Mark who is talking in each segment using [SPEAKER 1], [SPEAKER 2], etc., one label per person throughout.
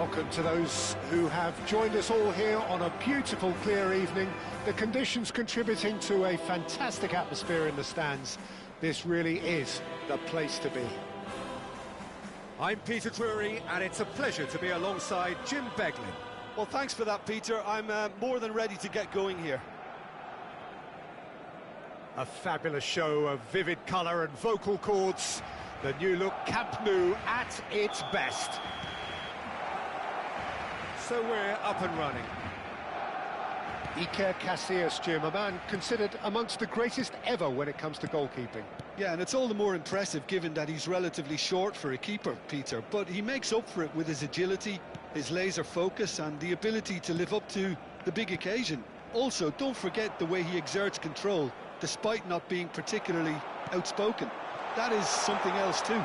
[SPEAKER 1] welcome to those who have joined us all here on a beautiful, clear evening. The conditions contributing to a fantastic atmosphere in the stands. This really is the place to be.
[SPEAKER 2] I'm Peter Drury, and it's a pleasure to be alongside Jim Beglin.
[SPEAKER 3] Well, thanks for that, Peter. I'm more than ready to get going here.
[SPEAKER 1] A fabulous show of vivid colour and vocal cords. The new look Camp Nou at its best.
[SPEAKER 2] So we're up and running.
[SPEAKER 1] Iker Casillas, Jim, a man considered amongst the greatest ever when it comes to goalkeeping.
[SPEAKER 3] Yeah, and it's all the more impressive given that he's relatively short for a keeper, Peter. But he makes up for it with his agility, his laser focus and the ability to live up to the big occasion. Also, don't forget the way he exerts control, despite not being particularly outspoken. That is something else too.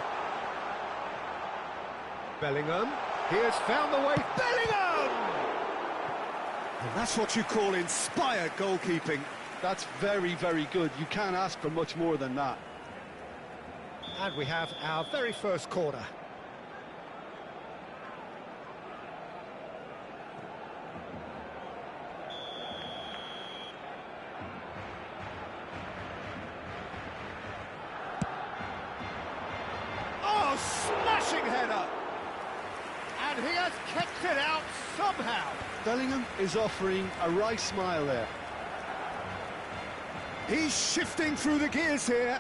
[SPEAKER 1] Bellingham, he has found the way, Bellingham!
[SPEAKER 2] And that's what you call inspired goalkeeping.
[SPEAKER 3] That's very, very good. You can't ask for much more than that.
[SPEAKER 1] And we have our very first corner.
[SPEAKER 2] Oh, smashing header!
[SPEAKER 1] And he has kicked it out somehow.
[SPEAKER 3] Bellingham is offering a wry smile there.
[SPEAKER 2] He's shifting through the gears here.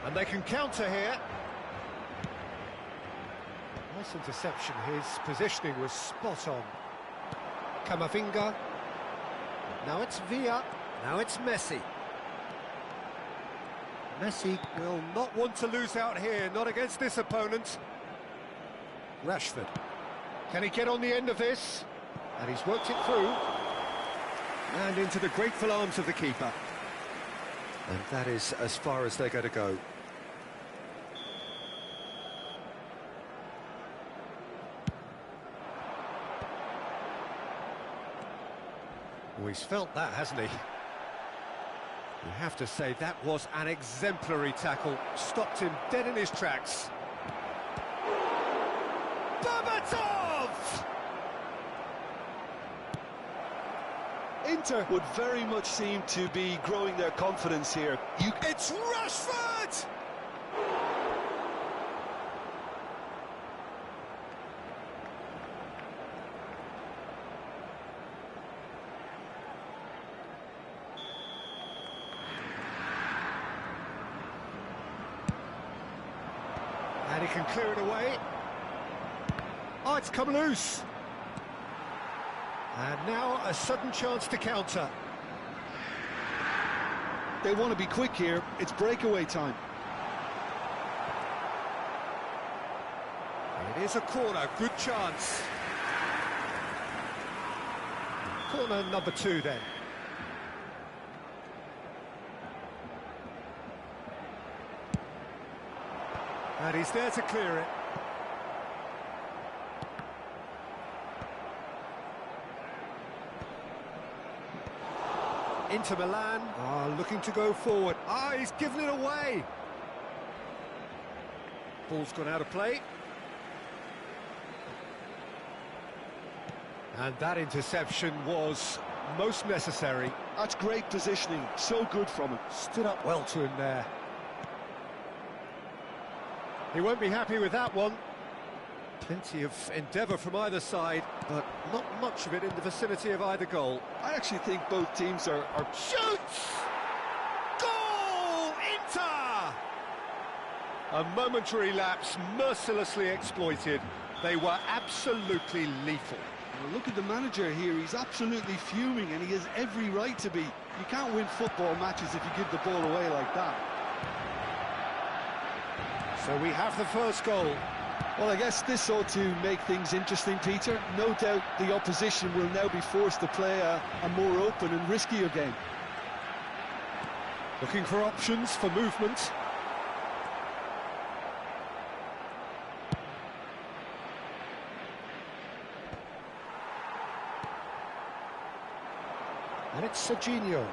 [SPEAKER 1] And they can counter here. Nice interception, his positioning was spot on. Camavinga. Now it's Villa.
[SPEAKER 2] Now it's Messi.
[SPEAKER 1] Messi
[SPEAKER 2] Will not want to lose out here, not against this opponent. Rashford.
[SPEAKER 1] Can he get on the end of this? And he's worked it through.
[SPEAKER 2] And into the grateful arms of the keeper. And that is as far as they're going to go.
[SPEAKER 1] Oh, he's felt that, hasn't he?
[SPEAKER 2] You have to say that was an exemplary tackle. Stopped him dead in his tracks. Babatov!
[SPEAKER 3] Inter would very much seem to be growing their confidence here.
[SPEAKER 2] It's Rashford!
[SPEAKER 1] And he can clear it away.
[SPEAKER 2] Oh, it's come loose.
[SPEAKER 1] And now a sudden chance to counter.
[SPEAKER 3] They want to be quick here. It's breakaway time.
[SPEAKER 2] It is a corner, good chance.
[SPEAKER 1] Corner number 2 then.
[SPEAKER 2] And he's there to clear it.
[SPEAKER 1] Inter Milan are looking to go forward.
[SPEAKER 2] Ah, he's given it away.
[SPEAKER 1] Ball's gone out of play. And that interception was most necessary.
[SPEAKER 3] That's great positioning. So good from him.
[SPEAKER 1] Stood up well to him there. He won't be happy with that one.
[SPEAKER 2] Plenty of endeavour from either side, but not much of it in the vicinity of either goal.
[SPEAKER 3] I actually think both teams are...
[SPEAKER 2] Shoots! Goal! Inter!
[SPEAKER 1] A momentary lapse mercilessly exploited. They were absolutely lethal.
[SPEAKER 3] Well, look at the manager here. He's absolutely fuming, and he has every right to be. You can't win football matches if you give the ball away like that.
[SPEAKER 1] So we have the first goal.
[SPEAKER 3] Well, I guess this ought to make things interesting, Peter. No doubt the opposition will now be forced to play a more open and riskier game.
[SPEAKER 1] Looking for options for movement. And it's Serginho.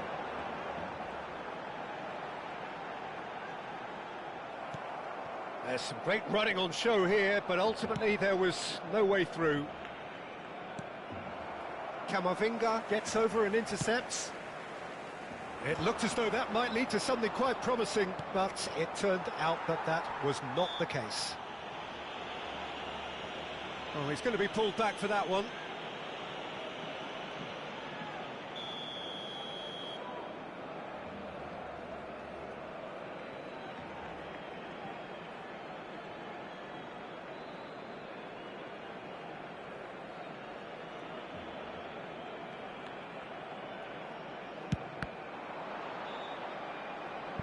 [SPEAKER 1] There's some great running on show here, but ultimately there was no way through. Camavinga gets over and intercepts. It looked as though that might lead to something quite promising, but it turned out that that was not the case. Oh, he's going to be pulled back for that one.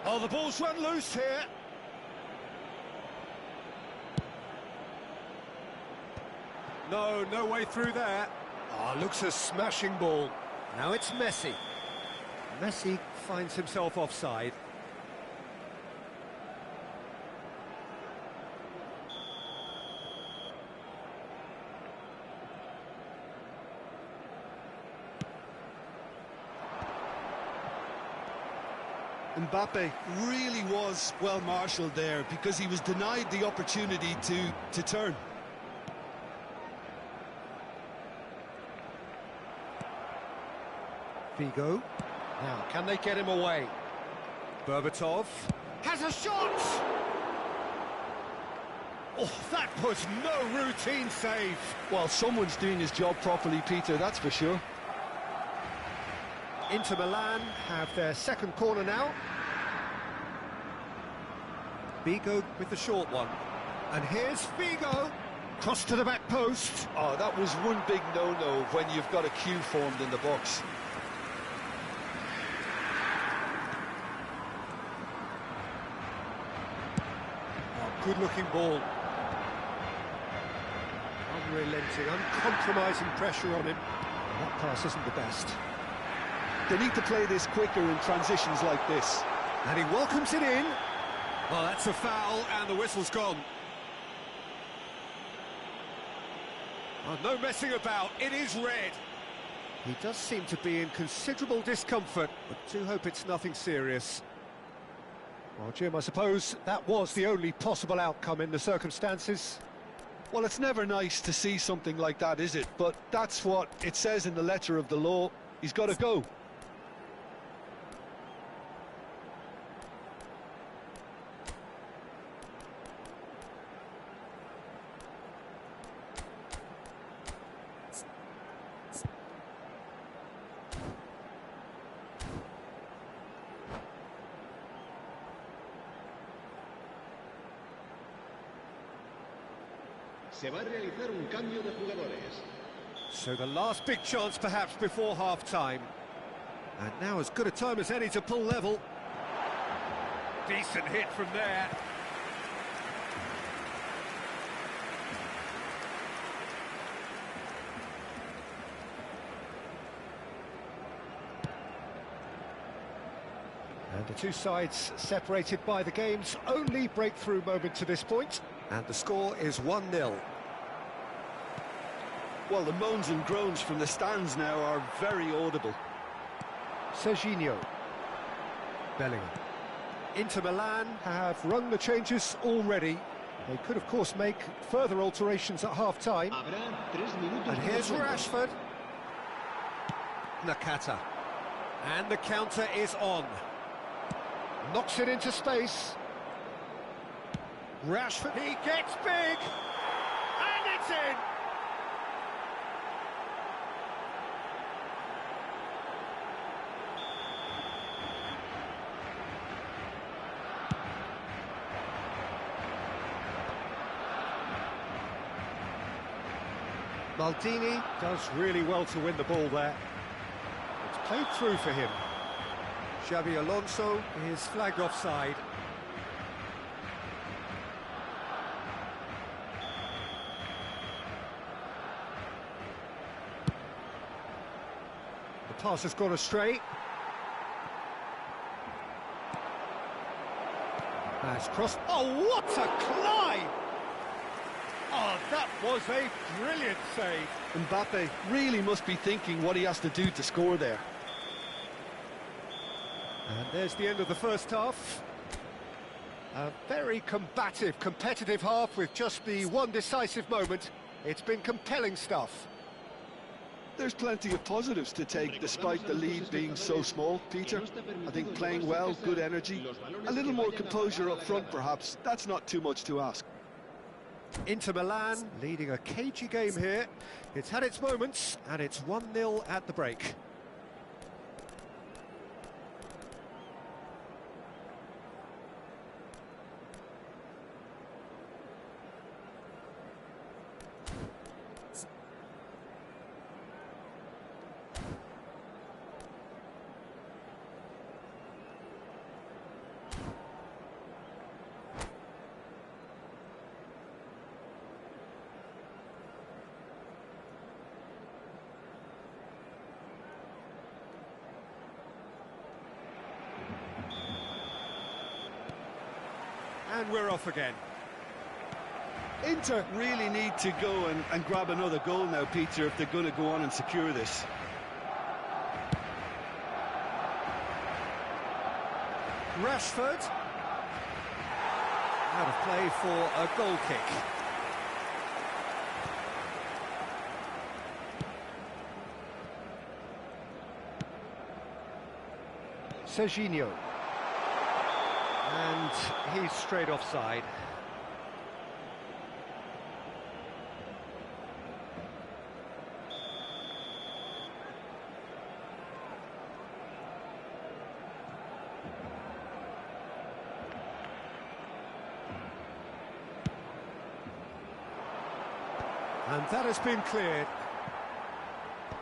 [SPEAKER 1] Oh, the ball's run loose here. No way through there. Oh, looks a smashing ball. Now it's Messi. Messi finds himself offside.
[SPEAKER 3] Mbappe really was well marshalled there because he was denied the opportunity to turn.
[SPEAKER 1] Figo. Now, can they get him away? Berbatov has a shot! Oh, that was no routine save.
[SPEAKER 3] Well, someone's doing his job properly, Peter, that's for sure.
[SPEAKER 1] Inter Milan have their second corner now. Figo with the short one. And here's Figo. Cross to the back post.
[SPEAKER 3] Oh, that was one big no-no when you've got a queue formed in the box.
[SPEAKER 1] Oh, good-looking ball. Unrelenting, uncompromising pressure on him. That pass isn't the best.
[SPEAKER 3] They need to play this quicker in transitions like this.
[SPEAKER 1] And he welcomes it in. Well, that's a foul, and the whistle's gone. Oh, no messing about, it is red. He does seem to be in considerable discomfort, but do hope it's nothing serious. Well, Jim, I suppose that was the only possible outcome in the circumstances.
[SPEAKER 3] Well, it's never nice to see something like that, is it? But that's what it says in the letter of the law. He's got to go.
[SPEAKER 4] Se va a realizar un cambio de jugadores.
[SPEAKER 1] So the last big chance perhaps before half-time. And now as good a time as any to pull level. Decent hit from there. And the two sides separated by the game's only breakthrough moment to this point. And the score is 1-0.
[SPEAKER 3] Well, the moans and groans from the stands now are very audible.
[SPEAKER 1] Serginho. Bellingham. Inter Milan have rung the changes already. They could, of course, make further alterations at half-time. And here's Rashford. Nakata. And the counter is on. Knocks it into space. Rashford, he gets big! And it's in! Maldini does really well to win the ball there. It's played through for him. Xabi Alonso is flagged offside. The pass has gone astray. That's crossed. Oh, what a climb! Oh, that was a brilliant save.
[SPEAKER 3] Mbappe really must be thinking what he has to do to score there.
[SPEAKER 1] And there's the end of the first half. A very combative, competitive half with just the one decisive moment. It's been compelling stuff.
[SPEAKER 3] There's plenty of positives to take despite the lead being so small, Peter. I think playing well, good energy, a little more composure up front perhaps. That's not too much to ask.
[SPEAKER 1] Inter Milan leading a cagey game here. It's had its moments and it's 1-0 at the break. And we're off again.
[SPEAKER 3] Inter really need to go and grab another goal now, Peter, if they're going to go on and secure this.
[SPEAKER 1] Rashford. Out of play for a goal kick. Serginho. And he's straight offside. And that has been cleared.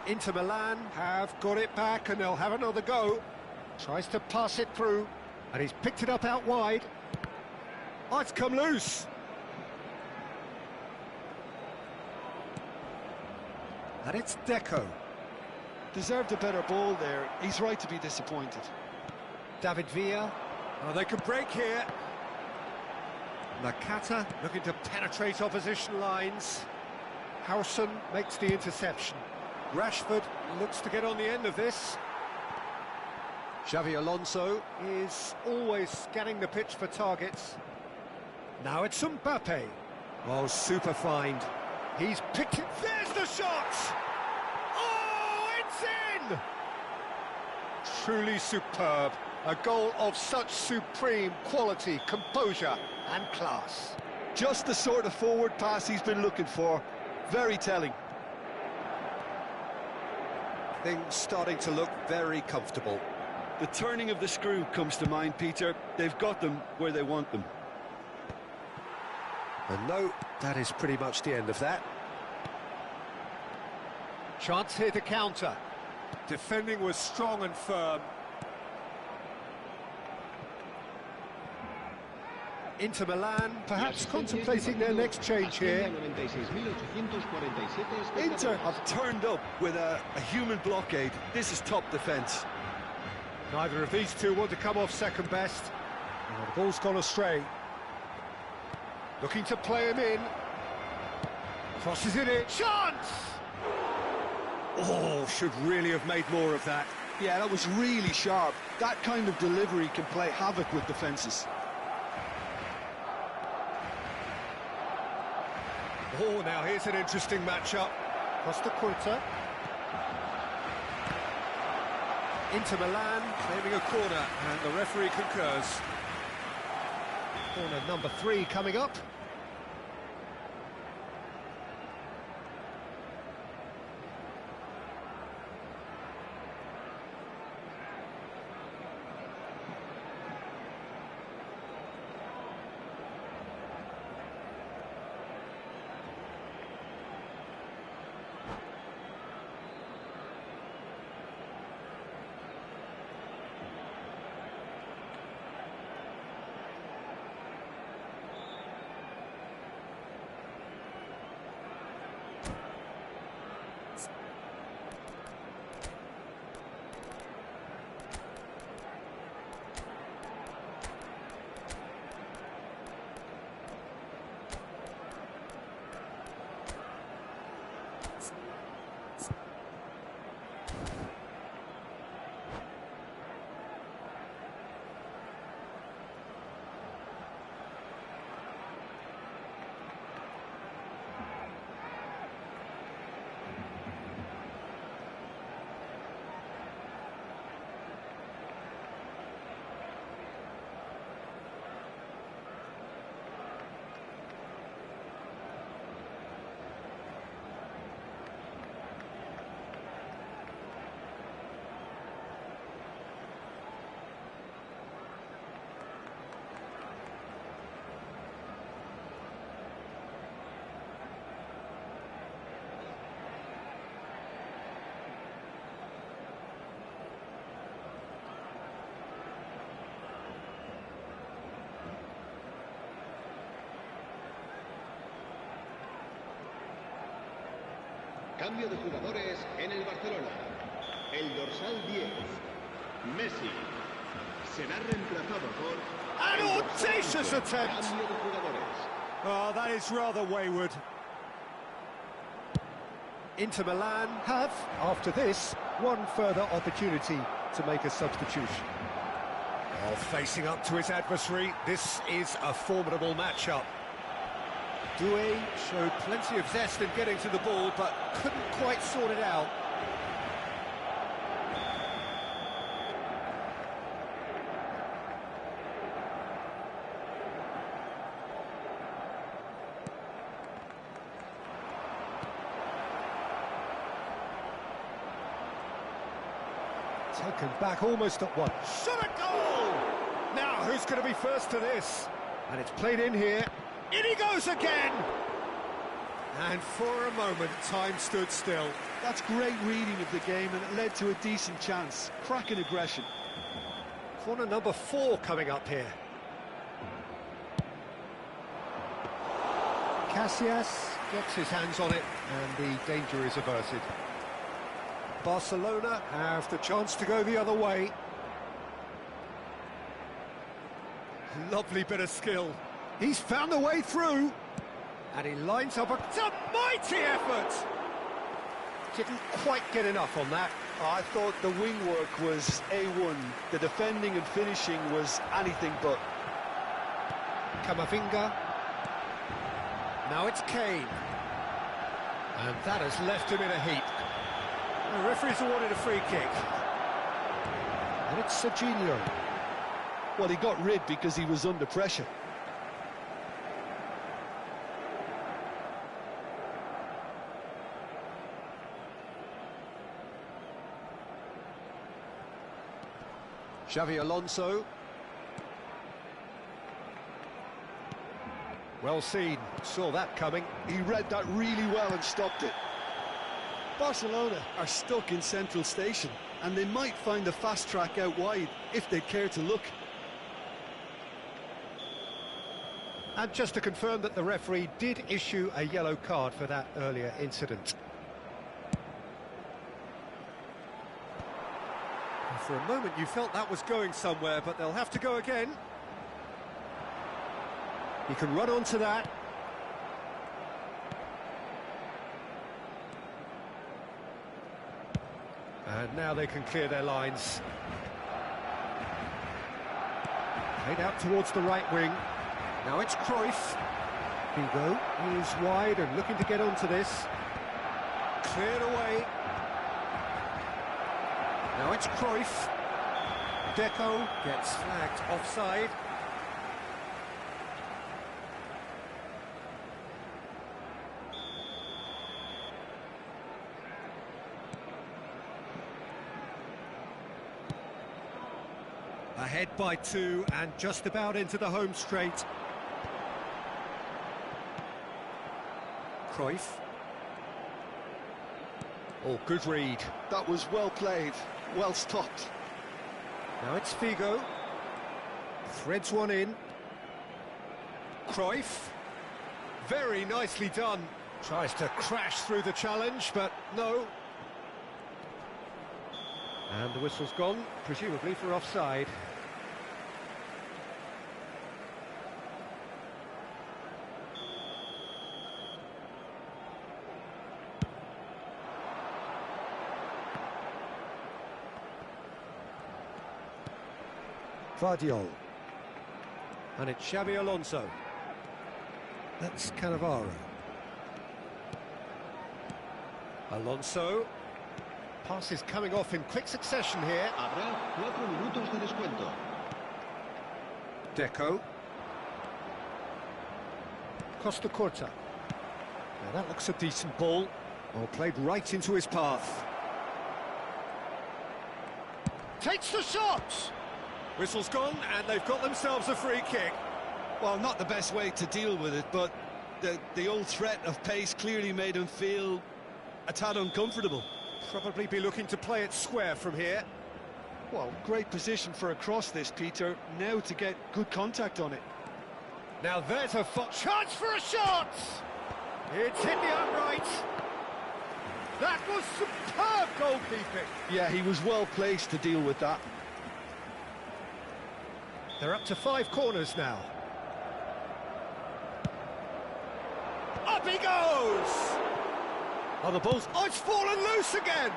[SPEAKER 1] Inter Milan have got it back and they'll have another go. Tries to pass it through. And he's picked it up out wide. Oh, it's come loose. And it's Deco.
[SPEAKER 3] Deserved a better ball there. He's right to be disappointed.
[SPEAKER 1] David Villa. Oh, they can break here. Nakata looking to penetrate opposition lines. Howson makes the interception. Rashford looks to get on the end of this. Xavi Alonso is always scanning the pitch for targets. Now it's Mbappe. Oh, super find. He's picked it. There's the shot! Oh, it's in! Truly superb. A goal of such supreme quality, composure and class.
[SPEAKER 3] Just the sort of forward pass he's been looking for. Very telling.
[SPEAKER 1] Things starting to look very comfortable.
[SPEAKER 3] The turning of the screw comes to mind, Peter. They've got them where they want them.
[SPEAKER 1] And no, that is pretty much the end of that. Chance here to counter. Defending was strong and firm. Inter Milan perhaps contemplating their next change here.
[SPEAKER 3] Inter have turned up with a human blockade. This is top defence.
[SPEAKER 1] Neither of these two want to come off second best. Oh, the ball's gone astray. Looking to play him in. Crosses it in. Chance! Oh, should really have made more of that.
[SPEAKER 3] Yeah, that was really sharp. That kind of delivery can play havoc with defences.
[SPEAKER 1] Oh, now here's an interesting matchup. Costa Curta. Inter Milan claiming a corner, and the referee concurs. Corner number 3 coming up.
[SPEAKER 4] Cambio de jugadores en el Barcelona. El dorsal 10, Messi, será reemplazado por...
[SPEAKER 1] An
[SPEAKER 4] el dorsal
[SPEAKER 1] audacious
[SPEAKER 4] 11,
[SPEAKER 1] attempt!
[SPEAKER 4] Cambio de jugadores.
[SPEAKER 1] Oh, that is rather wayward. Inter Milan have, after this, one further opportunity to make a substitution. Oh, facing up to his adversary, this is a formidable matchup. Doué showed plenty of zest in getting to the ball, but couldn't quite sort it out. Taken back almost at once. Shot a goal! Now, who's going to be first to this? And it's played in here. In he goes again! And for a moment, time stood still.
[SPEAKER 3] That's great reading of the game, and it led to a decent chance. Cracking aggression.
[SPEAKER 1] Corner number 4 coming up here. Casillas gets his hands on it, and the danger is averted. Barcelona have the chance to go the other way. Lovely bit of skill. He's found a way through. And he lines up a mighty effort. Didn't quite get enough on that.
[SPEAKER 3] I thought the wing work was A1. The defending and finishing was anything but.
[SPEAKER 1] Camavinga. Now it's Kane. And that has left him in a heap. The referee's awarded a free kick. And it's Serginho.
[SPEAKER 3] Well, he got rid because he was under pressure.
[SPEAKER 1] Xavi Alonso. Well seen, saw that coming.
[SPEAKER 3] He read that really well and stopped it. Barcelona are stuck in central station, and they might find a fast track out wide if they care to look.
[SPEAKER 1] And just to confirm that the referee did issue a yellow card for that earlier incident. And for a moment you felt that was going somewhere, but they'll have to go again. He can run onto that. And now they can clear their lines. Played out towards the right wing. Now it's Cruyff. Figo is wide and looking to get onto this. Cleared away. Now it's Cruyff. Deco gets flagged offside. Ahead by 2 and just about into the home straight. Cruyff. Oh, good read.
[SPEAKER 3] That was well played, well stopped.
[SPEAKER 1] Now it's Figo. Threads one in. Cruyff. Very nicely done. Tries to crash through the challenge, but no. And the whistle's gone, presumably for offside. Vardiol. And it's Xavi Alonso. That's Cannavaro. Alonso. Passes coming off in quick succession here.
[SPEAKER 4] Habrá 4 minutos de descuento.
[SPEAKER 1] Deco. Costa Curta. Now that looks a decent ball. Well, played right into his path. Takes the shot! Whistle's gone, and they've got themselves a free kick.
[SPEAKER 3] Well, not the best way to deal with it, but the old threat of pace clearly made him feel a tad uncomfortable.
[SPEAKER 1] Probably be looking to play it square from here.
[SPEAKER 3] Well, great position for a cross this, Peter. Now to get good contact on it.
[SPEAKER 1] Now there's a chance for a shot! It's hit the upright. That was superb goalkeeping.
[SPEAKER 3] Yeah, he was well placed to deal with that.
[SPEAKER 1] They're up to 5 corners now. Up he goes! Oh, the ball's... Oh, it's fallen loose again!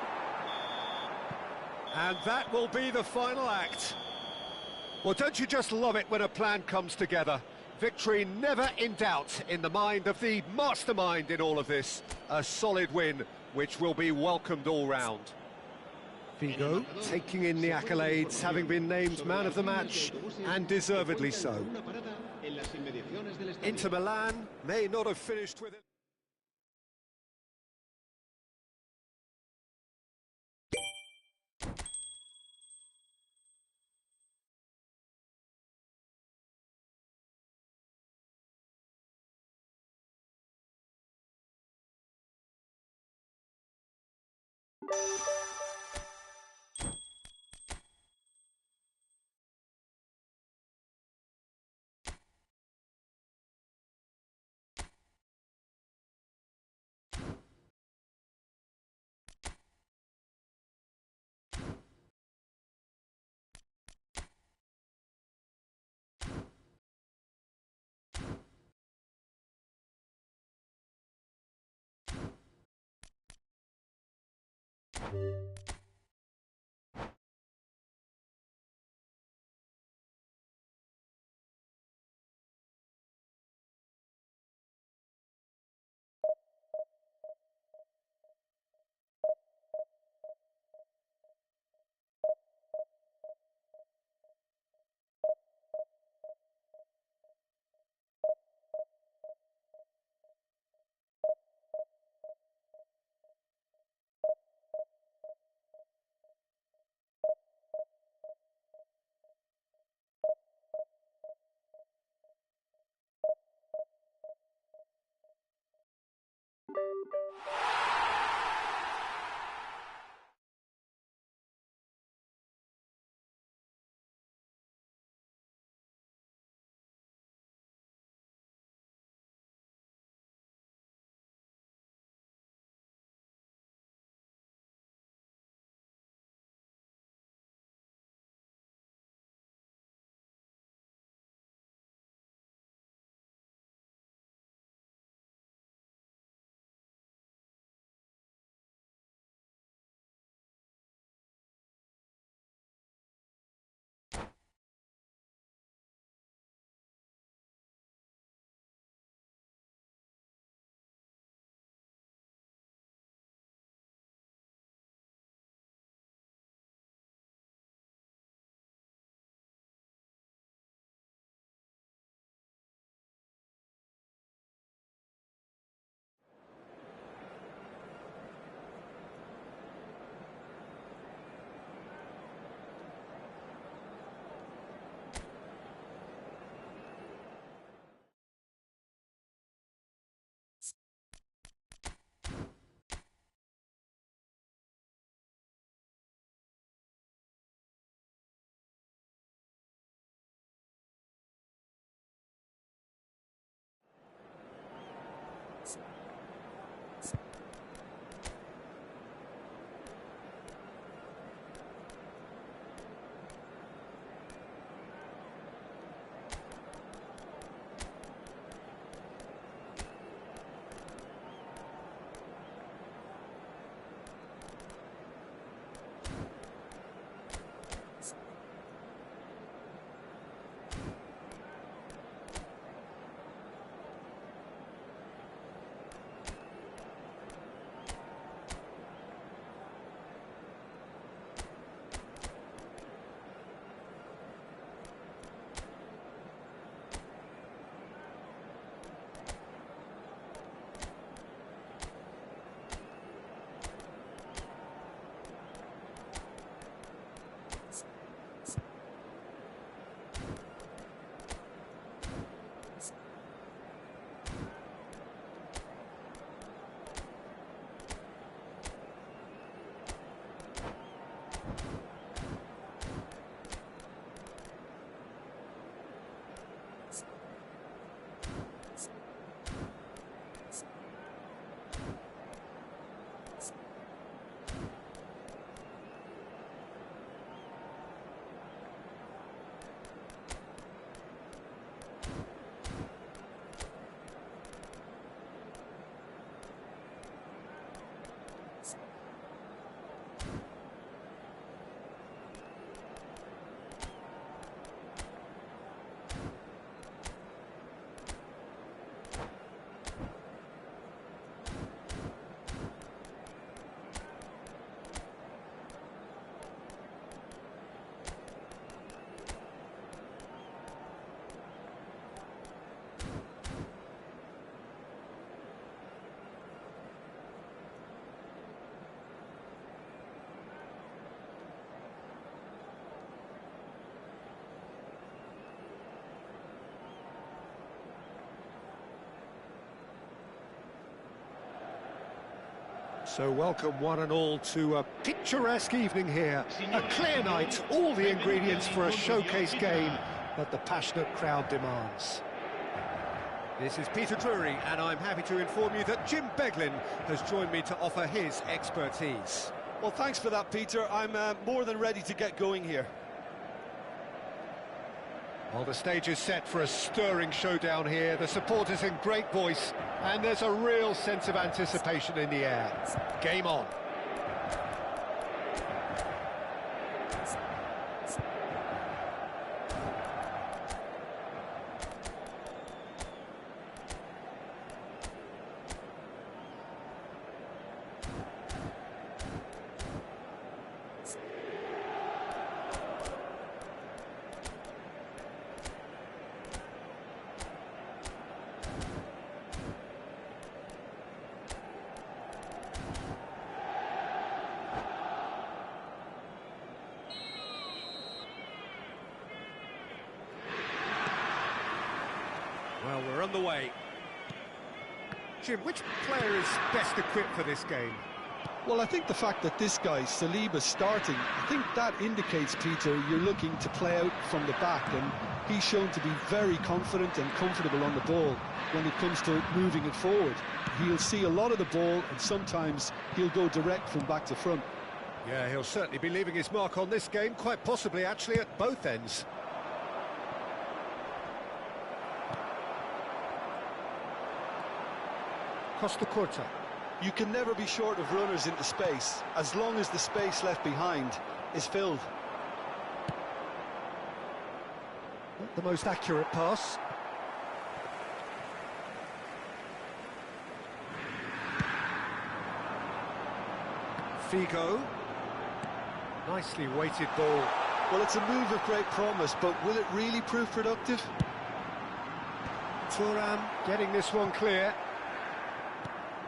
[SPEAKER 1] And that will be the final act. Well, don't you just love it when a plan comes together? Victory never in doubt in the mind of the mastermind in all of this. A solid win, which will be welcomed all round. Figo taking in the accolades, having been named man of the match, and deservedly so. Inter Milan may not have finished with it. So welcome one and all to a picturesque evening here. A clear night, all the ingredients for a showcase game that the passionate crowd demands. This is Peter Drury, and I'm happy to inform you that Jim Beglin has joined me to offer his expertise.
[SPEAKER 3] Well, thanks for that, Peter. I'm more than ready to get going here.
[SPEAKER 1] Well, the stage is set for a stirring showdown here. The supporters in great voice, and there's a real sense of anticipation in the air. Game on. Well, we're on the way. Jim, which player is best equipped for this game?
[SPEAKER 3] Well, I think the fact that this guy, Saliba's starting, I think that indicates, Peter, you're looking to play out from the back, and he's shown to be very confident and comfortable on the ball when it comes to moving it forward. He'll see a lot of the ball, and sometimes he'll go direct from back to front.
[SPEAKER 1] Yeah, he'll certainly be leaving his mark on this game, quite possibly actually at both ends. Costa Curta.
[SPEAKER 3] You can never be short of runners into space, as long as the space left behind is filled.
[SPEAKER 1] Not the most accurate pass. Figo. Nicely weighted ball.
[SPEAKER 3] Well, it's a move of great promise, but will it really prove productive?
[SPEAKER 1] Thuram getting this one clear.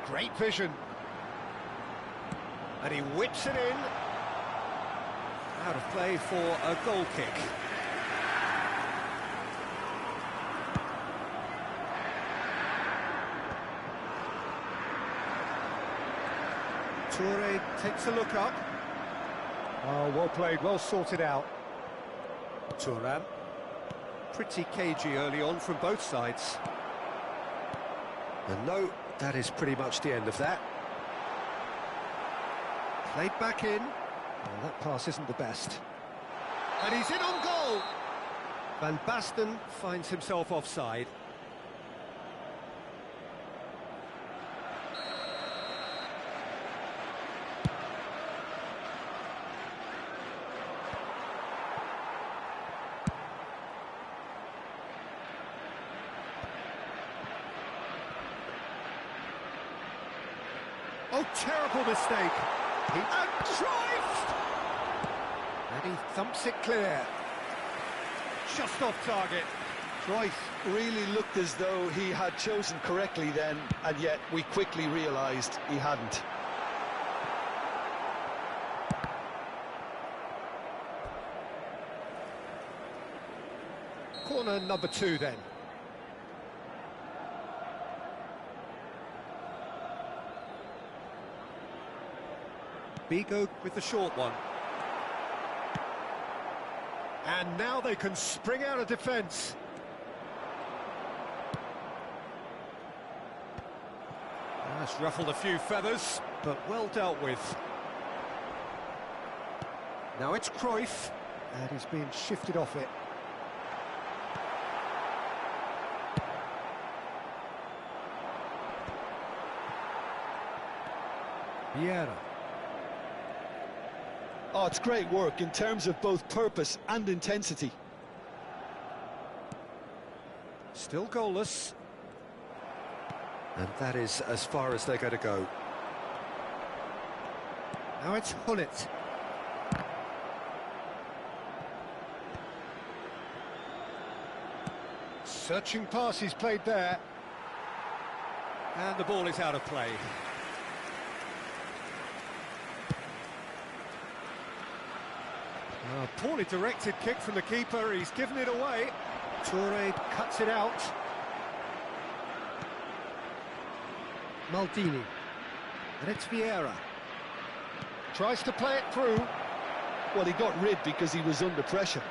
[SPEAKER 1] Great vision. And he whips it in. Out of play for a goal kick. Toure takes a look up. Oh, well played, well sorted out. Thuram. Pretty cagey early on from both sides. And no, that is pretty much the end of that. Played back in. Well, that pass isn't the best. And he's in on goal! Van Basten finds himself offside. Oh, terrible mistake. And Cruyff! And he thumps it clear. Just off target.
[SPEAKER 3] Cruyff really looked as though he had chosen correctly then, and yet we quickly realised he hadn't.
[SPEAKER 1] Corner number 2 then. Figo with the short one. And now they can spring out of defence. That's ruffled a few feathers, but well dealt with. Now it's Cruyff, and he's being shifted off it. Vieira.
[SPEAKER 3] Oh, it's great work in terms of both purpose and intensity.
[SPEAKER 1] Still goalless. And that is as far as they're going to go. Now it's Hullet. Searching pass he's played there. And the ball is out of play. Poorly directed kick from the keeper, he's given it away. Toure cuts it out. Maldini. And it's Vieira. Tries to play it through.
[SPEAKER 3] Well, he got rid because he was under pressure.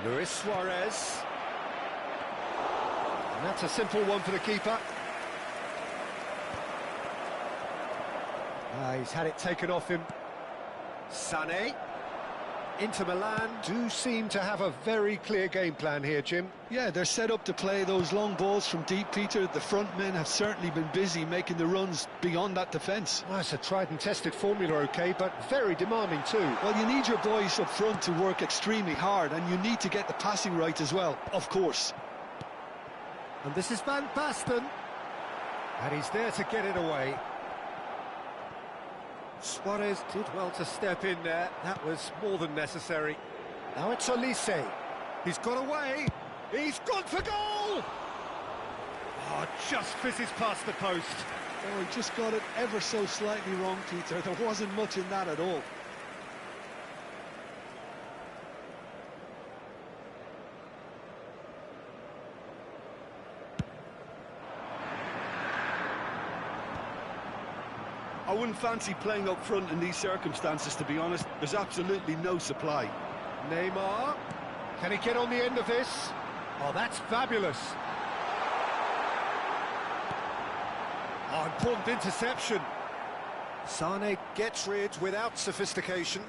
[SPEAKER 1] Luis Suarez. And that's a simple one for the keeper. He's had it taken off him. Sané. Inter Milan do seem to have a very clear game plan here, Jim.
[SPEAKER 3] Yeah, they're set up to play those long balls from deep, Peter. The front men have certainly been busy making the runs beyond that defence.
[SPEAKER 1] Well, it's a tried and tested formula, OK, but very demanding too.
[SPEAKER 3] Well, you need your boys up front to work extremely hard, and you need to get the passing right as well, of course.
[SPEAKER 1] And this is Van Basten. And he's there to get it away. Suarez did well to step in there. That was more than necessary. Now it's Olise. He's got away. He's gone for goal! Oh, just fizzes past the post.
[SPEAKER 3] Oh, he just got it ever so slightly wrong, Peter. There wasn't much in that at all. I wouldn't fancy playing up front in these circumstances, to be honest. There's absolutely no supply.
[SPEAKER 1] Neymar. Can he get on the end of this? Oh, that's fabulous. Oh, important interception. Sané gets rid without sophistication.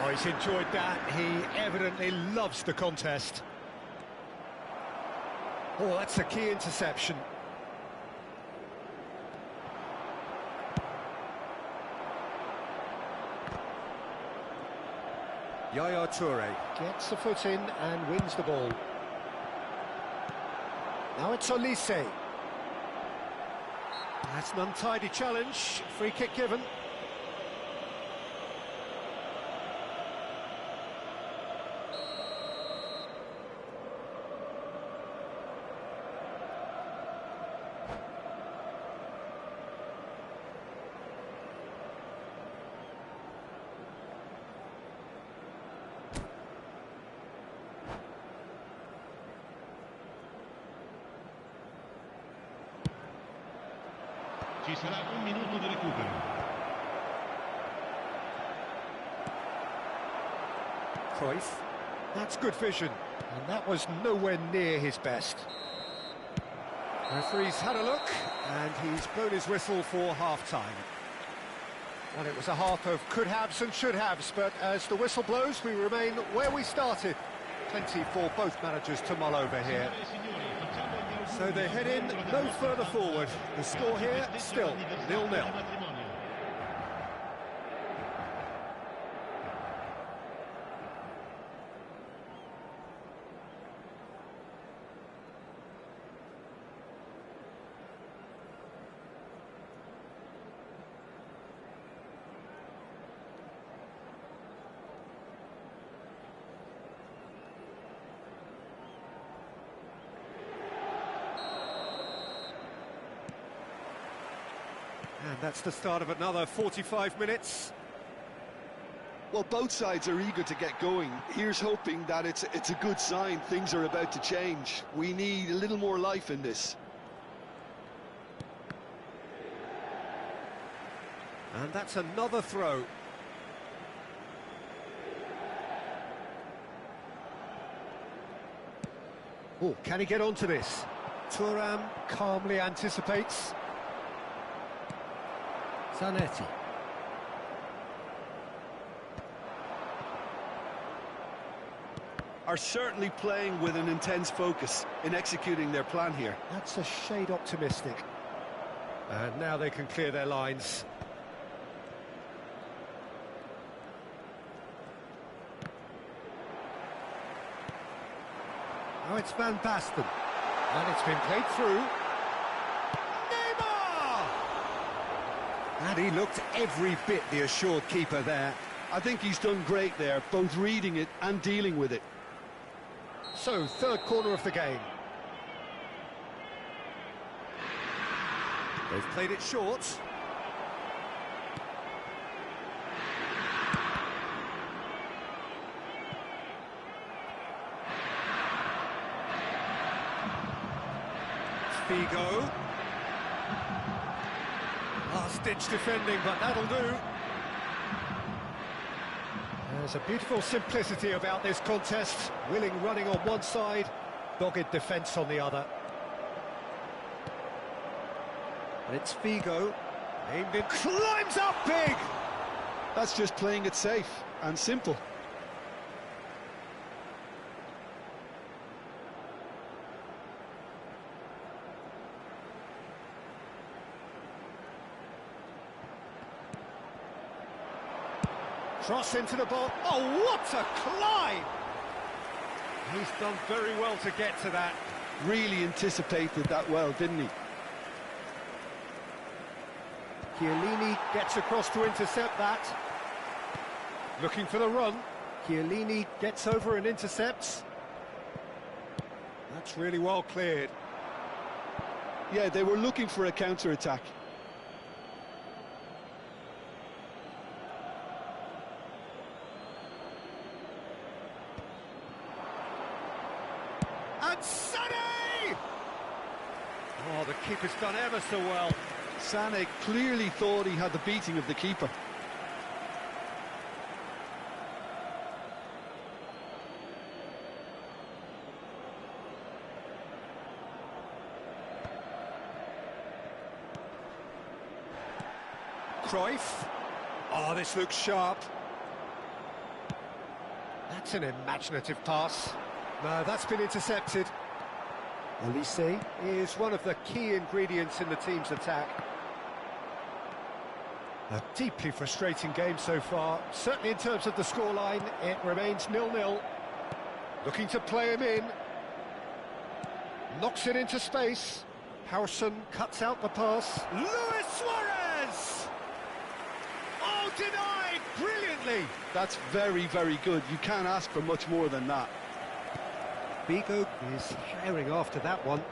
[SPEAKER 1] Oh, he's enjoyed that. He evidently loves the contest. Oh, that's a key interception. Yaya Toure gets a foot in and wins the ball. Now it's Olise. That's an untidy challenge. Free kick given.
[SPEAKER 4] Ci sarà un minuto di recupero.
[SPEAKER 1] Cruyff. That's good vision. And that was nowhere near his best. Referee's had a look, and he's blown his whistle for half-time. Well, it was a half of could-haves and should-haves, but as the whistle blows, we remain where we started. Plenty for both managers to mull over here. So they head in no further forward. The score here, still 0-0. And that's the start of another 45 minutes.
[SPEAKER 3] Well, both sides are eager to get going. Here's hoping that it's a good sign. Things are about to change. We need a little more life in this.
[SPEAKER 1] And that's another throw. Oh, can he get onto this? Thuram calmly anticipates. Zanetti.
[SPEAKER 3] Are certainly playing with an intense focus in executing their plan here.
[SPEAKER 1] That's a shade optimistic. And now they can clear their lines. Now it's Van Basten. And it's been played through. Neymar! And he looked every bit the assured keeper there.
[SPEAKER 3] I think he's done great there, both reading it and dealing with it.
[SPEAKER 1] So, third corner of the game. They've played it short. Figo. Last-ditch defending, but that'll do. There's a beautiful simplicity about this contest. Willing running on one side, dogged defence on the other. And it's Figo, aimed in, climbs up big!
[SPEAKER 3] That's just playing it safe and simple.
[SPEAKER 1] Cross into the ball. Oh, what a climb! He's done very well to get to that.
[SPEAKER 3] Really anticipated that well, didn't he?
[SPEAKER 1] Chiellini gets across to intercept that. Looking for the run. Chiellini gets over and intercepts. That's really well cleared.
[SPEAKER 3] Yeah, they were looking for a counter-attack.
[SPEAKER 1] And Sané! Oh, the keeper's done ever so well.
[SPEAKER 3] Sané clearly thought he had the beating of the keeper.
[SPEAKER 1] Cruyff. Oh, this looks sharp. That's an imaginative pass. No, that's been intercepted. Elise is one of the key ingredients in the team's attack. A deeply frustrating game so far. Certainly in terms of the scoreline, it remains 0-0. Looking to play him in. Knocks it into space. Harrison cuts out the pass. Luis Suarez! Oh, denied brilliantly!
[SPEAKER 3] That's very, very good. You can't ask for much more than that.
[SPEAKER 1] Figo is herring after that one.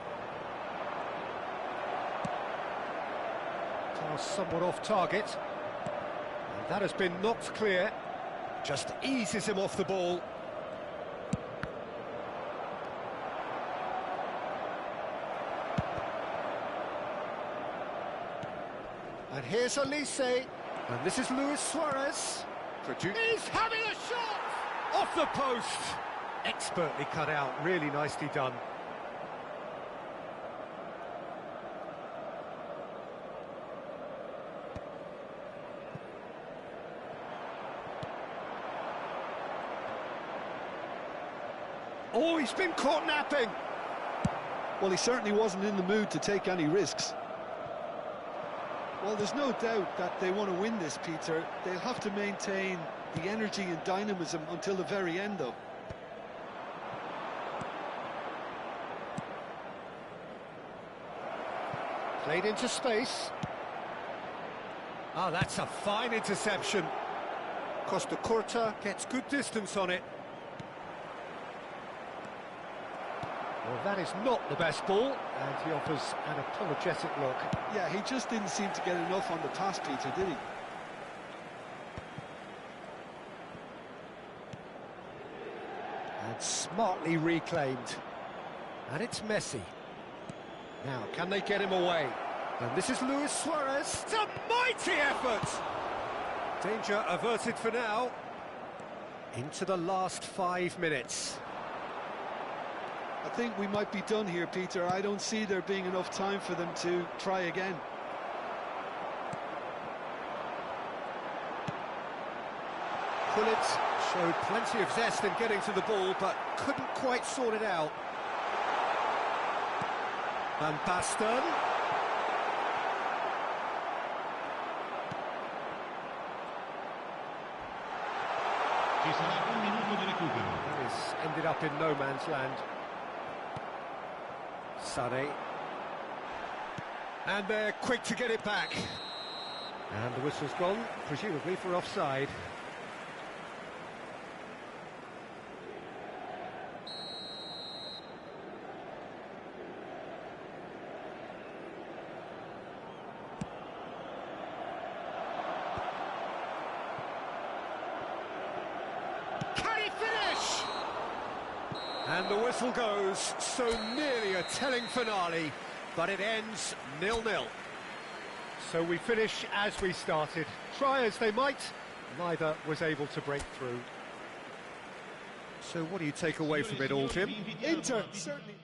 [SPEAKER 1] Pass somewhat off target. And that has been knocked clear. Just eases him off the ball. And here's Elise. And this is Luis Suarez. He's having a shot! Off the post! Expertly cut out, really nicely done. Oh, he's been caught napping!
[SPEAKER 3] Well, he certainly wasn't in the mood to take any risks. Well, there's no doubt that they want to win this, Peter. They'll have to maintain the energy and dynamism until the very end, though.
[SPEAKER 1] Played into space. Ah, that's a fine interception. Costa Curta gets good distance on it. Well, that is not the best ball, and he offers an apologetic look.
[SPEAKER 3] Yeah, he just didn't seem to get enough on the pass, Peter, did he?
[SPEAKER 1] And smartly reclaimed. And it's Messi. Now, can they get him away? And this is Luis Suarez. It's a mighty effort! Danger averted for now. Into the last 5 minutes.
[SPEAKER 3] I think we might be done here, Peter. I don't see there being enough time for them to try again.
[SPEAKER 1] Pullet showed plenty of zest in getting to the ball, but couldn't quite sort it out. Van Basten.
[SPEAKER 4] Ci sarà un minuto di recupero.
[SPEAKER 1] That is ended up in no man's land. Sané. And they're quick to get it back. And the whistle's gone, presumably for offside. And the whistle goes, so nearly a telling finale, but it ends 0-0. So we finish as we started. Try as they might, neither was able to break through.
[SPEAKER 2] So what do you take away from it all, Jim?
[SPEAKER 3] Inter, certainly.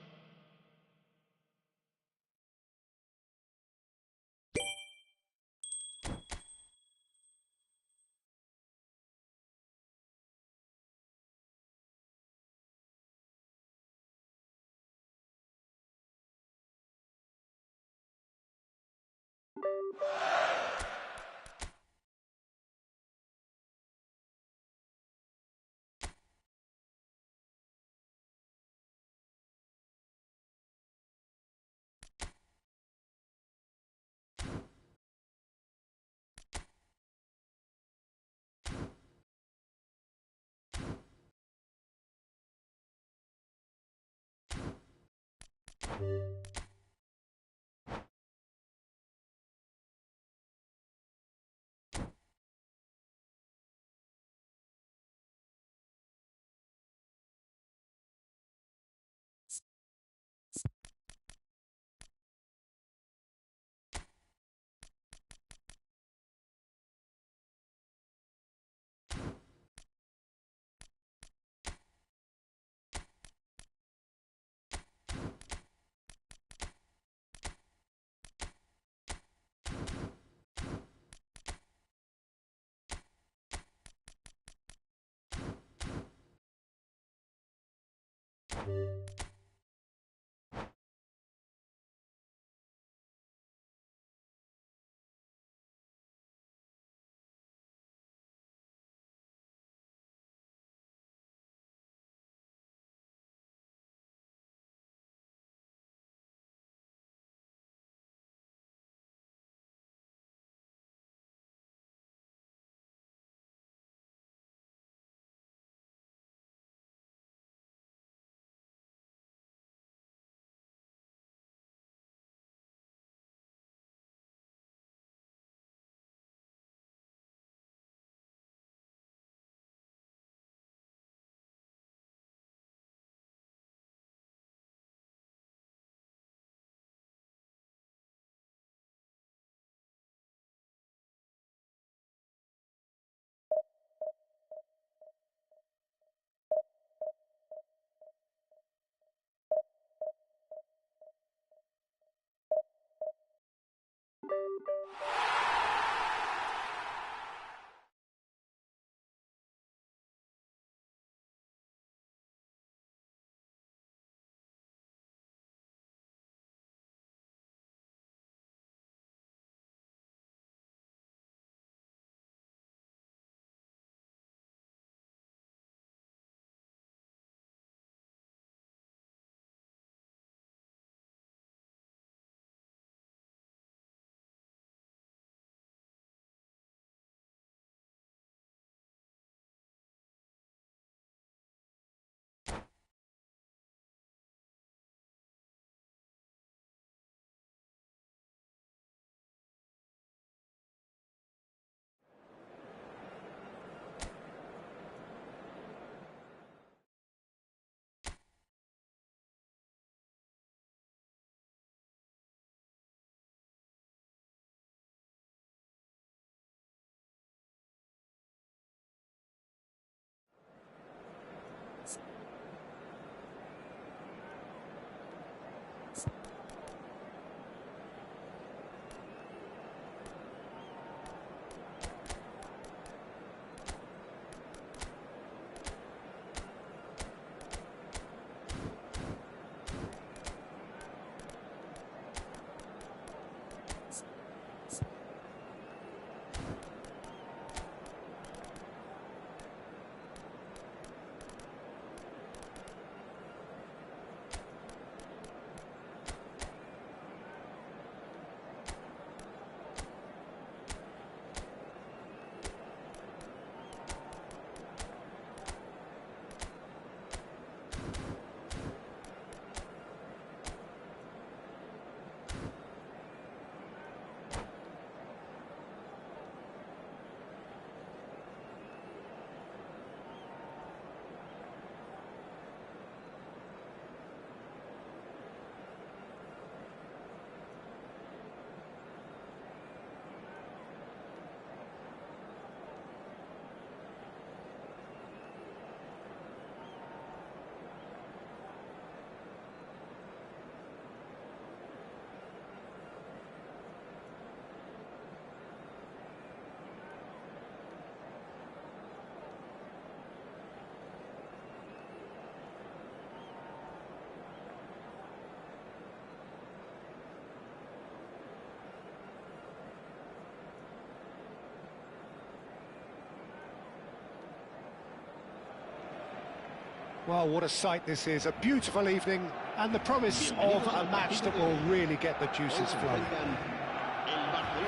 [SPEAKER 1] Well, what a sight this is. A beautiful evening and the promise of a match that will really get the juices flowing.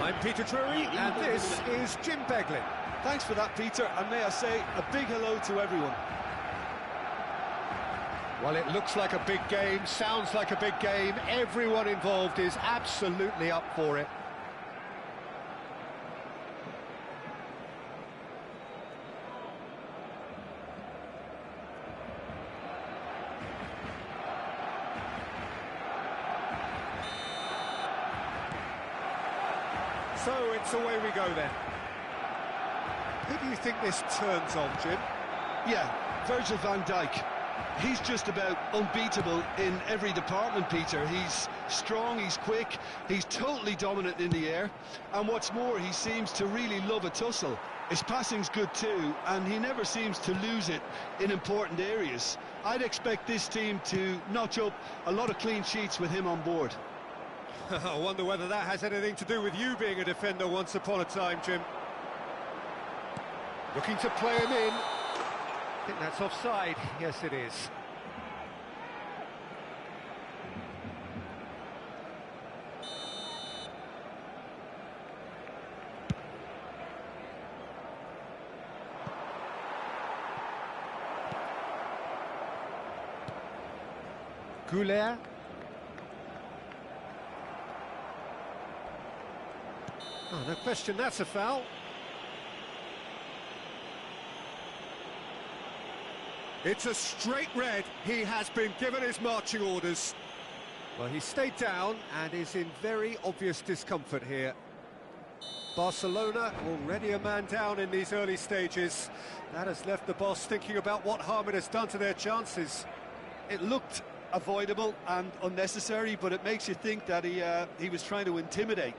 [SPEAKER 1] I'm Peter Drury and this is Jim Beglin.
[SPEAKER 3] Thanks for that, Peter, and may I say a big hello to everyone.
[SPEAKER 1] Well, it looks like a big game, sounds like a big game. Everyone involved is absolutely up for it. So it's away we go then. Who do you think this turns on, Jim?
[SPEAKER 3] Yeah, Virgil van Dijk. He's just about unbeatable in every department, Peter. He's strong, he's quick, he's totally dominant in the air. And what's more, he seems to really love a tussle. His passing's good too, and he never seems to lose it in important areas. I'd expect this team to notch up a lot of clean sheets with him on board.
[SPEAKER 1] I wonder whether that has anything to do with you being a defender once upon a time, Jim. Looking to play him in. I think that's offside. Yes, it is. Goulet. Oh, no question, that's a foul. It's a straight red. He has been given his marching orders. Well, he stayed down and is in very obvious discomfort here. Barcelona already a man down in these early stages. That has left the boss thinking about what harm it has done to their chances.
[SPEAKER 3] It looked avoidable and unnecessary, but it makes you think that he was trying to intimidate.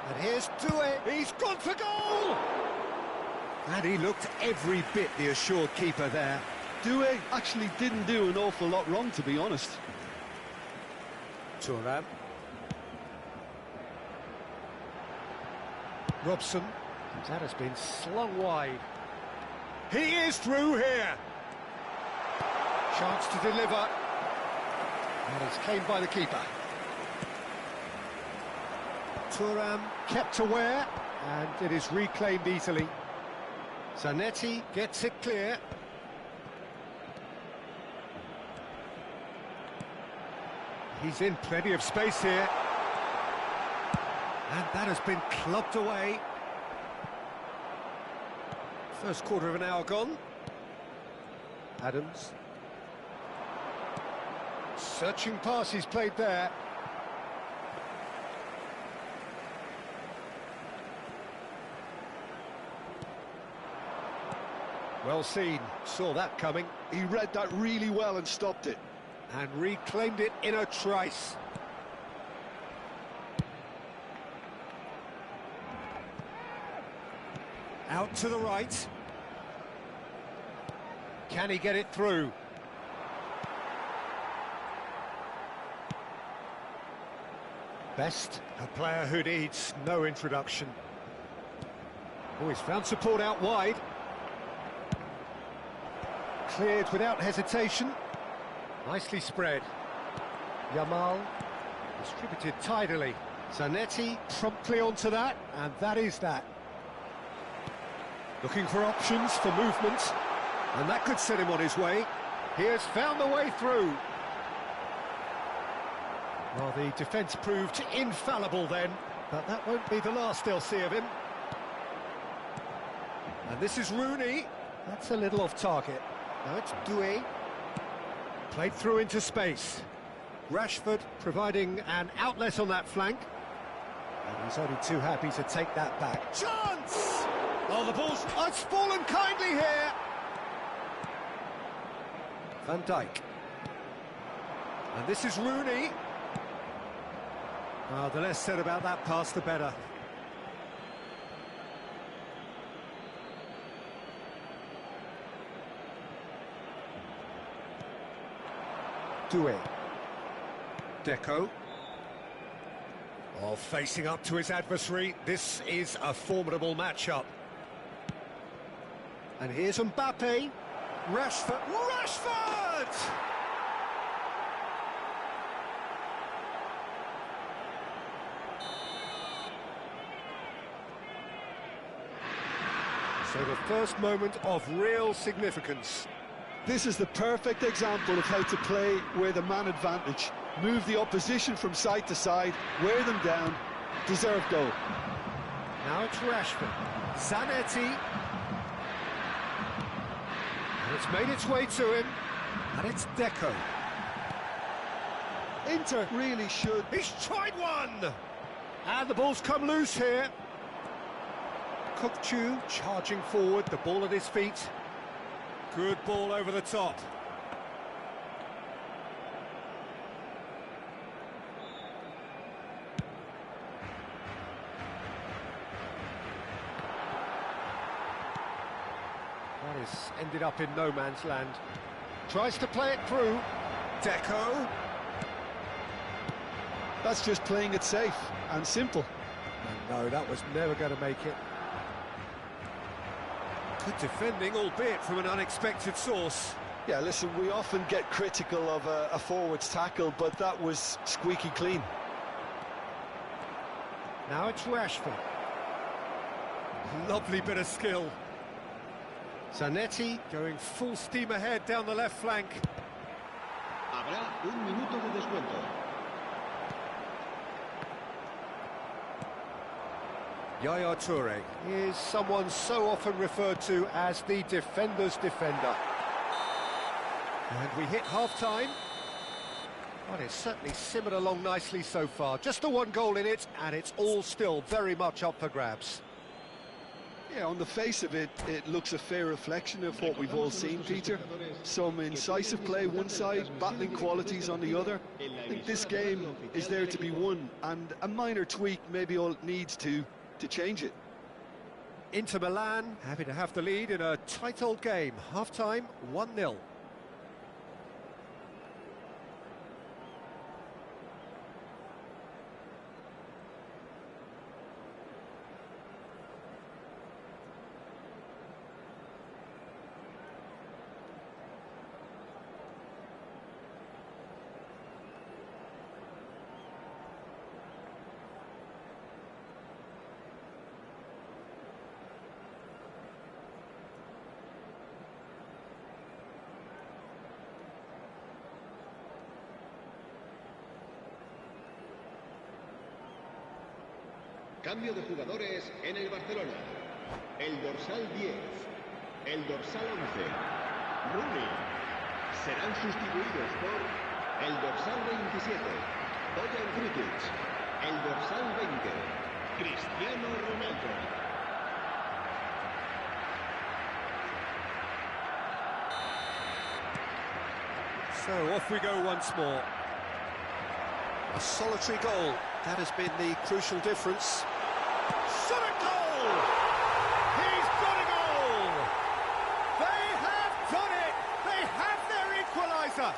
[SPEAKER 1] And here's Doué. He's gone for goal! And he looked every bit the assured keeper there.
[SPEAKER 3] Doué actually didn't do an awful lot wrong, to be honest.
[SPEAKER 1] Thuram. Robson. That has been slung wide. He is through here. Chance to deliver. And it's claimed by the keeper. Thuram kept aware, and it is reclaimed easily. Zanetti gets it clear. He's in plenty of space here. And that has been clubbed away. First quarter of an hour gone. Adams. Searching pass he's played there. Well seen, saw that coming.
[SPEAKER 3] He read that really well and stopped it.
[SPEAKER 1] And reclaimed it in a trice. Out to the right. Can he get it through? Best, a player who needs no introduction. Oh, he's found support out wide. Cleared without hesitation. Nicely spread. Yamal distributed tidily. Zanetti promptly onto that, and that is that. Looking for options for movement, and that could set him on his way. He has found the way through. Well, the defence proved infallible then, but that won't be the last they'll see of him. And this is Rooney. That's a little off target. Now it's Doué. Played through into space. Rashford providing an outlet on that flank. And he's only too happy to take that back. Chance! Oh, the ball's... Oh, it's fallen kindly here. Van Dijk. And this is Rooney. Well, the less said about that pass, the better. Doué. Deco. Oh, facing up to his adversary. This is a formidable matchup. And here's Mbappe. Rashford. Rashford! So the first moment of real significance.
[SPEAKER 3] This is the perfect example of how to play with a man advantage. Move the opposition from side to side, wear them down, deserve goal.
[SPEAKER 1] Now it's Rashford. Zanetti. And it's made its way to him. And it's Deco.
[SPEAKER 3] Inter really should.
[SPEAKER 1] He's tried one! And the ball's come loose here. Kukçu charging forward, the ball at his feet. Good ball over the top. That is ended up in no man's land. Tries to play it through. Deco.
[SPEAKER 3] That's just playing it safe and simple.
[SPEAKER 1] And no, that was never going to make it. Good defending, albeit from an unexpected source.
[SPEAKER 3] Yeah, listen, we often get critical of a forward's tackle, but that was squeaky clean.
[SPEAKER 1] Now it's Rashford. Lovely bit of skill. Zanetti going full steam ahead down the left flank.
[SPEAKER 4] Habrá un minuto de descuento.
[SPEAKER 1] Yaya Toure is someone so often referred to as the defender's defender. And we hit half-time. Well, it's certainly simmered along nicely so far. Just the one goal in it, and it's all still very much up for grabs.
[SPEAKER 3] Yeah, on the face of it, it looks a fair reflection of what we've all seen, Peter. Some incisive play one side, battling qualities on the other. I think this game is there to be won, and a minor tweak maybe all it needs to change it.
[SPEAKER 1] Inter Milan happy to have the lead in a tight old game. Half-time, 1-0.
[SPEAKER 4] Cambio de jugadores en el Barcelona. El dorsal 10, el dorsal 11, Rooney. Serán sustituidos por el dorsal 27, Bojan Krikic. El dorsal 20, Cristiano Ronaldo.
[SPEAKER 1] So off we go once more. A solitary goal. That has been the crucial difference. Shot a goal! He's got a goal! They have done it! They have their equaliser!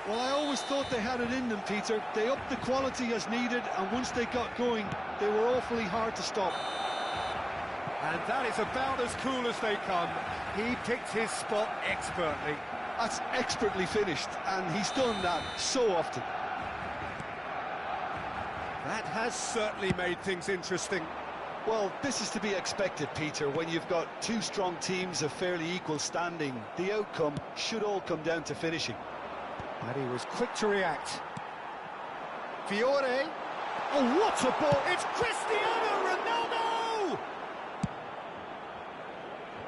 [SPEAKER 3] Well, I always thought they had it in them, Peter. They upped the quality as needed, and once they got going, they were awfully hard to stop.
[SPEAKER 1] And that is about as cool as they come. He picked his spot expertly.
[SPEAKER 3] That's expertly finished, and he's done that so often.
[SPEAKER 1] That has certainly made things interesting.
[SPEAKER 3] Well, this is to be expected, Peter. When you've got two strong teams of fairly equal standing, the outcome should all come down to finishing.
[SPEAKER 1] And he was quick to react. Fiore. Oh, what a ball! It's Cristiano Ronaldo!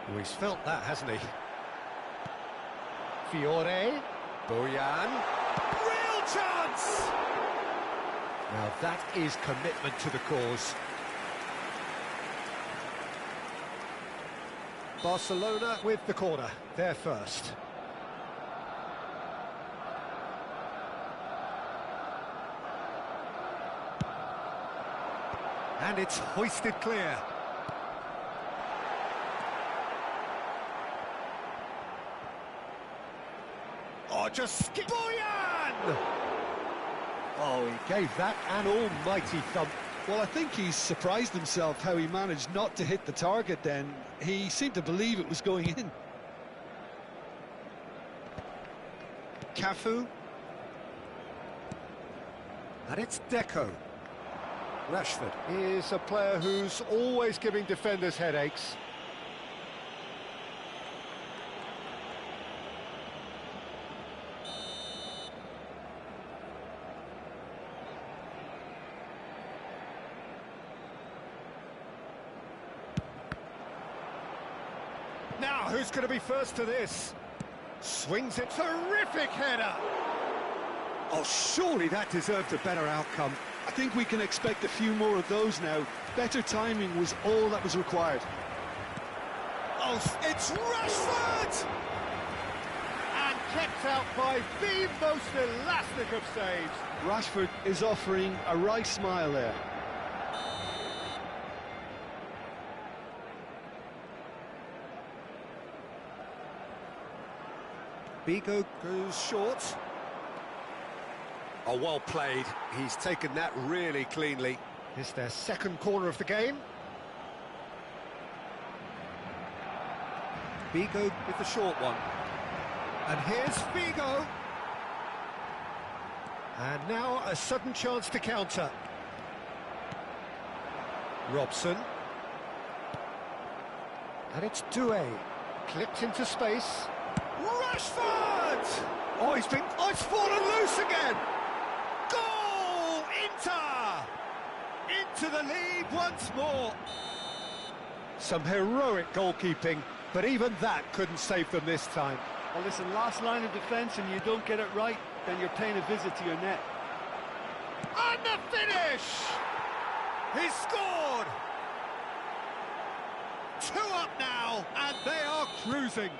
[SPEAKER 1] Oh, he's felt that, hasn't he? Fiore. Bojan. Real chance! Now that is commitment to the cause. Barcelona with the corner, they're first. And it's hoisted clear. Oh, just skip. Boyan! Oh, he gave that an almighty thump.
[SPEAKER 3] Well, I think he's surprised himself how he managed not to hit the target then. He seemed to believe it was going in.
[SPEAKER 1] Cafu. And it's Deco. Rashford is a player who's always giving defenders headaches. Now, who's going to be first to this? Swings it, terrific header! Oh, surely that deserved a better outcome.
[SPEAKER 3] I think we can expect a few more of those now. Better timing was all that was required.
[SPEAKER 1] Oh, it's Rashford! And kept out by the most elastic of saves.
[SPEAKER 3] Rashford is offering a right smile there.
[SPEAKER 1] Bigo goes short. Oh, well played. He's taken that really cleanly. It's their second corner of the game. Bigo with the short one. And here's Bigo. And now a sudden chance to counter. Robson. And it's Doué. Clipped into space. Rashford! Oh, it's fallen loose again! Goal! Inter! Into the lead once more. Some heroic goalkeeping, but even that couldn't save them this time.
[SPEAKER 3] Well, listen, last line of defence and you don't get it right, then you're paying a visit to your net.
[SPEAKER 1] And the finish! He's scored! 2 up now, and they are cruising.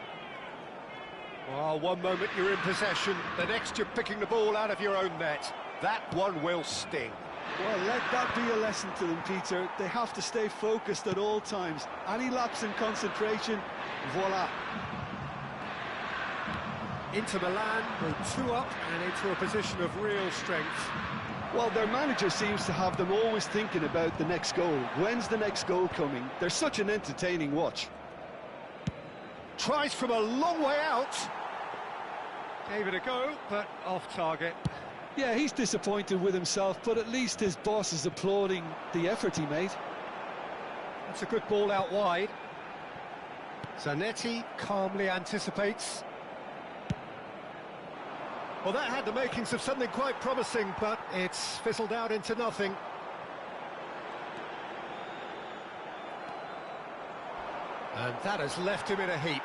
[SPEAKER 1] Well, one moment you're in possession, the next you're picking the ball out of your own net. That one will sting.
[SPEAKER 3] Well, let that be a lesson to them, Peter. They have to stay focused at all times. Any lapse in concentration, voila.
[SPEAKER 1] Inter Milan go 2 up and into a position of real strength.
[SPEAKER 3] Well, their manager seems to have them always thinking about the next goal. When's the next goal coming? They're such an entertaining watch.
[SPEAKER 1] Tries from a long way out. Gave it a go, but off target.
[SPEAKER 3] Yeah, he's disappointed with himself, but at least his boss is applauding the effort he made.
[SPEAKER 1] That's a good ball out wide. Zanetti calmly anticipates. Well, that had the makings of something quite promising, but it's fizzled out into nothing. And that has left him in a heap.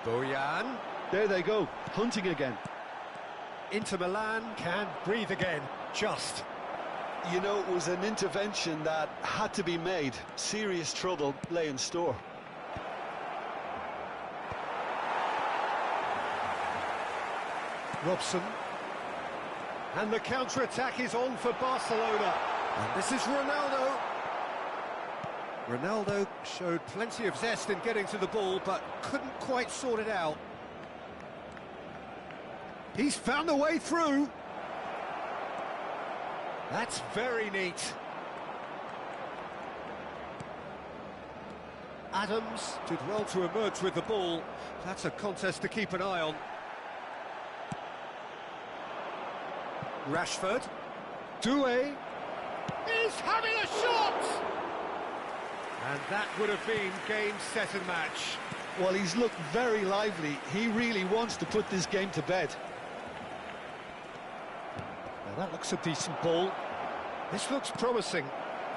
[SPEAKER 1] Boyan.
[SPEAKER 3] There they go, hunting again.
[SPEAKER 1] Inter Milan can breathe again, just.
[SPEAKER 3] You know, it was an intervention that had to be made. Serious trouble lay in store.
[SPEAKER 1] Robson. And the counter-attack is on for Barcelona. And this is Ronaldo. Ronaldo showed plenty of zest in getting to the ball, but couldn't quite sort it out. He's found a way through. That's very neat. Adams did well to emerge with the ball. That's a contest to keep an eye on. Rashford. Doué. He's having a shot! And that would have been game, set and match.
[SPEAKER 3] Well, he's looked very lively. He really wants to put this game to bed.
[SPEAKER 1] Now that looks a decent ball. This looks promising.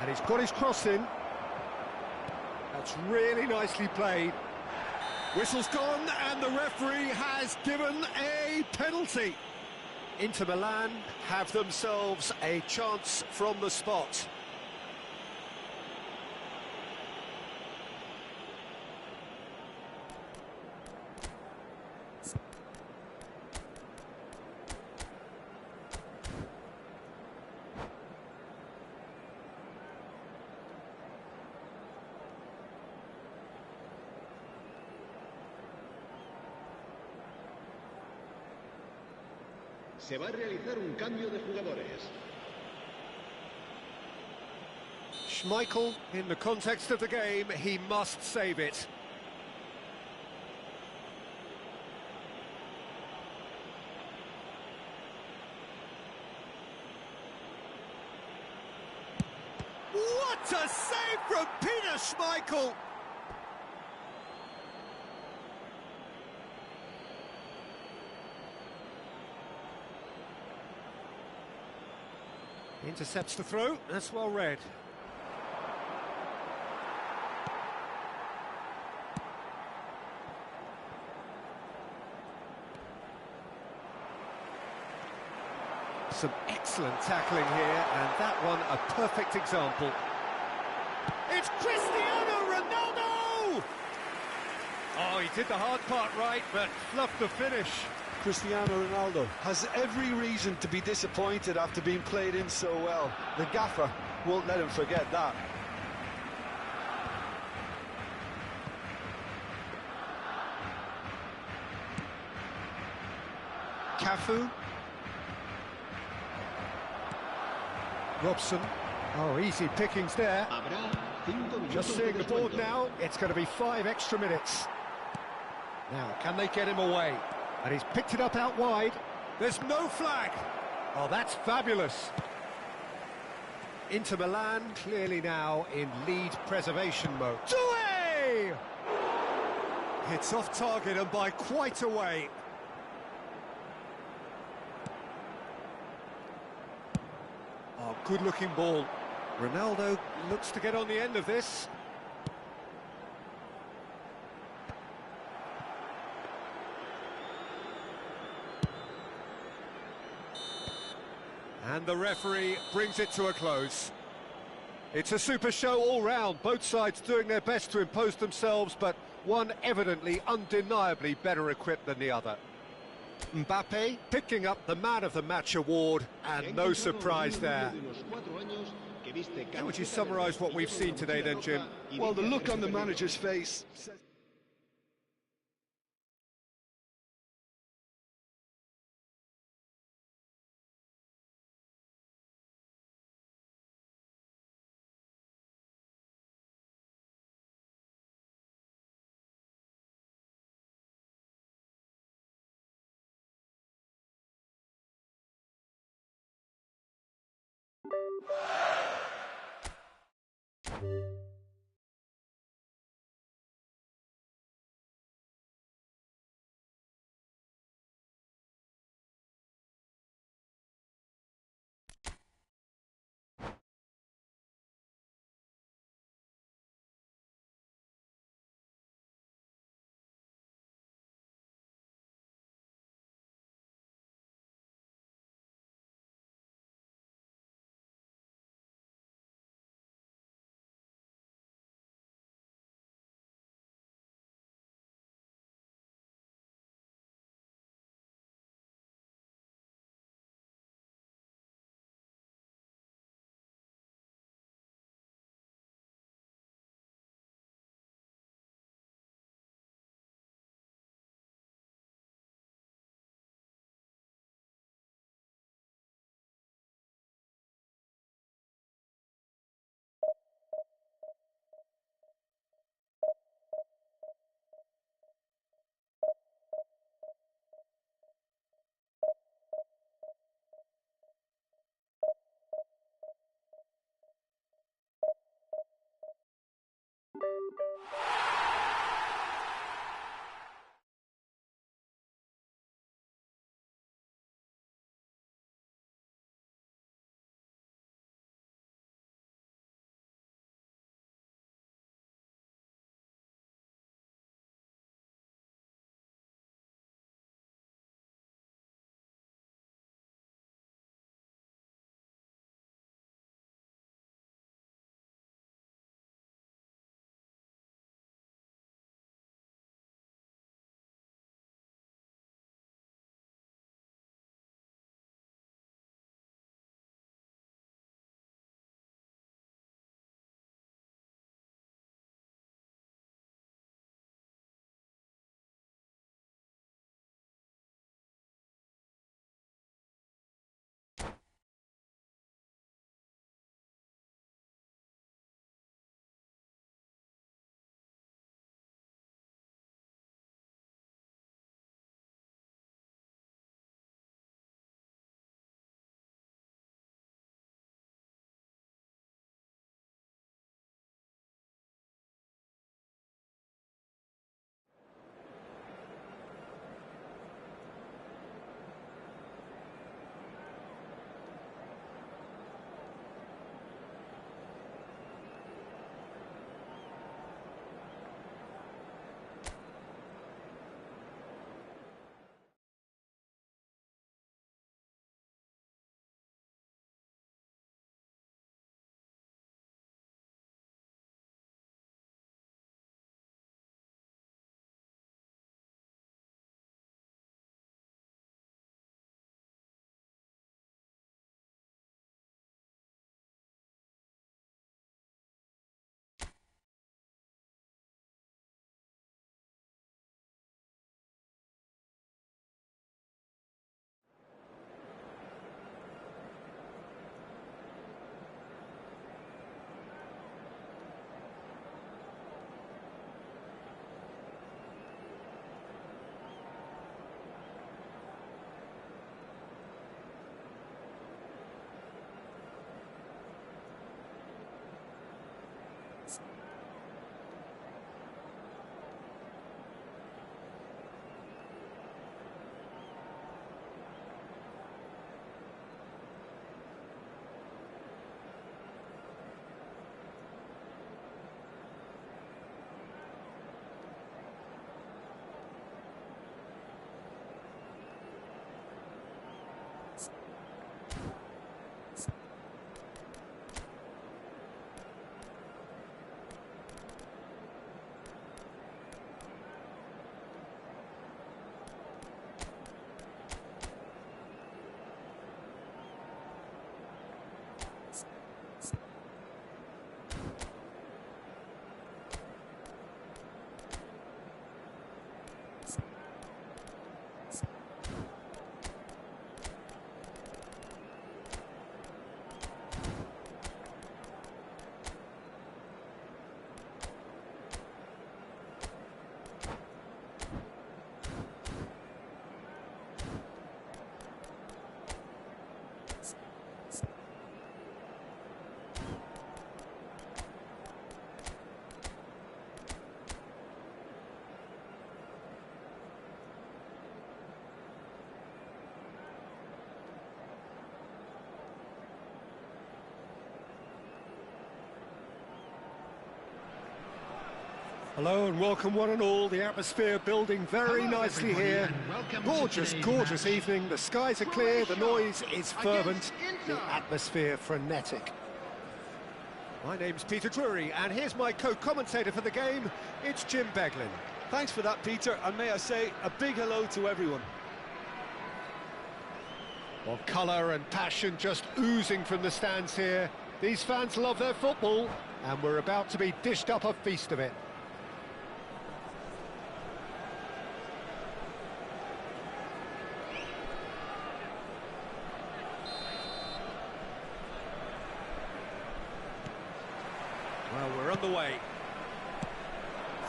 [SPEAKER 1] And he's got his cross in. That's really nicely played. Whistle's gone and the referee has given a penalty. Inter Milan have themselves a chance from the spot.
[SPEAKER 4] Se va a realizar un cambio de jugadores.
[SPEAKER 1] Schmeichel, in the context of the game, he must save it. What a save from Peter Schmeichel! Intercepts the throw, that's well read. Some excellent tackling here, and that one a perfect example. It's Cristiano Ronaldo! Oh, he did the hard part right, but fluffed the finish.
[SPEAKER 3] Cristiano Ronaldo has every reason to be disappointed after being played in so well. The gaffer won't let him forget that.
[SPEAKER 1] Cafu. Robson. Oh, easy pickings there. Just seeing the board now, it's going to be 5 extra minutes. Now, can they get him away? And he's picked it up out wide. There's no flag. Oh, that's fabulous. Inter Milan clearly now in lead preservation mode. Doué! It's off target and by quite a way. Oh, good-looking ball. Ronaldo looks to get on the end of this. And the referee brings it to a close. It's a super show all round, both sides doing their best to impose themselves, but one evidently, undeniably better equipped than the other. Mbappe picking up the Man of the Match award, and no surprise there. How would you summarise what we've seen today then, Jim?
[SPEAKER 3] Well, the look on the manager's face says
[SPEAKER 1] Hello and welcome one and all. The atmosphere building very nicely here. Gorgeous, gorgeous evening. The skies are clear, the noise is fervent, the atmosphere frenetic. My name's Peter Drury, and here's my co-commentator for the game. It's Jim Beglin.
[SPEAKER 3] Thanks for that, Peter, and may I say a big hello to everyone.
[SPEAKER 1] Well, colour and passion just oozing from the stands here. These fans love their football, and we're about to be dished up a feast of it. Well, we're underway.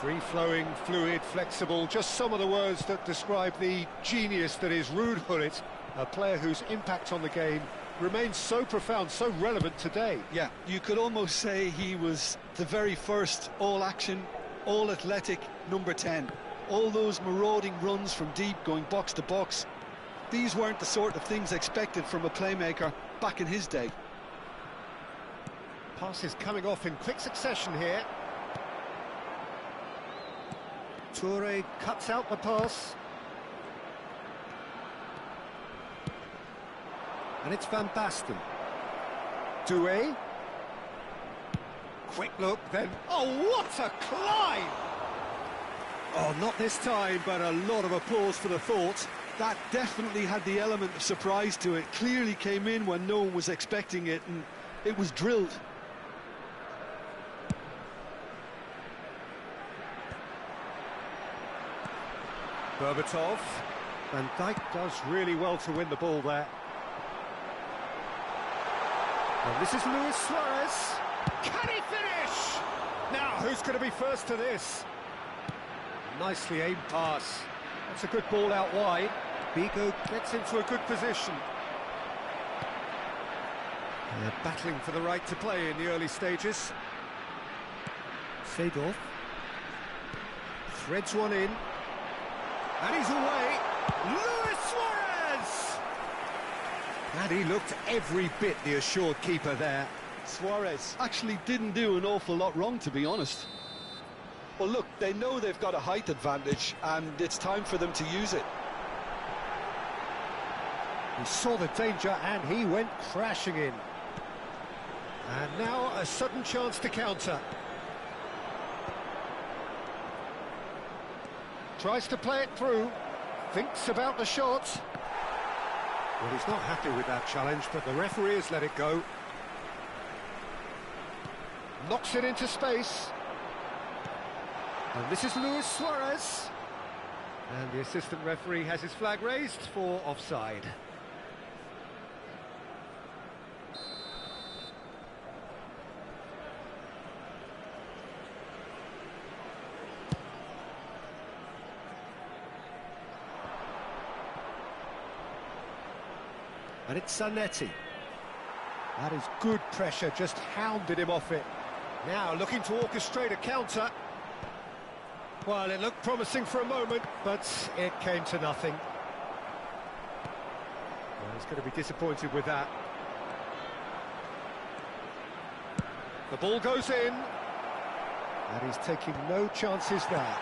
[SPEAKER 1] Free-flowing, fluid, flexible, just some of the words that describe the genius that is Ruud Gullit, a player whose impact on the game remains so profound, so relevant today.
[SPEAKER 3] Yeah, you could almost say he was the very first all-action, all-athletic number 10. All those marauding runs from deep, going box to box, these weren't the sort of things expected from a playmaker back in his day.
[SPEAKER 1] Passes coming off in quick succession here. Toure cuts out the pass. And it's Van Basten. Doué. Quick look, then... Oh, what a climb! Oh, not this time, but a lot of applause for the thought.
[SPEAKER 3] That definitely had the element of surprise to it. Clearly came in when no one was expecting it, and it was drilled.
[SPEAKER 1] Berbatov. Van Dijk does really well to win the ball there. And this is Luis Suarez. Can he finish? Now, who's going to be first to this? Nicely aimed pass. That's a good ball out wide. Bigo gets into a good position. They're battling for the right to play in the early stages. Seedorf. Threads one in. And he's away. Luis Suarez! And he looked every bit the assured keeper there.
[SPEAKER 3] Suarez actually didn't do an awful lot wrong, to be honest. Well, look, they know they've got a height advantage, and it's time for them to use it.
[SPEAKER 1] He saw the danger, and he went crashing in. And now a sudden chance to counter. Tries to play it through, thinks about the shot. Well, he's not happy with that challenge, but the referee has let it go. Knocks it into space. And this is Luis Suarez. And the assistant referee has his flag raised for offside. And it's Zanetti. That is good pressure, just hounded him off it. Now looking to orchestrate a counter. Well, it looked promising for a moment, but it came to nothing. Well, he's going to be disappointed with that. The ball goes in. And he's taking no chances there.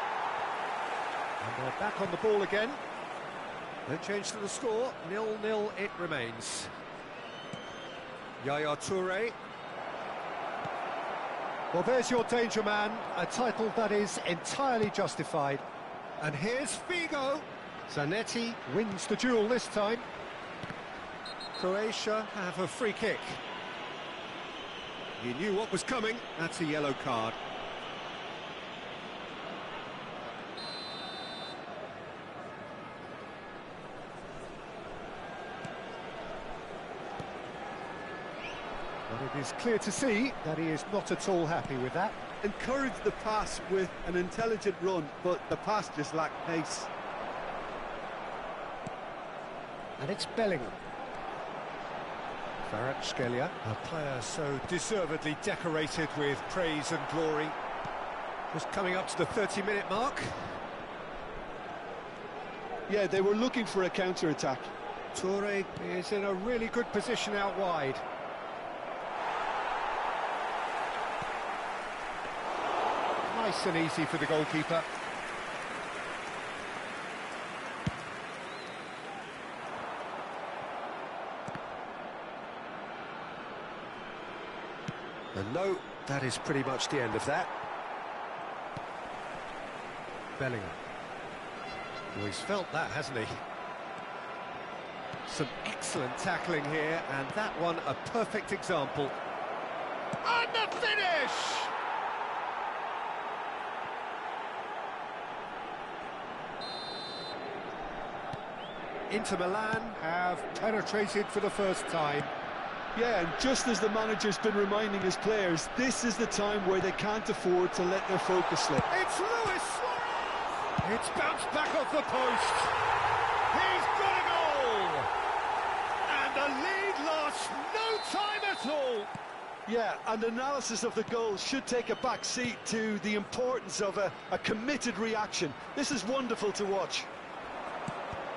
[SPEAKER 1] And they're back on the ball again. No change to the score, 0-0 it remains. Yaya Toure. Well, there's your danger man, a title that is entirely justified. And here's Figo. Zanetti wins the duel this time. Croatia have a free kick. He knew what was coming, that's a yellow card. But it is clear to see that he is not at all happy with that.
[SPEAKER 3] Encouraged the pass with an intelligent run, but the pass just lacked pace.
[SPEAKER 1] And it's Bellingham. Kvaratskhelia, a player so deservedly decorated with praise and glory. Just coming up to the 30-minute mark.
[SPEAKER 3] Yeah, they were looking for a counter-attack.
[SPEAKER 1] Toure is in a really good position out wide. Nice Nice and easy for the goalkeeper.
[SPEAKER 2] And no, that is pretty much the end of that.
[SPEAKER 1] Bellingham. Well, he's felt that, hasn't he? Some excellent tackling here, and that one a perfect example. And the finish! Inter Milan have penetrated for the first time.
[SPEAKER 3] Yeah, and just as the manager's been reminding his players, this is the time where they can't afford to let their focus slip.
[SPEAKER 1] It's Luis Suarez! It's bounced back off the post. He's got a goal! And the lead lost no time at all.
[SPEAKER 3] Yeah, and analysis of the goal should take a back seat to the importance of a committed reaction. This is wonderful to watch.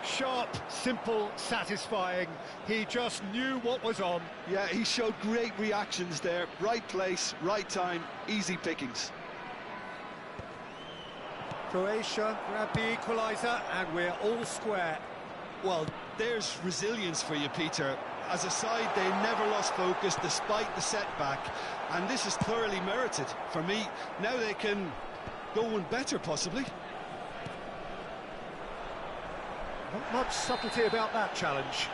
[SPEAKER 1] Sharp, simple, satisfying. He just knew what was on.
[SPEAKER 3] Yeah, he showed great reactions there. Right place, right time, easy pickings.
[SPEAKER 1] Croatia grabbed the equaliser, and we're all square.
[SPEAKER 3] Well, there's resilience for you, Peter. As a side, they never lost focus despite the setback, and this is thoroughly merited. For me, now they can go one better, possibly.
[SPEAKER 1] Not much subtlety about that challenge.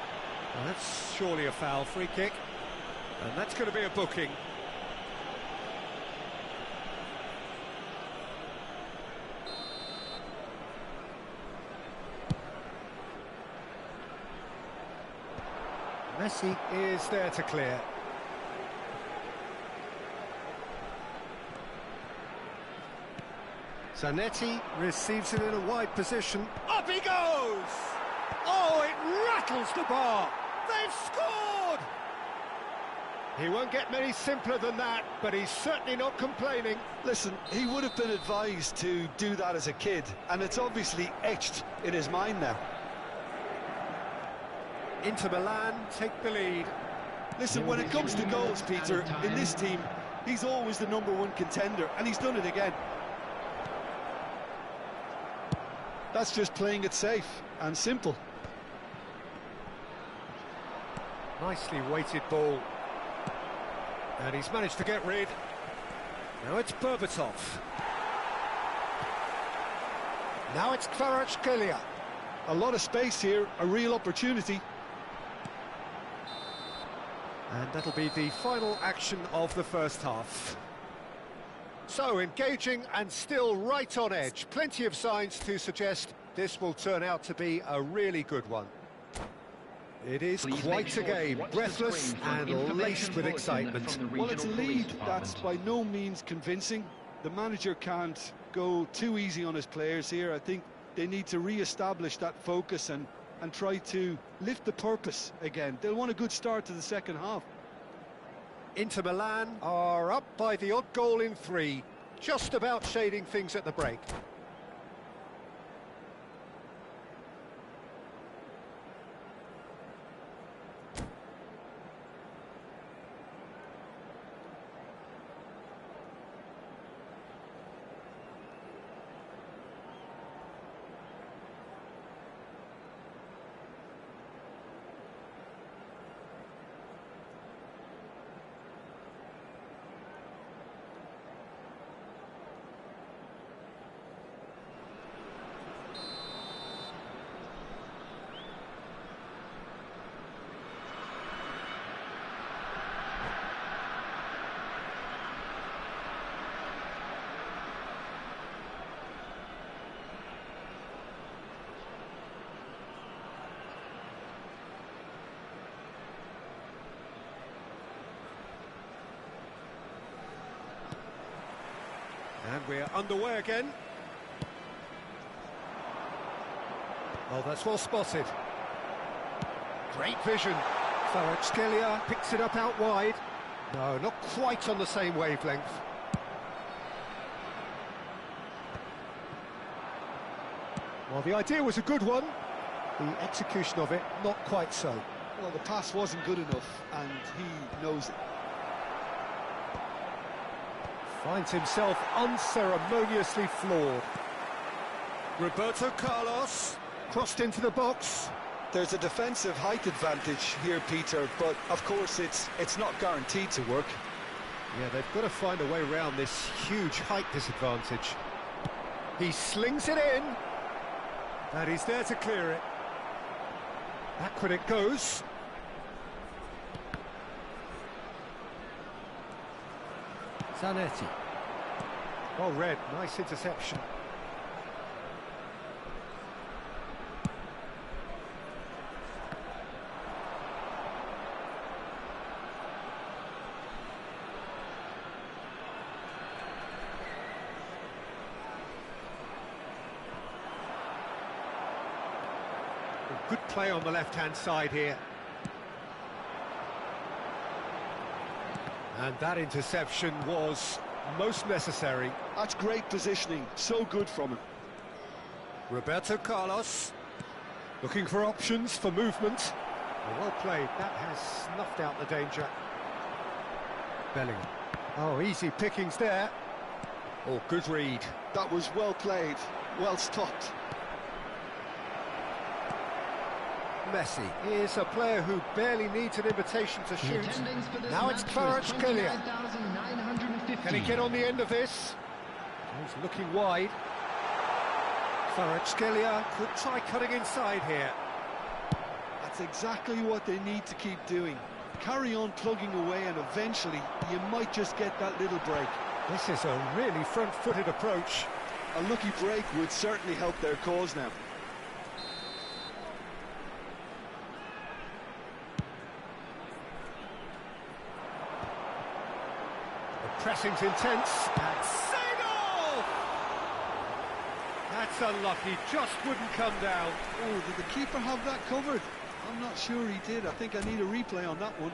[SPEAKER 1] Well, that's surely a foul, free kick. And that's going to be a booking. Messi is there to clear. Zanetti receives it in a wide position. Up he goes! Oh, it rattles the bar! They've scored! He won't get many simpler than that, but he's certainly not complaining.
[SPEAKER 3] Listen, he would have been advised to do that as a kid, and it's obviously etched in his mind now.
[SPEAKER 1] Inter Milan take the lead.
[SPEAKER 3] Listen, when it comes to goals, Peter, in this team, he's always the #1 contender, and he's done it again. That's just playing it safe and simple.
[SPEAKER 1] Nicely weighted ball. And he's managed to get rid. Now it's Berbatov. Now it's Kvaratskhelia.
[SPEAKER 3] A lot of space here, a real opportunity.
[SPEAKER 1] And that'll be the final action of the first half. So, engaging and still right on edge. Plenty of signs to suggest this will turn out to be a really good one. It is quite a game, breathless and laced with excitement.
[SPEAKER 3] Well, it's a lead that's by no means convincing. The manager can't go too easy on his players here. I think they need to re-establish that focus and try to lift the purpose again. They'll want a good start to the second half.
[SPEAKER 1] Inter Milan are up by the odd goal in 3, just about shading things at the break. And we're underway again. Oh, that's well spotted. Great vision. Kvaratskhelia picks it up out wide. No, not quite on the same wavelength. Well, the idea was a good one. The execution of it, not quite so.
[SPEAKER 3] Well, the pass wasn't good enough, and he knows it.
[SPEAKER 1] Finds himself unceremoniously floored. Roberto Carlos, crossed into the box.
[SPEAKER 3] There's a defensive height advantage here, Peter, but of course it's not guaranteed to work.
[SPEAKER 1] Yeah, they've got to find a way around this huge height disadvantage. He slings it in, and he's there to clear it. Back when it goes. Zanetti. Well read, nice interception. Good play on the left-hand side here. And that interception was most necessary.
[SPEAKER 3] That's great positioning, so good from him.
[SPEAKER 1] Roberto Carlos, looking for options for movement. Well played, that has snuffed out the danger. Bellingham. Oh, easy pickings there. Oh, good read.
[SPEAKER 3] That was well played, well stopped.
[SPEAKER 1] Messi is a player who barely needs an invitation to shoot. Now it's Kvaratskhelia. Can he get on the end of this? He's looking wide. Kvaratskhelia could try cutting inside here.
[SPEAKER 3] That's exactly what they need to keep doing. Carry on plugging away and eventually you might just get that little break.
[SPEAKER 1] This is a really front-footed approach.
[SPEAKER 3] A lucky break would certainly help their cause now.
[SPEAKER 1] Pressing's intense, and Seagull! That's unlucky, just wouldn't come down.
[SPEAKER 3] Oh, did the keeper have that covered? I'm not sure he did. I think I need a replay on that one.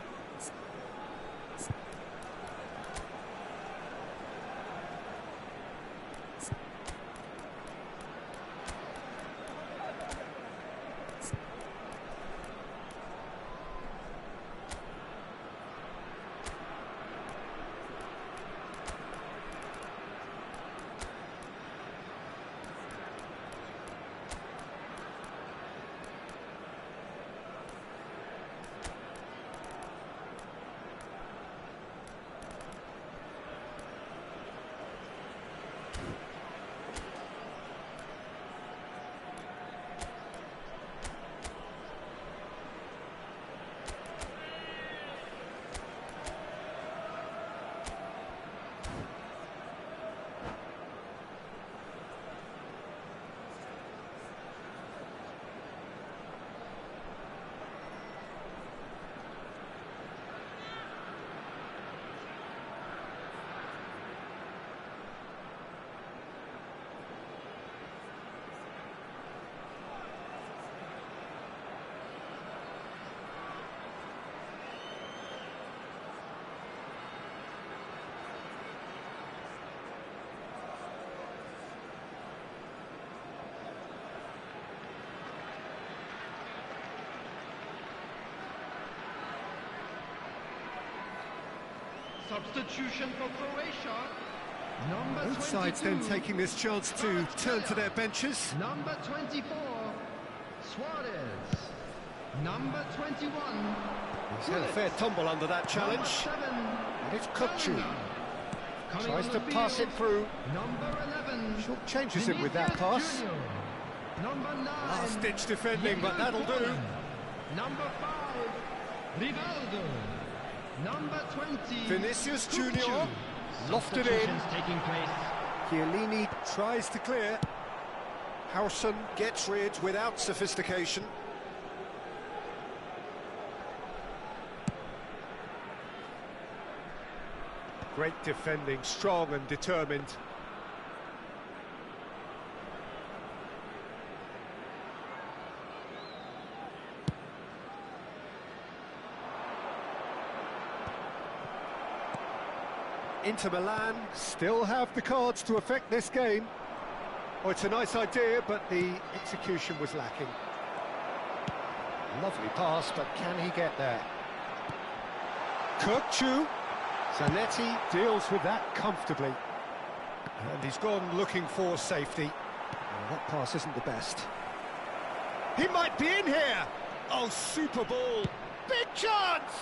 [SPEAKER 5] Substitution for Croatia. Number
[SPEAKER 1] Both sides then taking this chance to turn to their benches.
[SPEAKER 5] Number 24, Suarez. Number 21.
[SPEAKER 1] He's had a fair tumble under that challenge.
[SPEAKER 5] 7,
[SPEAKER 1] And it's Kukcu. Tries to pass it through.
[SPEAKER 5] Number 11.
[SPEAKER 1] Short changes him with that pass.
[SPEAKER 5] Junior. Number 9.
[SPEAKER 1] Last-ditch defending, but that'll do.
[SPEAKER 5] Number 5, Rivaldo. Number 20,
[SPEAKER 1] Vinicius Junior
[SPEAKER 5] Kukcu.
[SPEAKER 1] lofted in.
[SPEAKER 5] Substitutions taking place.
[SPEAKER 1] Chiellini tries to clear. Howson gets rid without sophistication. Great defending, strong and determined. Inter Milan still have the cards to affect this game. Oh, it's a nice idea, but the execution was lacking. Lovely pass, but can he get there? Kukcu Zanetti deals with that comfortably. And he's gone looking for safety. Well, that pass isn't the best. He might be in here! Oh, super ball! Big chance!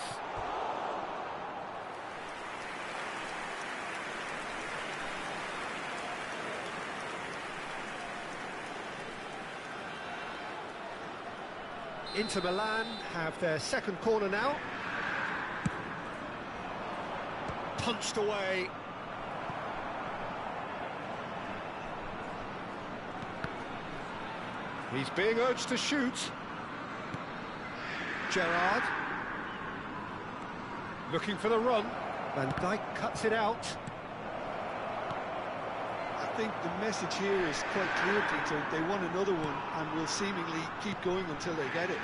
[SPEAKER 1] Inter Milan have their second corner now. Punched away. He's being urged to shoot. Gerrard. Looking for the run. Van Dijk cuts it out.
[SPEAKER 3] I think the message here is quite clear, Peter. They want another one and will seemingly keep going until they get it.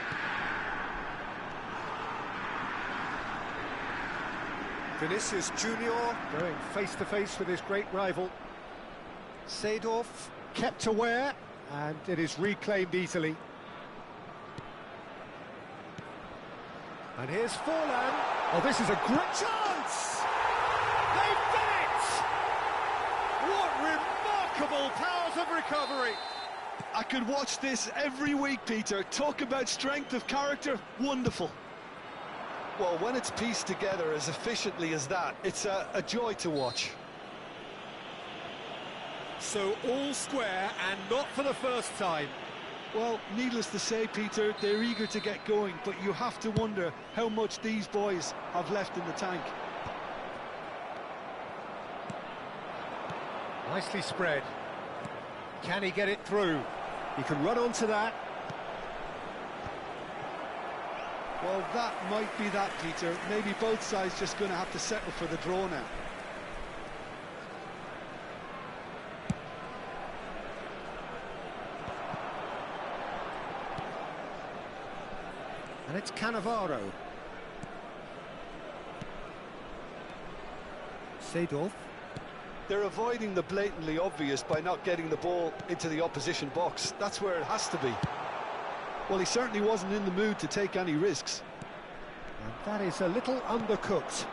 [SPEAKER 1] Vinicius Junior going face-to-face with his great rival. Seedorf kept aware, and it is reclaimed easily. And here's Forlan. Oh, this is a great chance! They've done it! What remarkable powers of recovery!
[SPEAKER 3] I could watch this every week, Peter. Talk about strength of character, wonderful. Well, when it's pieced together as efficiently as that, it's a joy to watch.
[SPEAKER 1] So all square, and not for the first time.
[SPEAKER 3] Well, needless to say, Peter, they're eager to get going, but you have to wonder how much these boys have left in the tank.
[SPEAKER 1] Nicely spread. Can he get it through? He can run onto that.
[SPEAKER 3] Well, that might be that, Peter. Maybe both sides just going to have to settle for the draw now.
[SPEAKER 1] And it's Cannavaro. Seedorf.
[SPEAKER 3] They're avoiding the blatantly obvious by not getting the ball into the opposition box. That's where it has to be. Well, he certainly wasn't in the mood to take any risks.
[SPEAKER 1] And that is a little undercooked.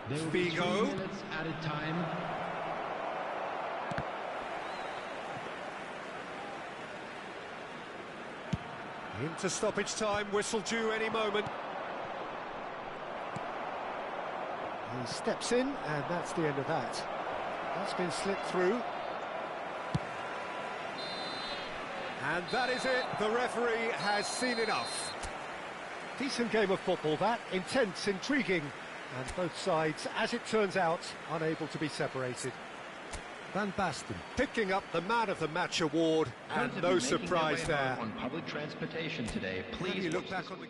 [SPEAKER 5] There will be 3
[SPEAKER 1] Figo.
[SPEAKER 5] minutes added time.
[SPEAKER 1] Into stoppage time, whistle due any moment. He steps in, and that's the end of that. That's been slipped through. And that is it. The referee has seen enough. Decent game of football, that. Intense, intriguing. And both sides, as it turns out, unable to be separated. Van Basten picking up the Man of the Match award, and no surprise there.
[SPEAKER 5] On public transportation today,
[SPEAKER 1] How do
[SPEAKER 5] please
[SPEAKER 1] you look back on the...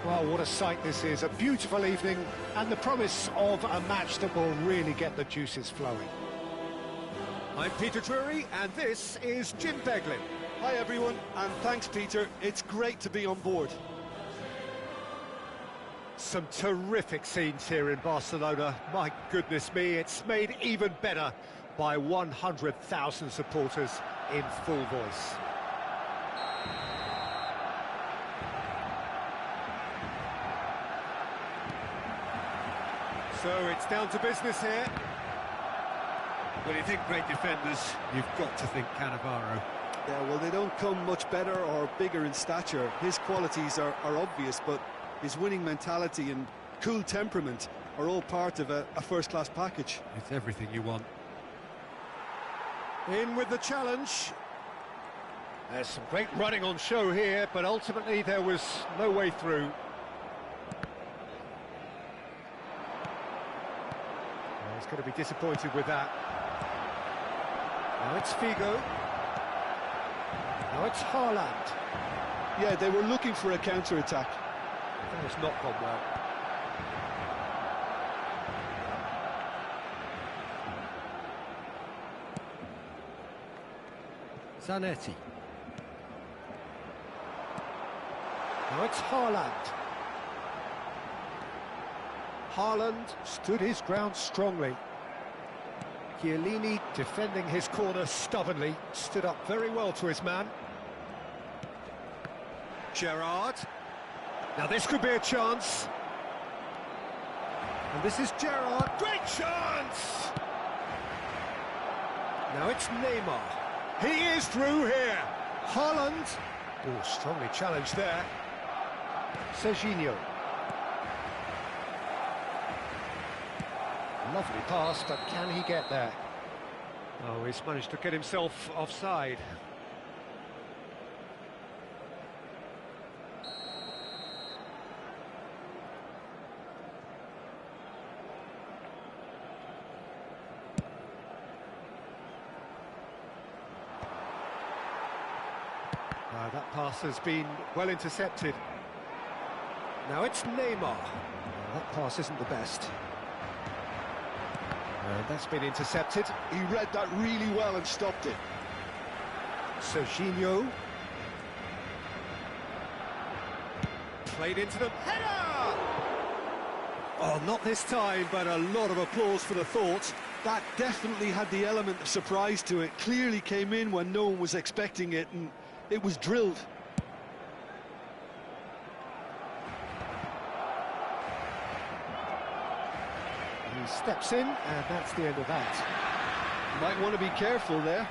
[SPEAKER 1] Well, what a sight this is. A beautiful evening and the promise of a match that will really get the juices flowing. I'm Peter Drury and this is Jim Beglin.
[SPEAKER 3] Hi everyone, and thanks Peter. It's great to be on board.
[SPEAKER 1] Some terrific scenes here in Barcelona. My goodness me, it's made even better by 100,000 supporters in full voice. So it's down to business here.
[SPEAKER 2] When you think great defenders, you've got to think Cannavaro.
[SPEAKER 3] Yeah, well, they don't come much better or bigger in stature. His qualities are obvious, but his winning mentality and cool temperament are all part of a first-class package.
[SPEAKER 2] It's everything you want.
[SPEAKER 1] In with the challenge. There's some great running on show here, but ultimately there was no way through. Well, he's going to be disappointed with that. Now it's Figo. Now it's Haaland.
[SPEAKER 3] Yeah, they were looking for a counter-attack.
[SPEAKER 1] That has not gone well.
[SPEAKER 2] Zanetti.
[SPEAKER 1] Now it's Haaland. Haaland stood his ground strongly. Chiellini defending his corner stubbornly, stood up very well to his man. Gerrard. Now this could be a chance. And this is Gerrard. Great chance! Now it's Neymar. He is through here. Haaland. Oh, strongly challenged there. Serginho. Lovely pass, but can he get there? Oh, he's managed to get himself offside. That pass has been well intercepted. Now it's Neymar. That pass isn't the best. That's been intercepted.
[SPEAKER 3] He read that really well and stopped it.
[SPEAKER 1] Serginho. Played into the header! Oh, not this time, but a lot of applause for the thought.
[SPEAKER 3] That definitely had the element of surprise to it. Clearly came in when no one was expecting it, and it was drilled.
[SPEAKER 1] He steps in, and that's the end of that.
[SPEAKER 3] Might want to be careful there.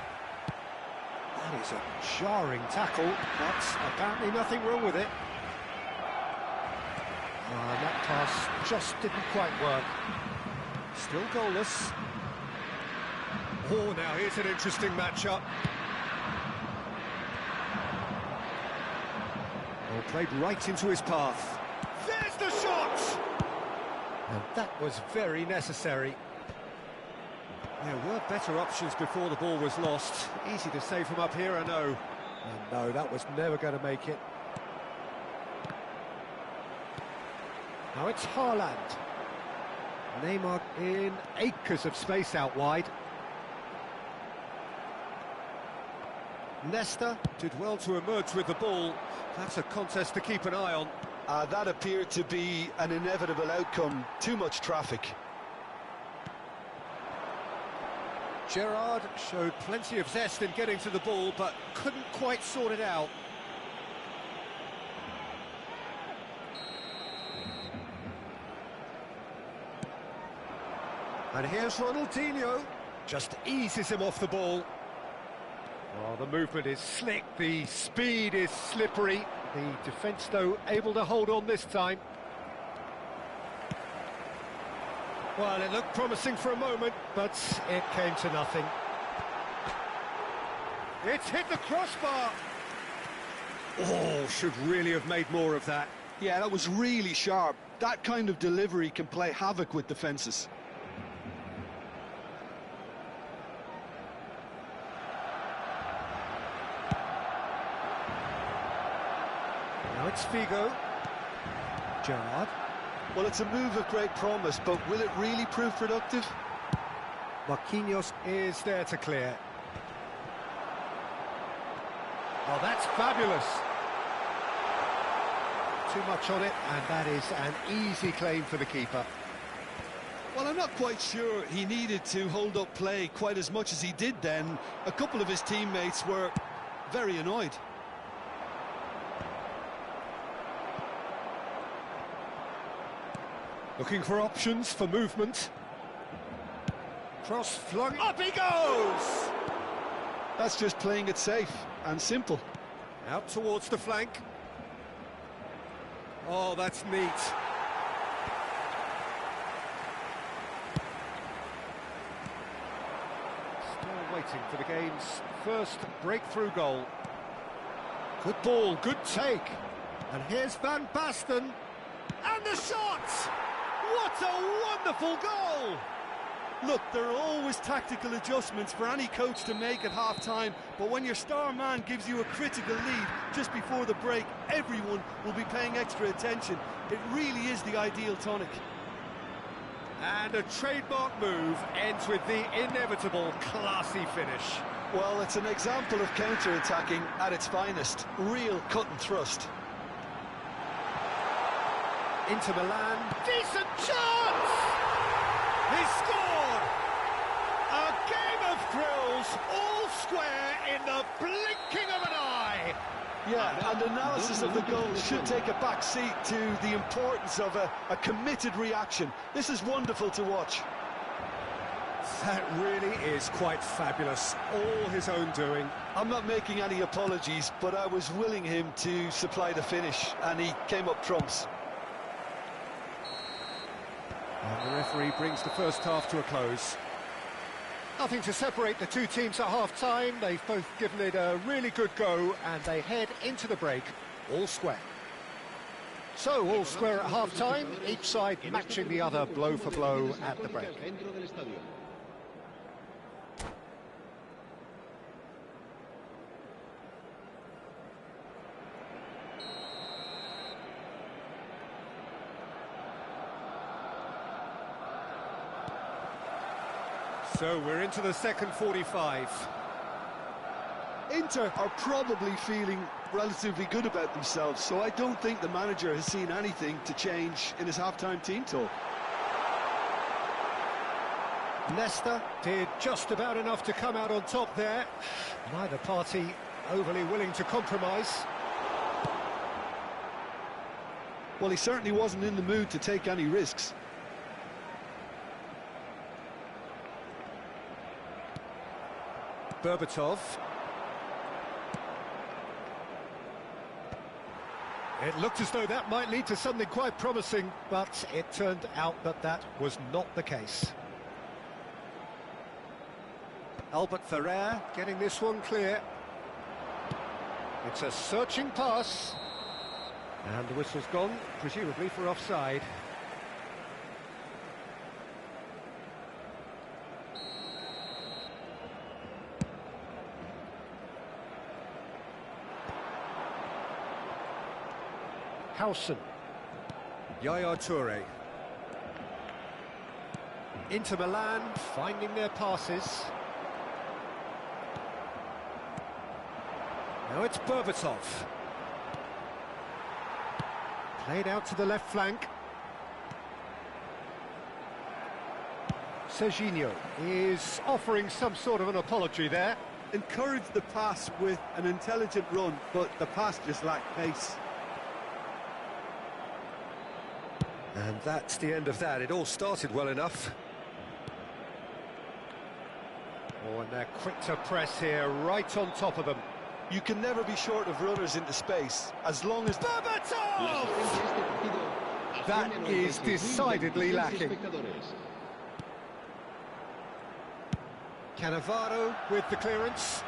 [SPEAKER 1] That is a jarring tackle, but apparently nothing wrong with it. That pass just didn't quite work. Still goalless. Oh, now here's an interesting matchup. Oh, played right into his path. There's the shot! And that was very necessary. There were better options before the ball was lost. Easy to say from up here, I know. And no, that was never going to make it. Now it's Haaland. Neymar in acres of space out wide. Nesta did well to emerge with the ball. That's a contest to keep an eye on.
[SPEAKER 3] That appeared to be an inevitable outcome. Too much traffic.
[SPEAKER 1] Gerrard showed plenty of zest in getting to the ball, but couldn't quite sort it out. And here's Ronaldinho. Just eases him off the ball. Oh, the movement is slick, the speed is slippery. The defence, though, able to hold on this time. Well, it looked promising for a moment, but it came to nothing. It's hit the crossbar. Oh, should really have made more of that.
[SPEAKER 3] Yeah, that was really sharp. That kind of delivery can play havoc with defences.
[SPEAKER 1] Now it's Figo. Gerrard.
[SPEAKER 3] Well, it's a move of great promise, but will it really prove productive?
[SPEAKER 1] Marquinhos is there to clear. Oh, that's fabulous. Too much on it, and that is an easy claim for the keeper.
[SPEAKER 3] Well, I'm not quite sure he needed to hold up play quite as much as he did then. A couple of his teammates were very annoyed.
[SPEAKER 1] Looking for options for movement. Cross flung, up he goes!
[SPEAKER 3] That's just playing it safe and simple.
[SPEAKER 1] Out towards the flank. Oh, that's neat. Still waiting for the game's first breakthrough goal. Good ball, good take. And here's Van Basten. And the shot! What a wonderful goal!
[SPEAKER 3] Look, there are always tactical adjustments for any coach to make at half-time, but when your star man gives you a critical lead just before the break, everyone will be paying extra attention. It really is the ideal tonic.
[SPEAKER 1] And a trademark move ends with the inevitable classy finish.
[SPEAKER 3] Well, it's an example of counter-attacking at its finest. Real cut and thrust.
[SPEAKER 1] Inter Milan, decent chance! He scored! A game of thrills, all square in the blinking of an eye!
[SPEAKER 3] Yeah, and analysis of the goal should take a back seat to the importance of a committed reaction. This is wonderful to watch.
[SPEAKER 1] That really is quite fabulous, all his own doing.
[SPEAKER 3] I'm not making any apologies, but I was willing him to supply the finish, and he came up trumps.
[SPEAKER 1] And the referee brings the first half to a close. Nothing to separate the two teams at half-time. They've both given it a really good go, and they head into the break all square. So, all square at half-time, each side matching the other blow for blow at the break. So we're into the second 45.
[SPEAKER 3] Inter are probably feeling relatively good about themselves, so I don't think the manager has seen anything to change in his half-time team talk.
[SPEAKER 1] Leicester did just about enough to come out on top there. Neither party overly willing to compromise.
[SPEAKER 3] Well, he certainly wasn't in the mood to take any risks.
[SPEAKER 1] Berbatov. It looked as though that might lead to something quite promising, but it turned out that that was not the case. Albert Ferrer getting this one clear. It's a searching pass. And the whistle's gone, presumably for offside. Howson. Yaya Toure. Inter Milan finding their passes. Now it's Berbatov. Played out to the left flank. Serginho is offering some sort of an apology there.
[SPEAKER 3] Encouraged the pass with an intelligent run, but the pass just lacked pace.
[SPEAKER 2] And that's the end of that. It all started well enough.
[SPEAKER 1] Oh, and they're quick to press here, right on top of them.
[SPEAKER 3] You can never be short of runners into space, as long as...
[SPEAKER 1] Berbatov! That is decidedly lacking. Cannavaro with the clearance.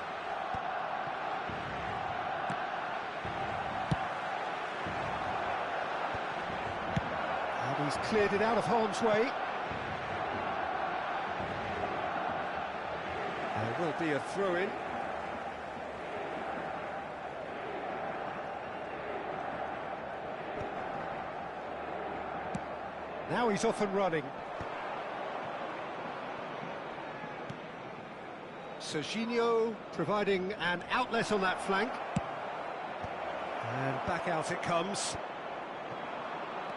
[SPEAKER 1] And he's cleared it out of harm's way. There will be a throw-in. Now he's off and running. Serginho providing an outlet on that flank. And back out it comes.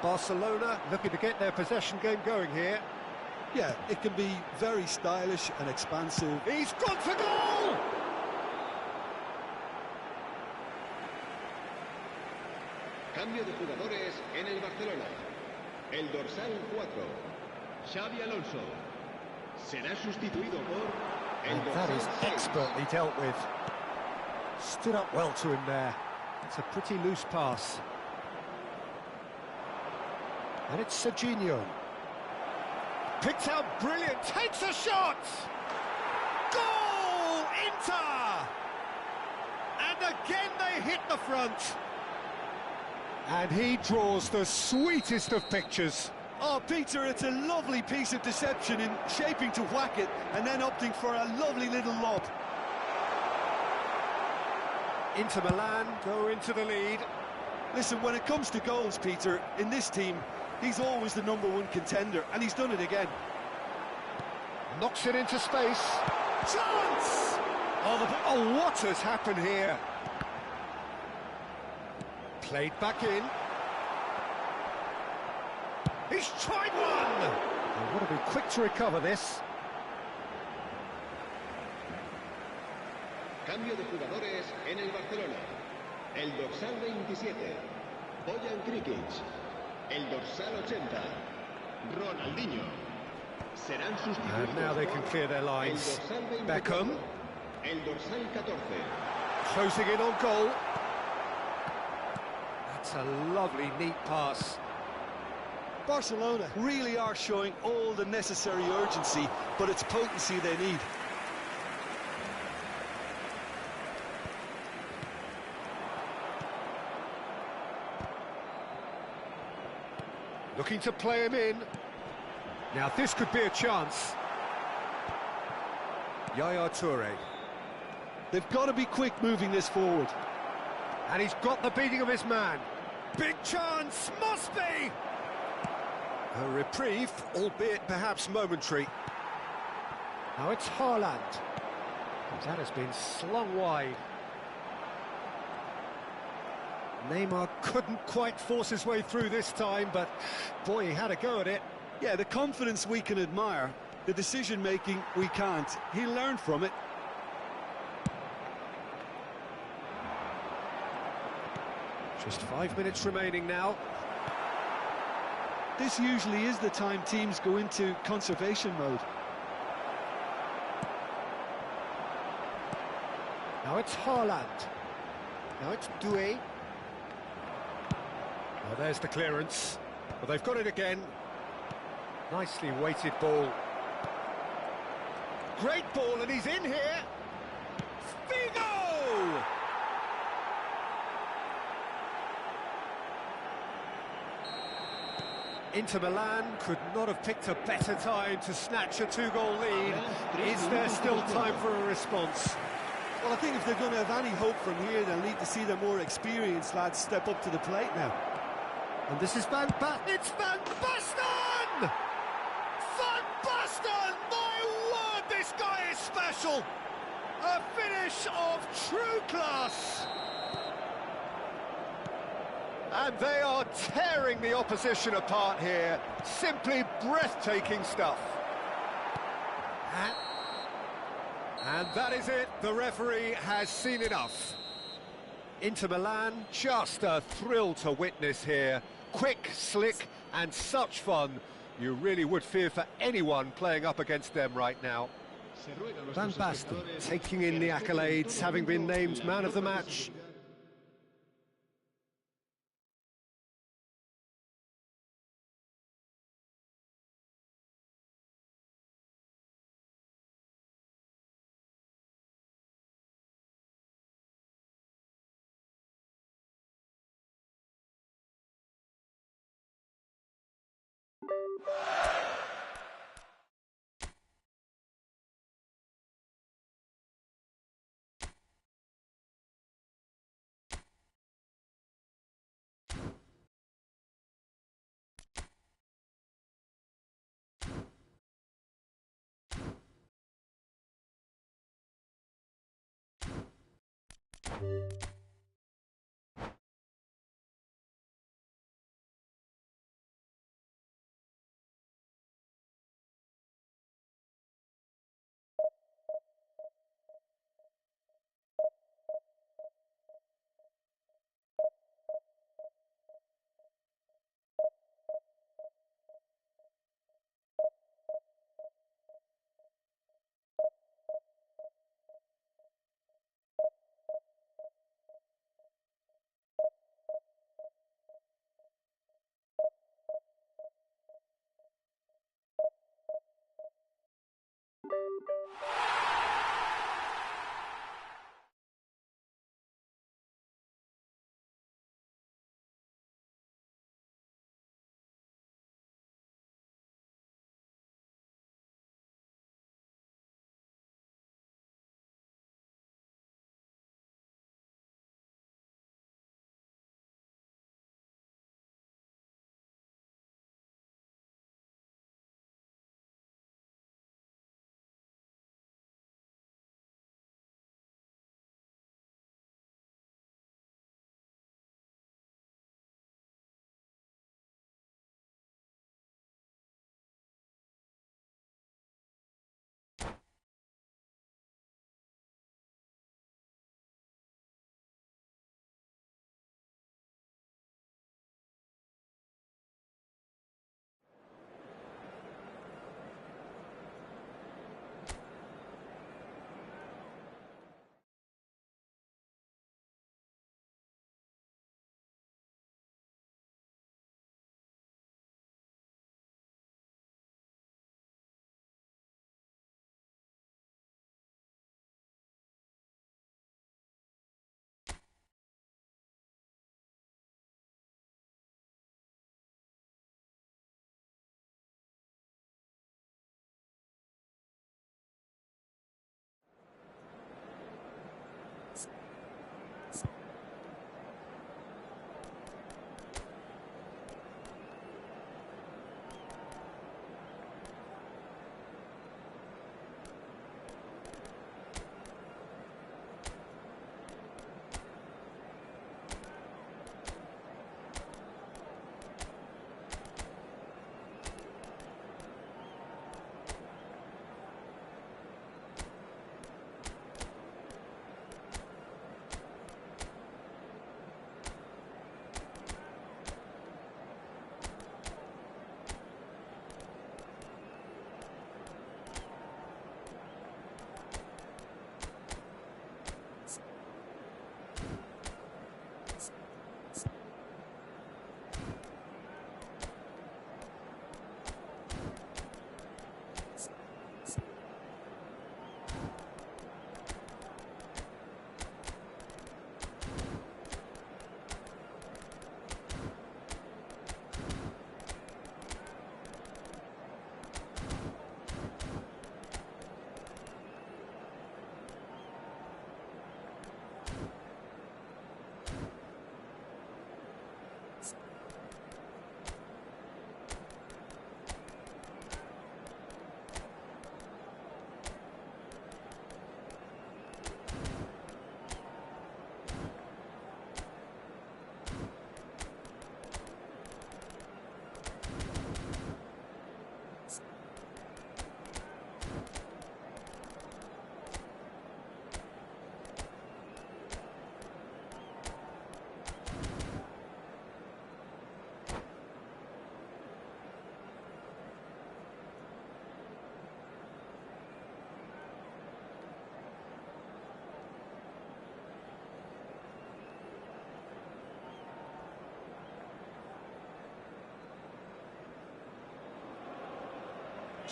[SPEAKER 1] Barcelona looking to get their possession game going here.
[SPEAKER 3] Yeah, it can be very stylish and expansive.
[SPEAKER 1] He's gone for goal!
[SPEAKER 4] Cambio de jugadores en el Barcelona. El dorsal 4, Xavi Alonso, será sustituido por el
[SPEAKER 1] And that
[SPEAKER 4] dorsal
[SPEAKER 1] is
[SPEAKER 4] 6.
[SPEAKER 1] expertly dealt with. Stood up well to him there. It's a pretty loose pass. And it's Serginho. Picked out brilliant, takes a shot! Goal! Inter! And again they hit the front. And he draws the sweetest of pictures.
[SPEAKER 3] Oh, Peter, it's a lovely piece of deception in shaping to whack it and then opting for a lovely little lob.
[SPEAKER 1] Inter Milan go into the lead.
[SPEAKER 3] Listen, when it comes to goals, Peter, in this team, he's always the #1 contender, and he's done it again.
[SPEAKER 1] Knocks it into space. Chance! Oh, what has happened here? Played back in. He's tried one! They've got to be quick to recover this.
[SPEAKER 4] Cambio de jugadores en el Barcelona. El dorsal 27, Bojan Krikic. El dorsal 80, Ronaldinho. Serán sustituidos
[SPEAKER 1] And now they can
[SPEAKER 4] por
[SPEAKER 1] clear their
[SPEAKER 4] el
[SPEAKER 1] lines.
[SPEAKER 4] dorsal 24,
[SPEAKER 1] Beckham.
[SPEAKER 4] el dorsal 14.
[SPEAKER 1] Closing in on goal. That's a lovely, neat pass.
[SPEAKER 3] Barcelona really are showing all the necessary urgency, but it's potency they need.
[SPEAKER 1] Looking to play him in. Now this could be a chance. Yaya Toure.
[SPEAKER 3] They've got to be quick moving this forward.
[SPEAKER 1] And he's got the beating of his man. Big chance, must be! A reprieve, albeit perhaps momentary. Now it's Haaland. That has been slung wide. Neymar couldn't quite force his way through this time, but boy, he had a go at it.
[SPEAKER 3] Yeah, the confidence we can admire, the decision-making we can't. He learned from it.
[SPEAKER 1] Just 5 minutes remaining now.
[SPEAKER 3] This usually is the time teams go into conservation mode.
[SPEAKER 1] Now it's Haaland. Now it's Doué. Oh, there's the clearance. But they've got it again. Nicely weighted ball. Great ball, and he's in here. Figo! Inter Milan could not have picked a better time to snatch a 2-goal lead. Is there still time for a response?
[SPEAKER 3] Well, I think if they're going to have any hope from here, they'll need to see their more experienced lads step up to the plate now.
[SPEAKER 1] And this is it's Van Basten! Van Basten! My word, this guy is special! A finish of true class! And they are tearing the opposition apart here. Simply breathtaking stuff. And that is it. The referee has seen enough. Inter Milan, just a thrill to witness here. Quick, slick, and such fun. You really would fear for anyone playing up against them right now. Van Basten taking in the accolades, having been named man of the match.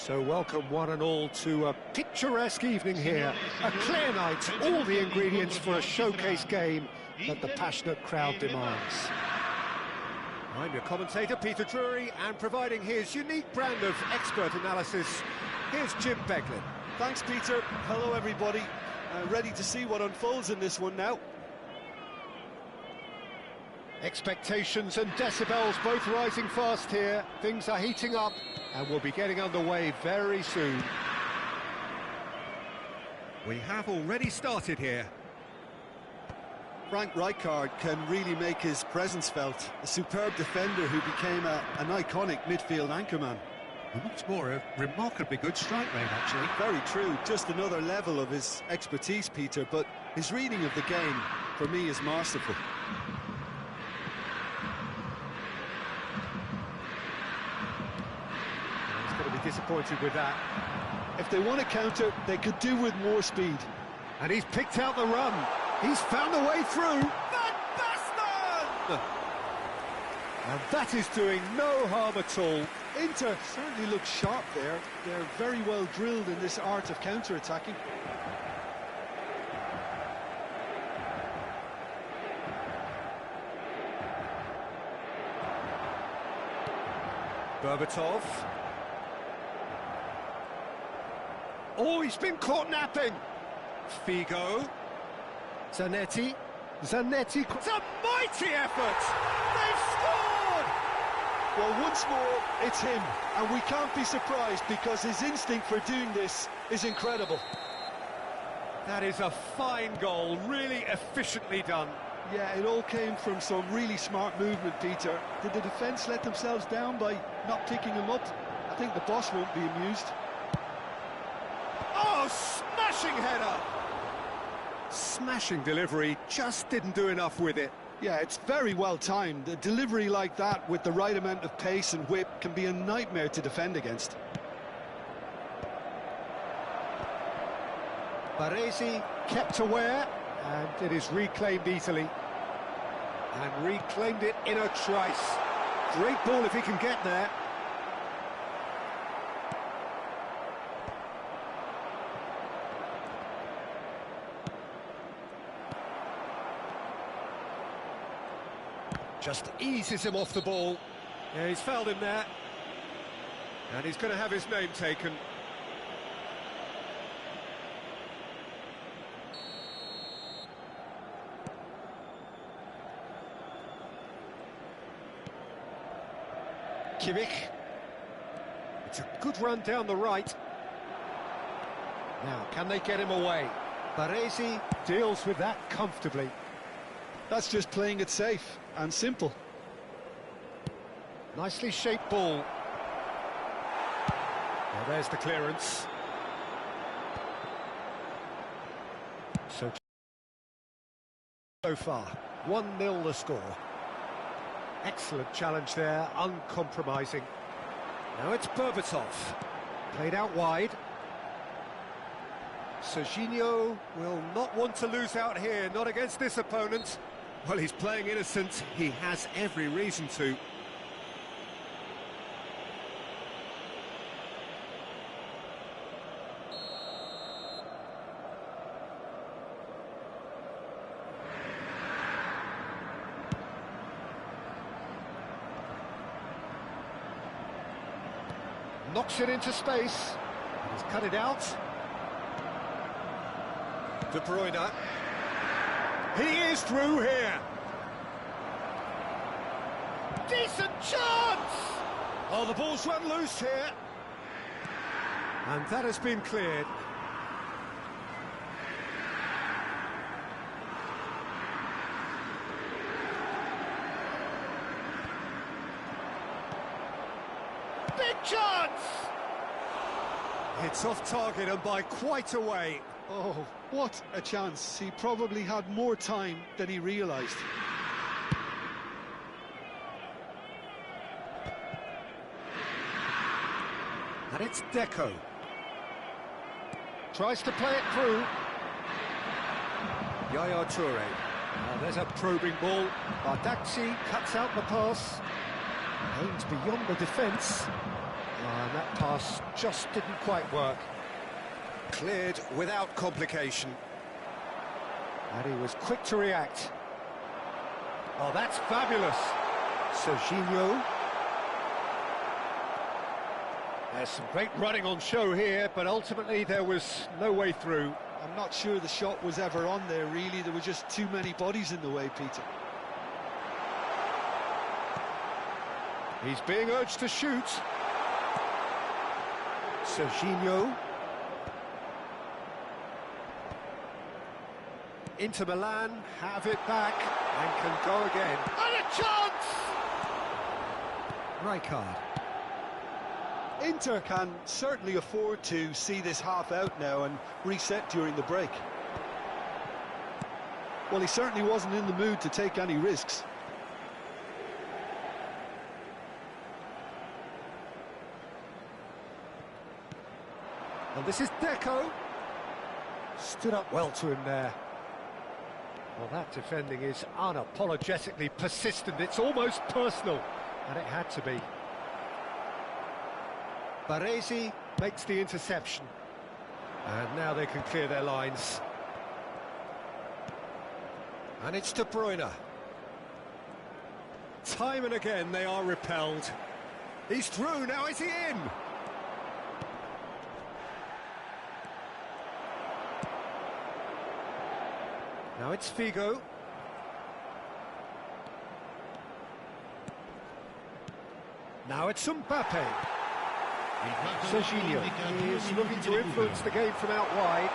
[SPEAKER 1] So welcome one and all to a picturesque evening here. A clear night, all the ingredients for a showcase game that the passionate crowd demands. I'm your commentator, Peter Drury, and providing his unique brand of expert analysis, here's Jim Beglin.
[SPEAKER 3] Thanks, Peter. Hello, everybody. Ready to see what unfolds in this one now.
[SPEAKER 1] Expectations and decibels both rising fast here. Things are heating up and we'll be getting underway very soon. We have already started here.
[SPEAKER 3] Frank Rijkaard can really make his presence felt. A superb defender who became an iconic midfield anchorman.
[SPEAKER 1] Much more a remarkably good strike rate, actually.
[SPEAKER 3] Very true, just another level of his expertise, Peter, but his reading of the game, for me, is masterful.
[SPEAKER 1] He's going to be disappointed with that.
[SPEAKER 3] If they want to counter, they could do with more speed.
[SPEAKER 1] And he's picked out the run. He's found a way through. Van Basten! And that is doing no harm at all.
[SPEAKER 3] Inter certainly looks sharp there. They're very well drilled in this art of counter-attacking.
[SPEAKER 1] Berbatov. Oh, he's been caught napping. Figo. Zanetti. It's a mighty effort! They've scored!
[SPEAKER 3] Well, once more, it's him, and we can't be surprised because his instinct for doing this is incredible.
[SPEAKER 1] That is a fine goal, really efficiently done.
[SPEAKER 3] Yeah, it all came from some really smart movement, Peter. Did the defence let themselves down by not picking him up? I think the boss won't be amused.
[SPEAKER 1] Oh, smashing header! Smashing delivery, just didn't do enough with it.
[SPEAKER 3] Yeah, it's very well timed. A delivery like that with the right amount of pace and whip can be a nightmare to defend against.
[SPEAKER 1] Baresi kept aware, and it is reclaimed easily. And reclaimed it in a trice. Great ball if he can get there. Just eases him off the ball. Yeah, he's fouled him there. And he's going to have his name taken. Kimmich. It's a good run down the right. Now, can they get him away? Baresi deals with that comfortably.
[SPEAKER 3] That's just playing it safe and simple.
[SPEAKER 1] Nicely shaped ball. Well, there's the clearance. So far, 1-0 the score. Excellent challenge there, uncompromising. Now it's Berbatov. Played out wide. Serginho will not want to lose out here, not against this opponent. Well, he's playing innocent. He has every reason to. Knocks it into space. He's cut it out. De Bruyne. He is through here. Decent chance! Oh, the ball's run loose here. And that has been cleared. Big chance! It's off target and by quite a way.
[SPEAKER 3] Oh, what a chance. He probably had more time than he realised.
[SPEAKER 1] And it's Deco. Tries to play it through. Yaya Toure. Now there's a probing ball. Bardakci cuts out the pass. Aims beyond the defence. And that pass just didn't quite work. Cleared without complication. And he was quick to react. Oh, that's fabulous. Serginho. There's some great running on show here, but ultimately there was no way through.
[SPEAKER 3] I'm not sure the shot was ever on there, really. There were just too many bodies in the way, Peter.
[SPEAKER 1] He's being urged to shoot. Serginho. Inter Milan have it back and can go again. And a chance! Rijkaard.
[SPEAKER 3] Inter can certainly afford to see this half out now and reset during the break. Well, he certainly wasn't in the mood to take any risks.
[SPEAKER 1] And this is Deco. Stood up well to him there. Well, that defending is unapologetically persistent. It's almost personal, and it had to be. Baresi makes the interception. And now they can clear their lines. And it's De Bruyne. Time and again they are repelled. He's through, now is he in? Now it's Figo. Now it's Mbappe. Serginho is looking to influence the game from out wide.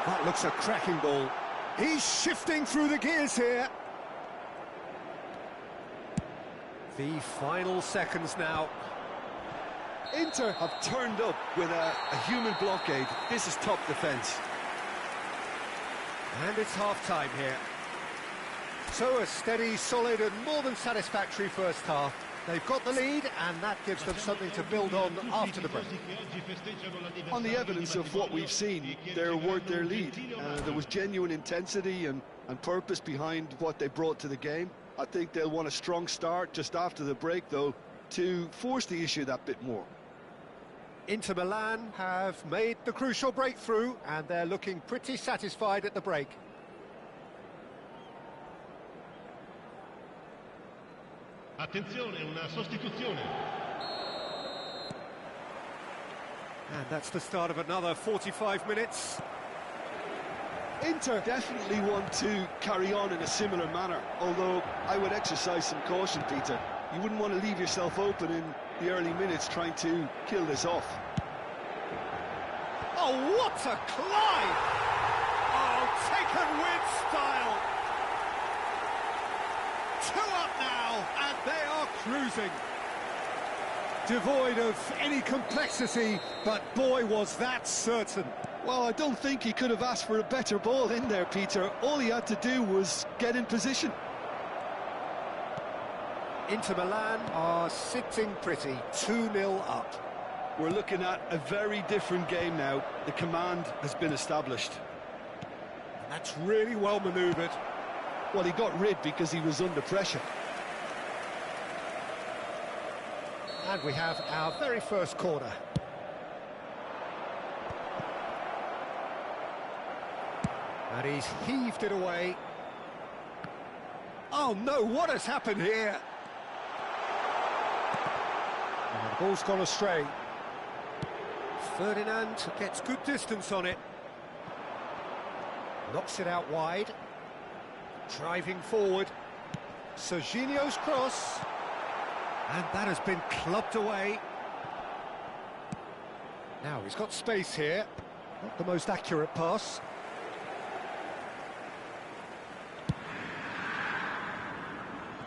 [SPEAKER 1] That looks a cracking ball. He's shifting through the gears here. The final seconds now.
[SPEAKER 3] Inter have turned up with a human blockade. This is top defence.
[SPEAKER 1] And it's half-time here. So a steady, solid and more than satisfactory first half. They've got the lead and that gives them something to build on after the break.
[SPEAKER 3] On the evidence of what we've seen, they're worth their lead. There was genuine intensity and purpose behind what they brought to the game. I think they'll want a strong start just after the break, though, to force the issue that bit more.
[SPEAKER 1] Inter Milan have made the crucial breakthrough and they're looking pretty satisfied at the break.
[SPEAKER 4] Attenzione, una sostituzione.
[SPEAKER 1] And that's the start of another 45 minutes.
[SPEAKER 3] Inter definitely want to carry on in a similar manner, although I would exercise some caution, Peter. You wouldn't want to leave yourself open in the early minutes trying to kill this off.
[SPEAKER 1] Oh, what a climb! Oh, taken with style! 2 up now, and they are cruising. Devoid of any complexity, but boy, was that certain.
[SPEAKER 3] Well, I don't think he could have asked for a better ball in there, Peter. All he had to do was get in position.
[SPEAKER 1] Inter Milan are sitting pretty, 2-0 up.
[SPEAKER 3] We're looking at a very different game now. The command has been established.
[SPEAKER 1] And that's really well manoeuvred.
[SPEAKER 3] Well, he got rid because he was under pressure.
[SPEAKER 1] And we have our very first corner. And he's heaved it away. Oh no, what has happened here? And the ball's gone astray. Ferdinand gets good distance on it. Knocks it out wide. Driving forward. Serginho's cross. And that has been clubbed away. Now he's got space here. Not the most accurate pass.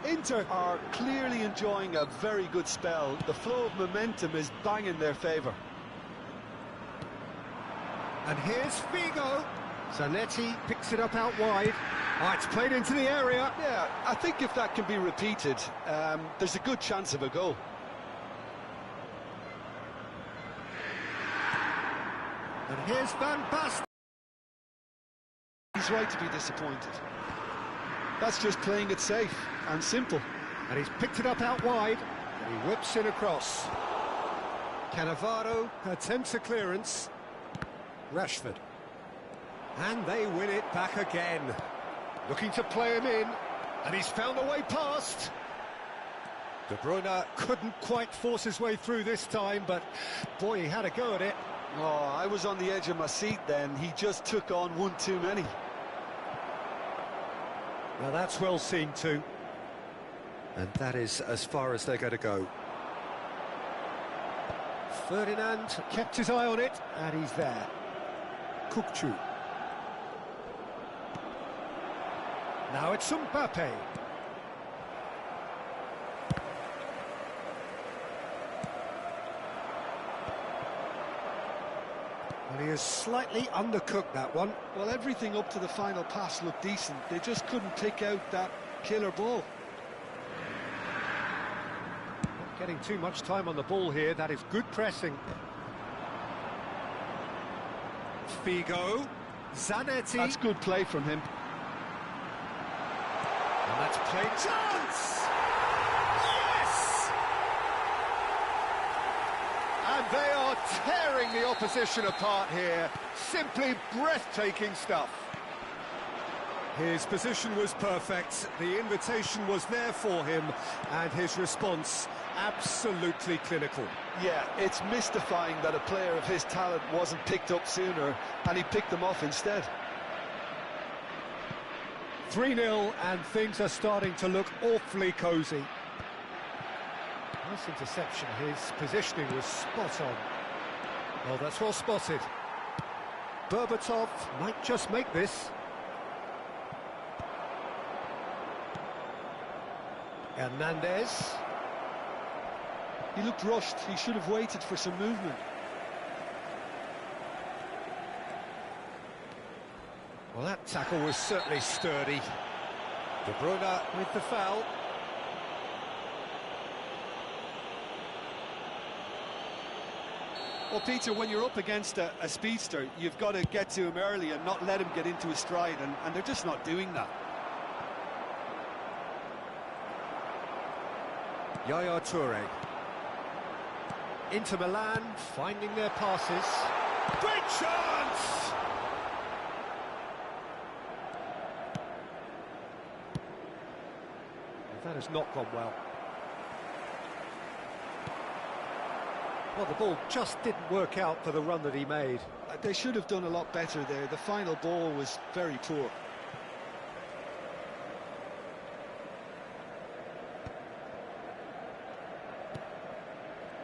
[SPEAKER 3] Inter are clearly enjoying a very good spell. The flow of momentum is bang in their favour.
[SPEAKER 1] And here's Figo. Zanetti picks it up out wide. Oh, it's played into the area.
[SPEAKER 3] Yeah, I think if that can be repeated, there's a good chance of a goal.
[SPEAKER 1] And here's Van Basten.
[SPEAKER 3] He's right to be disappointed. That's just playing it safe and simple.
[SPEAKER 1] And he's picked it up out wide. And he whips in across. Cannavaro attempts a clearance. Rashford. And they win it back again. Looking to play him in. And he's found a way past. De Bruyne couldn't quite force his way through this time, but boy, he had a go at it.
[SPEAKER 3] Oh, I was on the edge of my seat then. He just took on one too many.
[SPEAKER 1] Now that's well seen too.
[SPEAKER 2] And that is as far as they're going to go.
[SPEAKER 1] Ferdinand kept his eye on it, and he's there. Kukçu. Now it's Mbappe. Well, he has slightly undercooked that one.
[SPEAKER 3] Well, everything up to the final pass looked decent. They just couldn't pick out that killer ball.
[SPEAKER 1] Not getting too much time on the ball here. That is good pressing. Figo. Zanetti.
[SPEAKER 3] That's good play from him.
[SPEAKER 1] And that's played chance! Yes! And they are tearing the opposition apart here. Simply breathtaking stuff. His position was perfect, the invitation was there for him, and his response absolutely clinical.
[SPEAKER 3] Yeah, it's mystifying that a player of his talent wasn't picked up sooner, and he picked them off instead.
[SPEAKER 1] 3-0, and things are starting to look awfully cosy. Nice interception, his positioning was spot on. Well, that's well spotted. Berbatov might just make this. Hernandez.
[SPEAKER 3] He looked rushed, he should have waited for some movement.
[SPEAKER 1] Well, that tackle was certainly sturdy. De Bruyne with the foul.
[SPEAKER 3] Well, Peter, when you're up against a speedster, you've got to get to him early and not let him get into his stride, and they're just not doing that.
[SPEAKER 1] Yaya Toure. Inter Milan finding their passes. Great chance! That has not gone well. Well, the ball just didn't work out for the run that he made.
[SPEAKER 3] They should have done a lot better there. The final ball was very poor.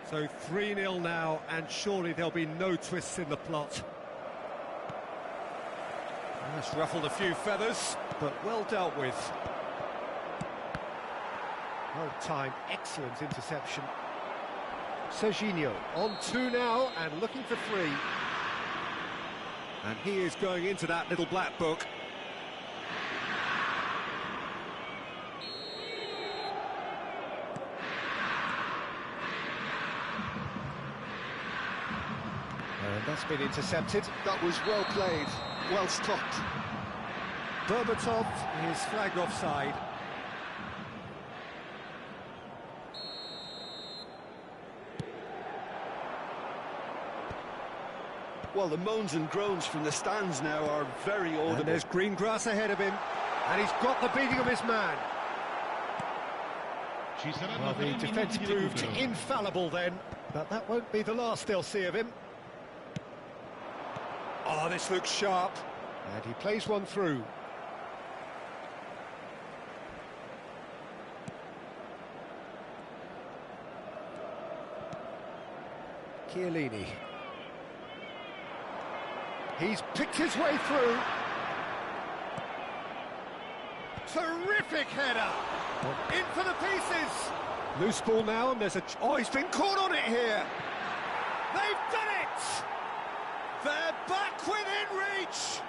[SPEAKER 1] So 3-0 now, and surely there'll be no twists in the plot. That's ruffled a few feathers, but well dealt with. Well timed, excellent interception. Serginho on 2 now, and looking for 3. And he is going into that little black book. And that's been intercepted.
[SPEAKER 3] That was well played, well stopped.
[SPEAKER 1] Berbatov is flagged offside.
[SPEAKER 3] Well, the moans and groans from the stands now are very audible.
[SPEAKER 1] And there's green grass ahead of him, and he's got the beating of his man. Well, the defence proved infallible then, but that won't be the last they'll see of him. Oh, this looks sharp, and he plays one through. Chiellini. He's picked his way through. Terrific header. In for the pieces. Loose ball now, and there's a... Oh, he's been caught on it here. They've done it. They're back within reach.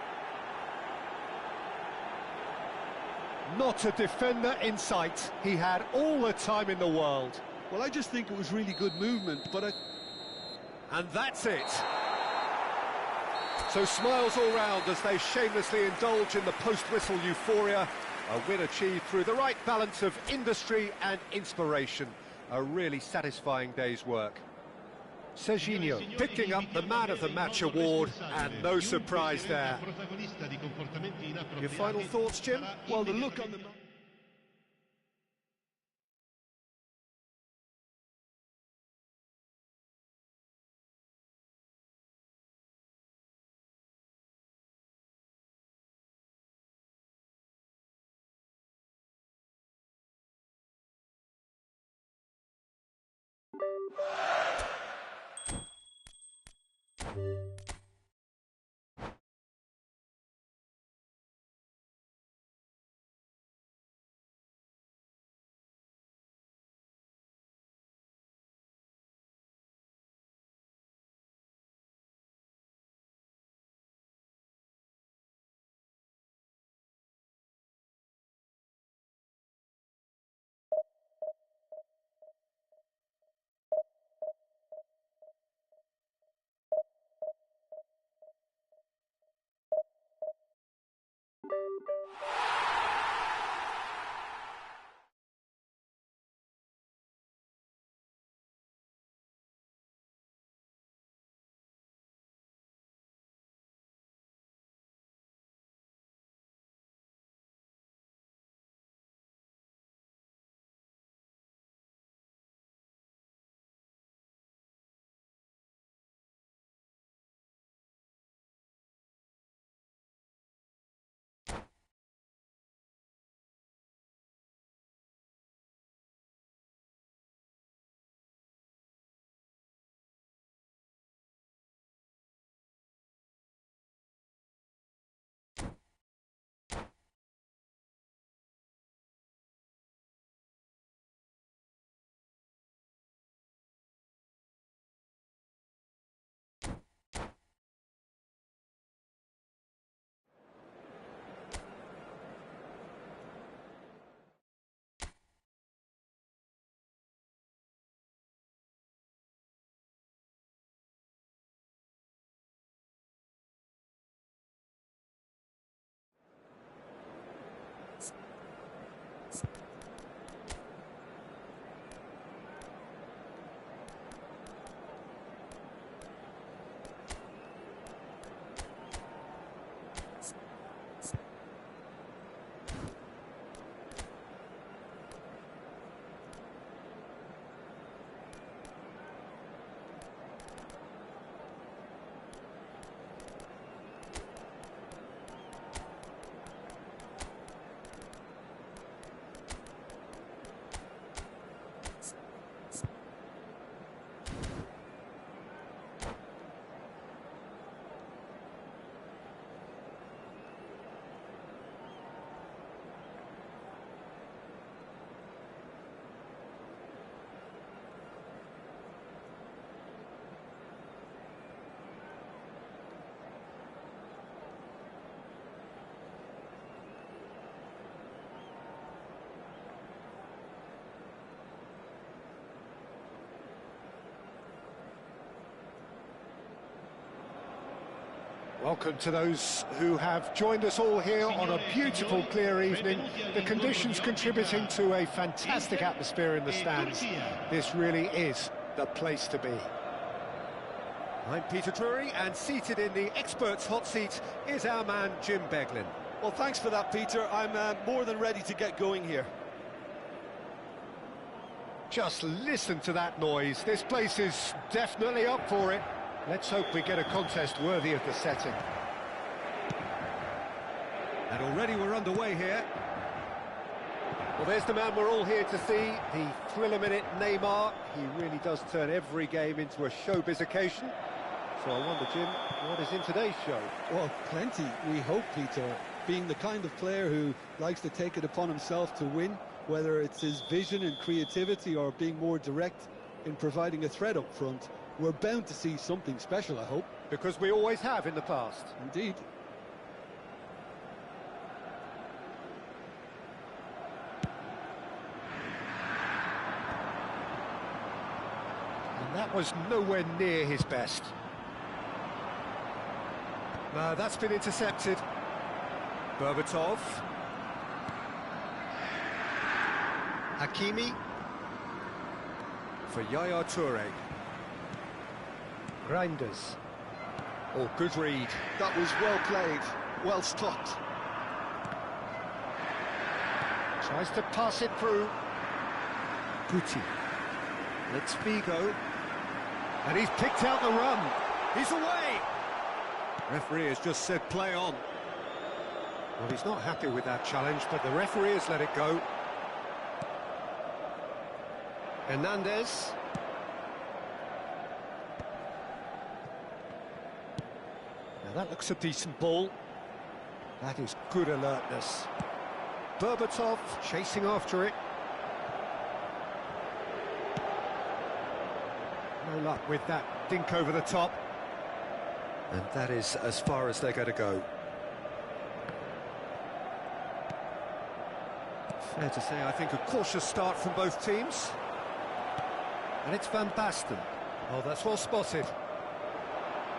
[SPEAKER 1] Not a defender in sight. He had all the time in the world.
[SPEAKER 3] Well, I just think it was really good movement, but
[SPEAKER 1] And that's it. So smiles all round as they shamelessly indulge in the post-whistle euphoria. A win achieved through the right balance of industry and inspiration. A really satisfying day's work. Serginho picking up the Man of the Match award, and no surprise there. Your final thoughts, Jim?
[SPEAKER 3] well, the look on the...
[SPEAKER 1] Welcome to those who have joined us all here on a beautiful, clear evening. The conditions contributing to a fantastic atmosphere in the stands. This really is the place to be. I'm Peter Drury, and seated in the experts' hot seat is our man Jim Beglin.
[SPEAKER 3] Well, thanks for that, Peter. I'm more than ready to get going here.
[SPEAKER 1] Just listen to that noise. This place is definitely up for it. Let's hope we get a contest worthy of the setting. And already we're underway here. Well, there's the man we're all here to see, the thriller-minute Neymar. He really does turn every game into a showbiz occasion. So I wonder, Jim, what is in today's show?
[SPEAKER 3] Well, plenty, we hope, Peter. Being the kind of player who likes to take it upon himself to win, whether it's his vision and creativity or being more direct in providing a threat up front, we're bound to see something special, I hope.
[SPEAKER 1] Because we always have in the past.
[SPEAKER 3] Indeed.
[SPEAKER 1] And that was nowhere near his best. No, that's been intercepted. Berbatov. Hakimi. For Yaya Toure. Grinders. Oh, good read.
[SPEAKER 3] That was well played, well stopped.
[SPEAKER 1] Tries to pass it through. Guti. It's Figo. And he's picked out the run. He's away. Referee has just said play on. Well, he's not happy with that challenge, but the referee has let it go. Hernandez. Now that looks a decent ball. That is good alertness. Berbatov chasing after it. No luck with that dink over the top. And that is as far as they're going to go. Fair to say, I think, a cautious start from both teams. And it's Van Basten. Oh, that's well spotted.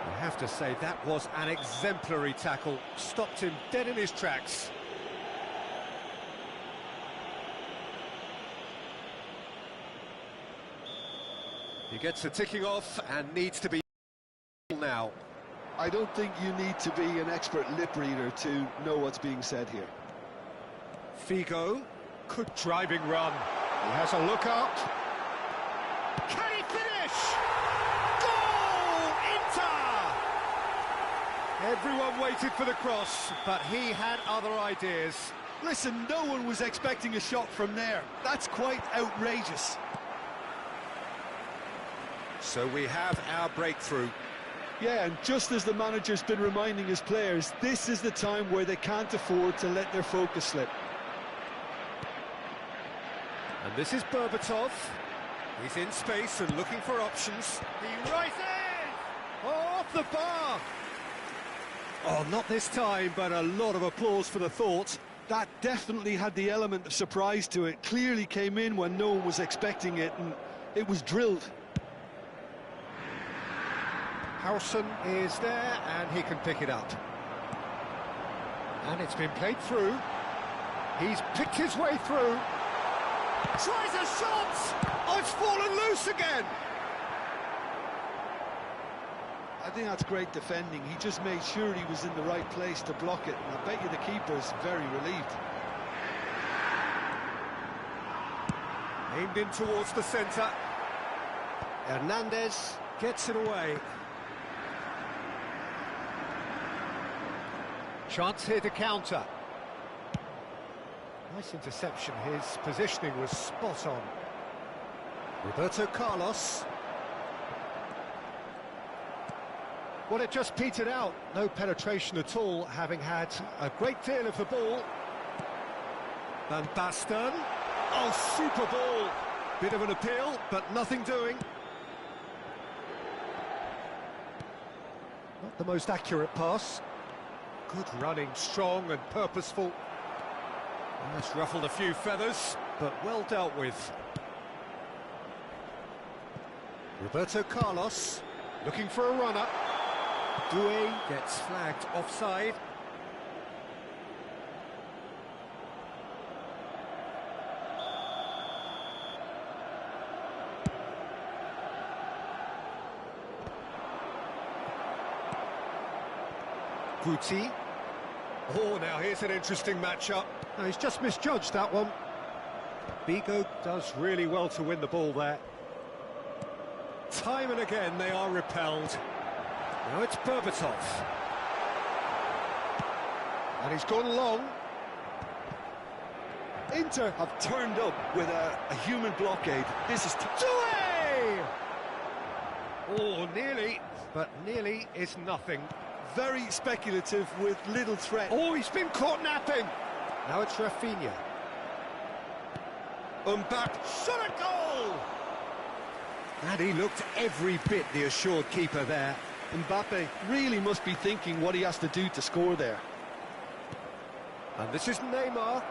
[SPEAKER 1] I have to say, that was an exemplary tackle. Stopped him dead in his tracks. He gets a ticking off and needs to be now.
[SPEAKER 3] I don't think you need to be an expert lip reader to know what's being said here.
[SPEAKER 1] Figo, good driving run. He has a look up. Can he finish? Goal! Inter! Everyone waited for the cross, but he had other ideas.
[SPEAKER 3] Listen, no one was expecting a shot from there. That's quite outrageous.
[SPEAKER 1] So we have our breakthrough.
[SPEAKER 3] Yeah, and just as the manager's been reminding his players, this is the time where they can't afford to let their focus slip.
[SPEAKER 1] And this is Berbatov. He's in space and looking for options. He rises! Oh, off the bar! Oh, not this time, but a lot of applause for the thought.
[SPEAKER 3] That definitely had the element of surprise to it. Clearly came in when no one was expecting it, and it was drilled.
[SPEAKER 1] Howson is there, and he can pick it up. And it's been played through. He's picked his way through. Tries a shot! Oh, it's fallen loose again!
[SPEAKER 3] I think that's great defending. He just made sure he was in the right place to block it. And I bet you the keeper's very relieved.
[SPEAKER 1] Aimed in towards the centre. Hernandez gets it away. Chance here to counter. Nice interception. His positioning was spot on. Roberto Carlos. Well, it just petered out. No penetration at all, having had a great deal of the ball. Van Basten. Oh, super ball. Bit of an appeal, but nothing doing. Not the most accurate pass. Good running, strong and purposeful. That's ruffled a few feathers, but well dealt with. Roberto Carlos, looking for a runner. Doué gets flagged offside. Guti. Oh, now here's an interesting matchup. No, he's just misjudged that one. Vigo does really well to win the ball there. Time and again they are repelled. Now it's Berbatov. And he's gone long.
[SPEAKER 3] Inter have turned up with a human blockade. This is...
[SPEAKER 1] Doué! Oh, nearly, but nearly is nothing.
[SPEAKER 3] Very speculative with little threat.
[SPEAKER 1] Oh, he's been caught napping. Now it's Rafinha. Mbappe, shot a goal! And he looked every bit the assured keeper there.
[SPEAKER 3] Mbappe really must be thinking what he has to do to score there.
[SPEAKER 1] And this is Neymar.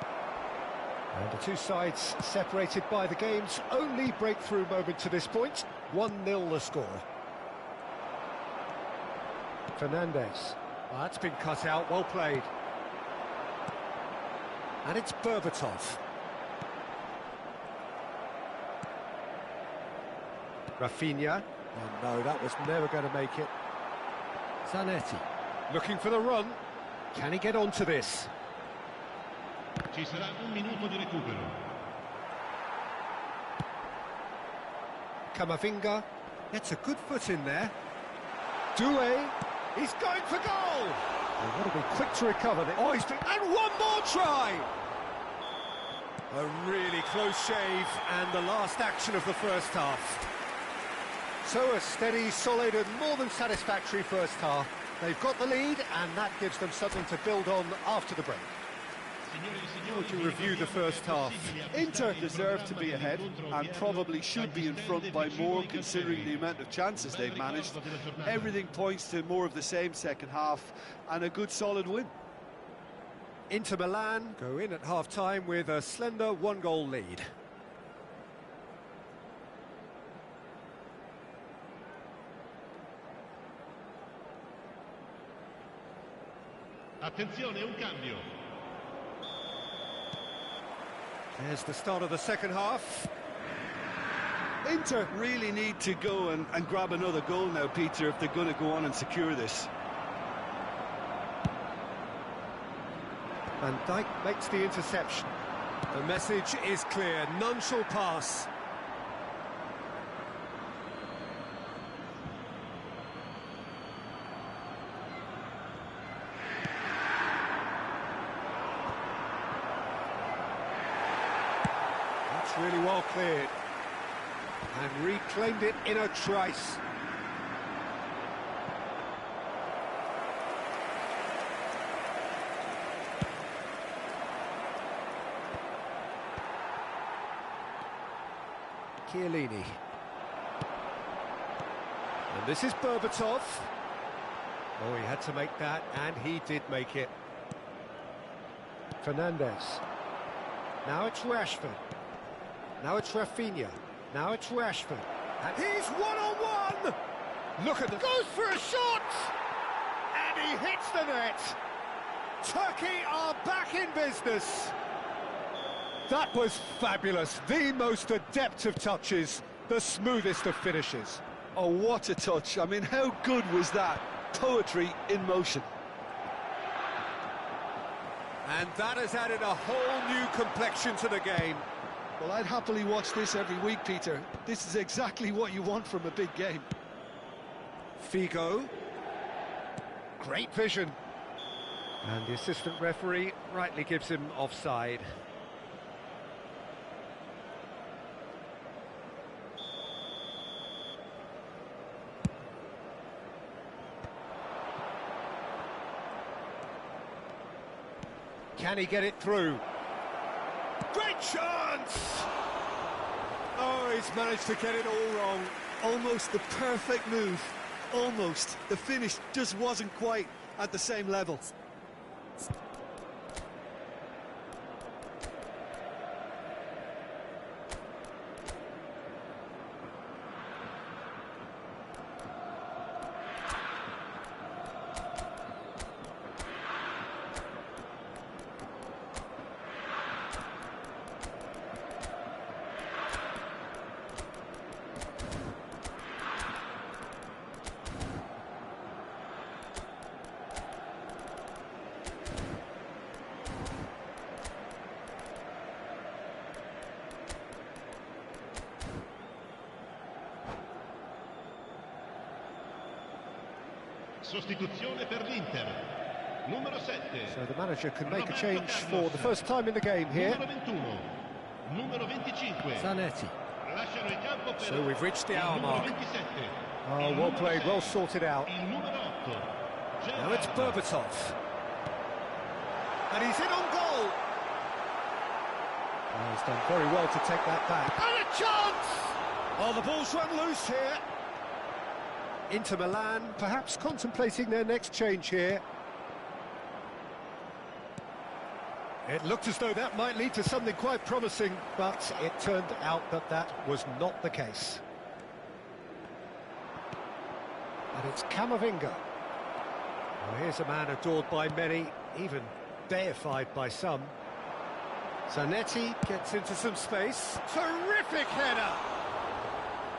[SPEAKER 1] And the two sides separated by the game's only breakthrough moment to this point. 1-0 the score. Fernandez. Well, that's been cut out, well played. And it's Berbatov. Rafinha. Oh no, that was never going to make it. Zanetti. Looking for the run. Can he get onto this?
[SPEAKER 6] Ci sarà un minuto di recupero.
[SPEAKER 1] Camavinga gets a good foot in there. Doué. He's going for goal! They've got to be quick to recover. Oh, he's been... And one more try! A really close shave, and the last action of the first half. So a steady, solid and more than satisfactory first half. They've got the lead, and that gives them something to build on after the break. How would you review the first half?
[SPEAKER 3] Inter deserve to be ahead and probably should be in front by more considering the amount of chances they've managed. Everything points to more of the same second half and a good solid win.
[SPEAKER 1] Inter Milan go in at half-time with a slender one-goal lead.
[SPEAKER 6] Attenzione, un cambio.
[SPEAKER 1] There's the start of the second half.
[SPEAKER 3] Inter really need to go and grab another goal now, Peter, if they're going to go on and secure this.
[SPEAKER 1] Van Dijk makes the interception. The message is clear, none shall pass. That's really well cleared. And reclaimed it in a trice. Chiellini. And this is Berbatov. Oh, he had to make that, and he did make it. Fernandez. Now it's Rashford. Now it's Rafinha. Now it's Rashford. And he's one-on-one! Look at the... Goes for a shot! And he hits the net! Turkey are back in business! That was fabulous. The most adept of touches, the smoothest of finishes.
[SPEAKER 3] Oh, what a touch. I mean, how good was that? Poetry in motion.
[SPEAKER 1] And that has added a whole new complexion to the game.
[SPEAKER 3] Well, I'd happily watch this every week, Peter. This is exactly what you want from a big game.
[SPEAKER 1] Figo. Great vision. And the assistant referee rightly gives him offside. Can he get it through? Great chance! Oh, he's managed to get it all wrong.
[SPEAKER 3] Almost the perfect move. Almost. The finish just wasn't quite at the same level.
[SPEAKER 6] Sostituzione per l'Inter. Numero 7.
[SPEAKER 1] So the manager can make a change for the first time in the game here.
[SPEAKER 6] Numero 21. Numero 25.
[SPEAKER 1] Zanetti.
[SPEAKER 6] Lasciano il campo per
[SPEAKER 1] So we've reached the hour
[SPEAKER 6] il numero
[SPEAKER 1] mark.
[SPEAKER 6] 27.
[SPEAKER 1] Oh,
[SPEAKER 6] Il
[SPEAKER 1] well
[SPEAKER 6] numero
[SPEAKER 1] played,
[SPEAKER 6] 6.
[SPEAKER 1] well sorted out.
[SPEAKER 6] Il numero 8.
[SPEAKER 1] Now it's
[SPEAKER 6] Gerrard.
[SPEAKER 1] Berbatov. And he's in on goal. Oh, he's done very well to take that back. And a chance! Oh, the ball's run loose here. Inter Milan, perhaps contemplating their next change here. It looked as though that might lead to something quite promising, but it turned out that that was not the case. And it's Camavinga. Well, here's a man adored by many, even deified by some. Zanetti gets into some space. Terrific header!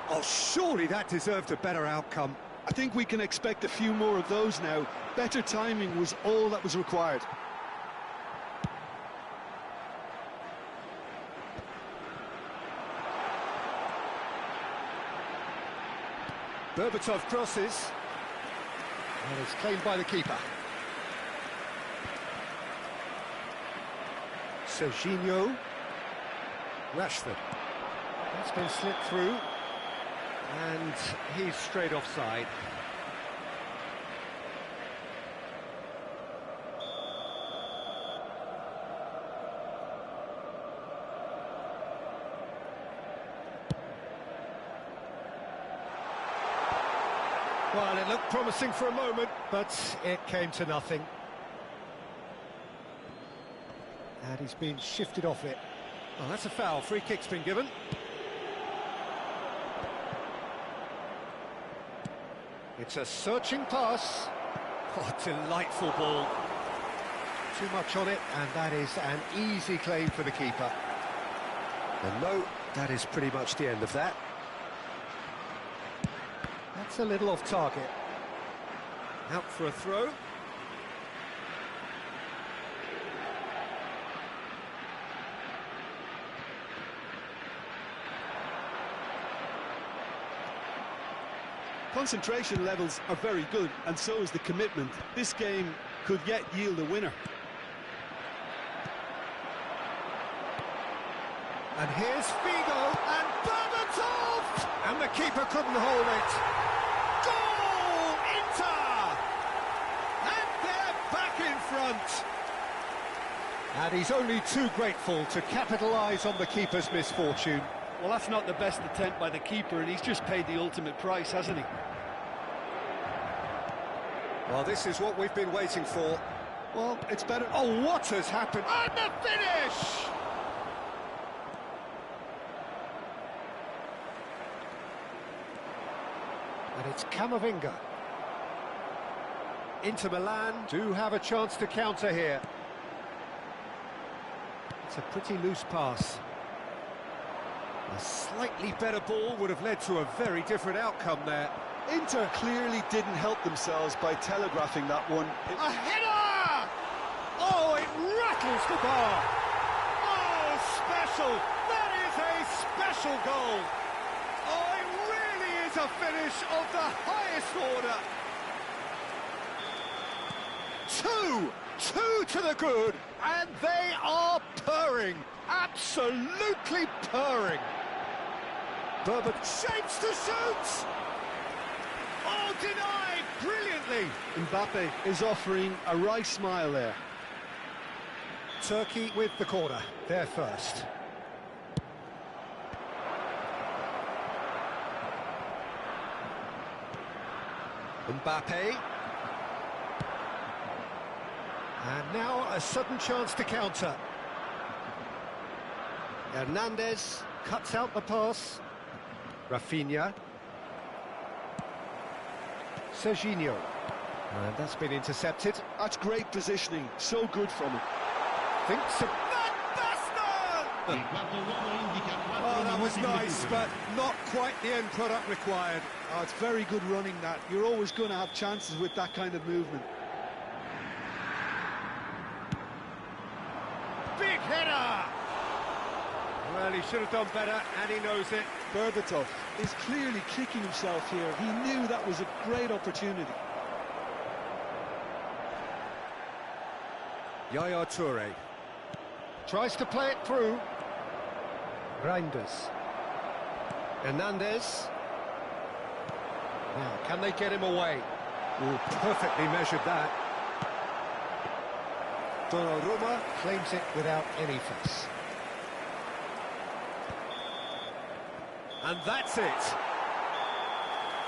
[SPEAKER 1] Oh, surely that deserved a better outcome.
[SPEAKER 3] I think we can expect a few more of those now. Better timing was all that was required.
[SPEAKER 1] Berbatov crosses. And it's claimed by the keeper. Serginho. Rashford. That's been slipped through. And he's straight offside. Well, it looked promising for a moment, but it came to nothing. And he's been shifted off it. Oh, that's a foul. Free kick's been given. It's a searching pass. Oh, delightful ball. Too much on it, and that is an easy claim for the keeper. And no, that is pretty much the end of that. That's a little off target. Out for a throw.
[SPEAKER 3] Concentration levels are very good, and so is the commitment. This game could yet yield a winner.
[SPEAKER 1] And here's Figo, and Berbatov! And the keeper couldn't hold it. Goal! Inter! And they're back in front. And he's only too grateful to capitalise on the keeper's misfortune.
[SPEAKER 3] Well, that's not the best attempt by the keeper, and he's just paid the ultimate price, hasn't he?
[SPEAKER 1] Well, this is what we've been waiting for.
[SPEAKER 3] Well, it's better...
[SPEAKER 1] Oh, what has happened? And the finish! And it's Camavinga. Inter Milan do have a chance to counter here. It's a pretty loose pass. A slightly better ball would have led to a very different outcome there.
[SPEAKER 3] Inter clearly didn't help themselves by telegraphing that one.
[SPEAKER 1] A header! Oh, it rattles the bar. Oh, special! That is a special goal. Oh, it really is a finish of the highest order. Two to the good, and they are purring, absolutely purring. Berber shapes to shoot. Oh, denied brilliantly.
[SPEAKER 3] Mbappe is offering a wry smile there.
[SPEAKER 1] Turkey with the corner, they're first. Mbappe. And now a sudden chance to counter. Hernandez cuts out the pass. Rafinha. Serginho. And that's been intercepted.
[SPEAKER 3] That's great positioning, so good from him.
[SPEAKER 1] Thinks of...
[SPEAKER 6] Il quarto uomo indica 4
[SPEAKER 1] Oh, that was
[SPEAKER 6] minuti di
[SPEAKER 1] nice,
[SPEAKER 6] recupero.
[SPEAKER 1] but not quite the end product required.
[SPEAKER 3] Oh, it's very good running that. You're always going to have chances with that kind of movement.
[SPEAKER 1] Big header! Well, he should have done better, and he knows it.
[SPEAKER 3] Berbatov is clearly kicking himself here. He knew that was a great opportunity.
[SPEAKER 1] Yaya Toure tries to play it through. Reinders. Hernandez. Now, can they get him away? Oh, perfectly measured that. Donnarumma claims it without any fuss. And that's it.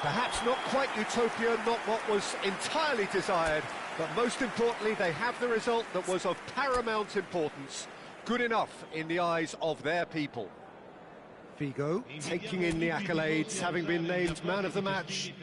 [SPEAKER 1] Perhaps not quite utopia, not what was entirely desired, but most importantly, they have the result that was of paramount importance. Good enough in the eyes of their people. Figo taking in the accolades, having been named man of the match.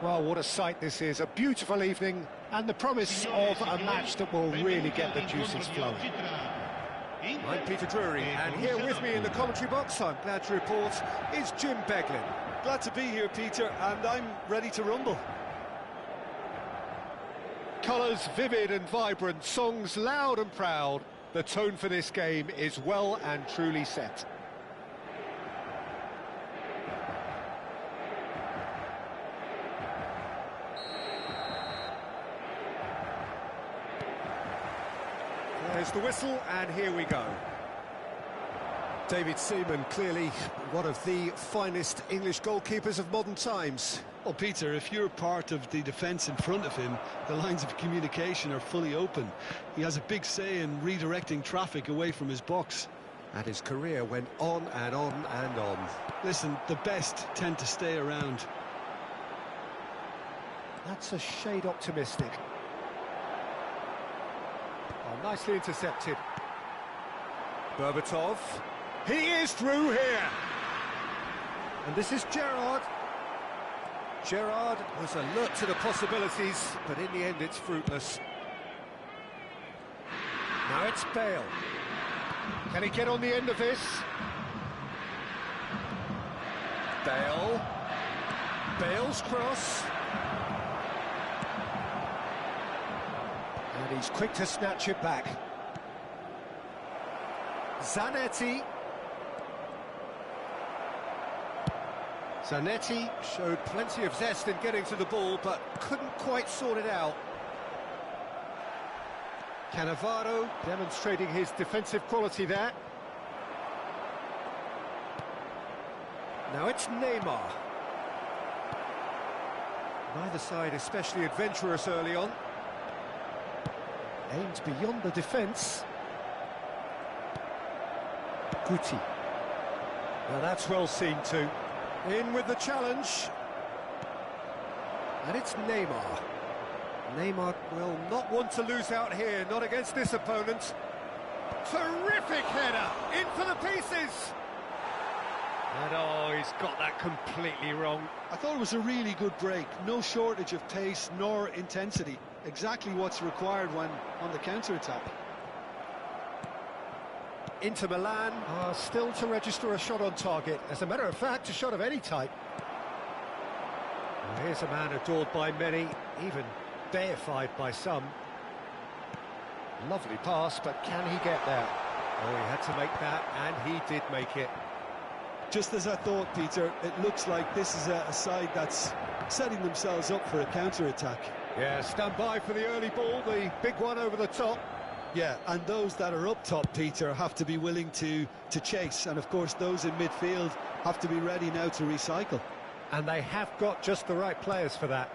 [SPEAKER 1] Well, what a sight this is. A beautiful evening and the promise of a match that will really get the juices flowing. I'm Peter Drury, and here with me in the commentary box, I'm glad to report, is Jim Beglin.
[SPEAKER 3] Glad to be here, Peter, and I'm ready to rumble.
[SPEAKER 1] Colours vivid and vibrant, songs loud and proud. The tone for this game is well and truly set. There's the whistle, and here we go. David Seaman, clearly one of the finest English goalkeepers of modern times.
[SPEAKER 3] Well, Peter, if you're part of the defence in front of him, the lines of communication are fully open. He has a big say in redirecting traffic away from his box.
[SPEAKER 1] And his career went on and on and on.
[SPEAKER 3] Listen, the best tend to stay around.
[SPEAKER 1] That's a shade optimistic. Oh, nicely intercepted. Berbatov. He is through here. And this is Gerrard. Gerrard was alert to the possibilities, but in the end it's fruitless. Now it's Bale. Can he get on the end of this? Bale. Bale's cross. And he's quick to snatch it back. Zanetti. Zanetti showed plenty of zest in getting to the ball, but couldn't quite sort it out. Cannavaro demonstrating his defensive quality there. Now it's Neymar. Neither side especially adventurous early on. Aims beyond the defence. Guti. Now that's well seen too. In with the challenge. And it's Neymar. Neymar will not want to lose out here, not against this opponent. Terrific header, in for the pieces. And oh, he's got that completely wrong.
[SPEAKER 3] I thought it was a really good break. No shortage of pace nor intensity. Exactly what's required when on the counter-attack.
[SPEAKER 1] Inter Milan are still to register a shot on target. As a matter of fact, a shot of any type. Well, here's a man adored by many, even deified by some. Lovely pass, but can he get there? Oh, he had to make that, and he did make it.
[SPEAKER 3] Just as I thought, Peter, it looks like this is a side that's setting themselves up for a counter-attack.
[SPEAKER 1] Yeah, stand by for the early ball, the big one over the top.
[SPEAKER 3] Yeah, and those that are up top, Peter, have to be willing to chase. And, of course, those in midfield have to be ready now to recycle.
[SPEAKER 1] And they have got just the right players for that.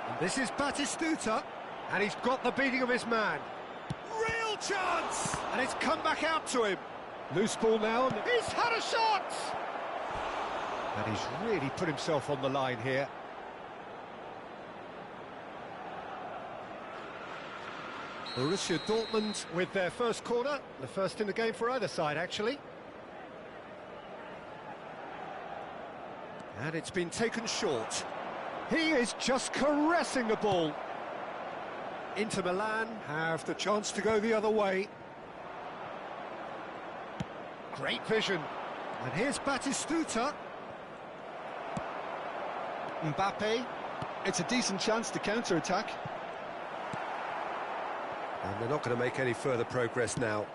[SPEAKER 1] And this is Batistuta, and he's got the beating of his man. Real chance! And it's come back out to him. Loose ball now, and he's had a shot! And he's really put himself on the line here. Borussia Dortmund with their first corner, the first in the game for either side, actually. And it's been taken short. He is just caressing the ball. Inter Milan have the chance to go the other way. Great vision. And here's Batistuta. Mbappe.
[SPEAKER 3] It's a decent chance to counter-attack.
[SPEAKER 2] And they're not going to make any further progress now.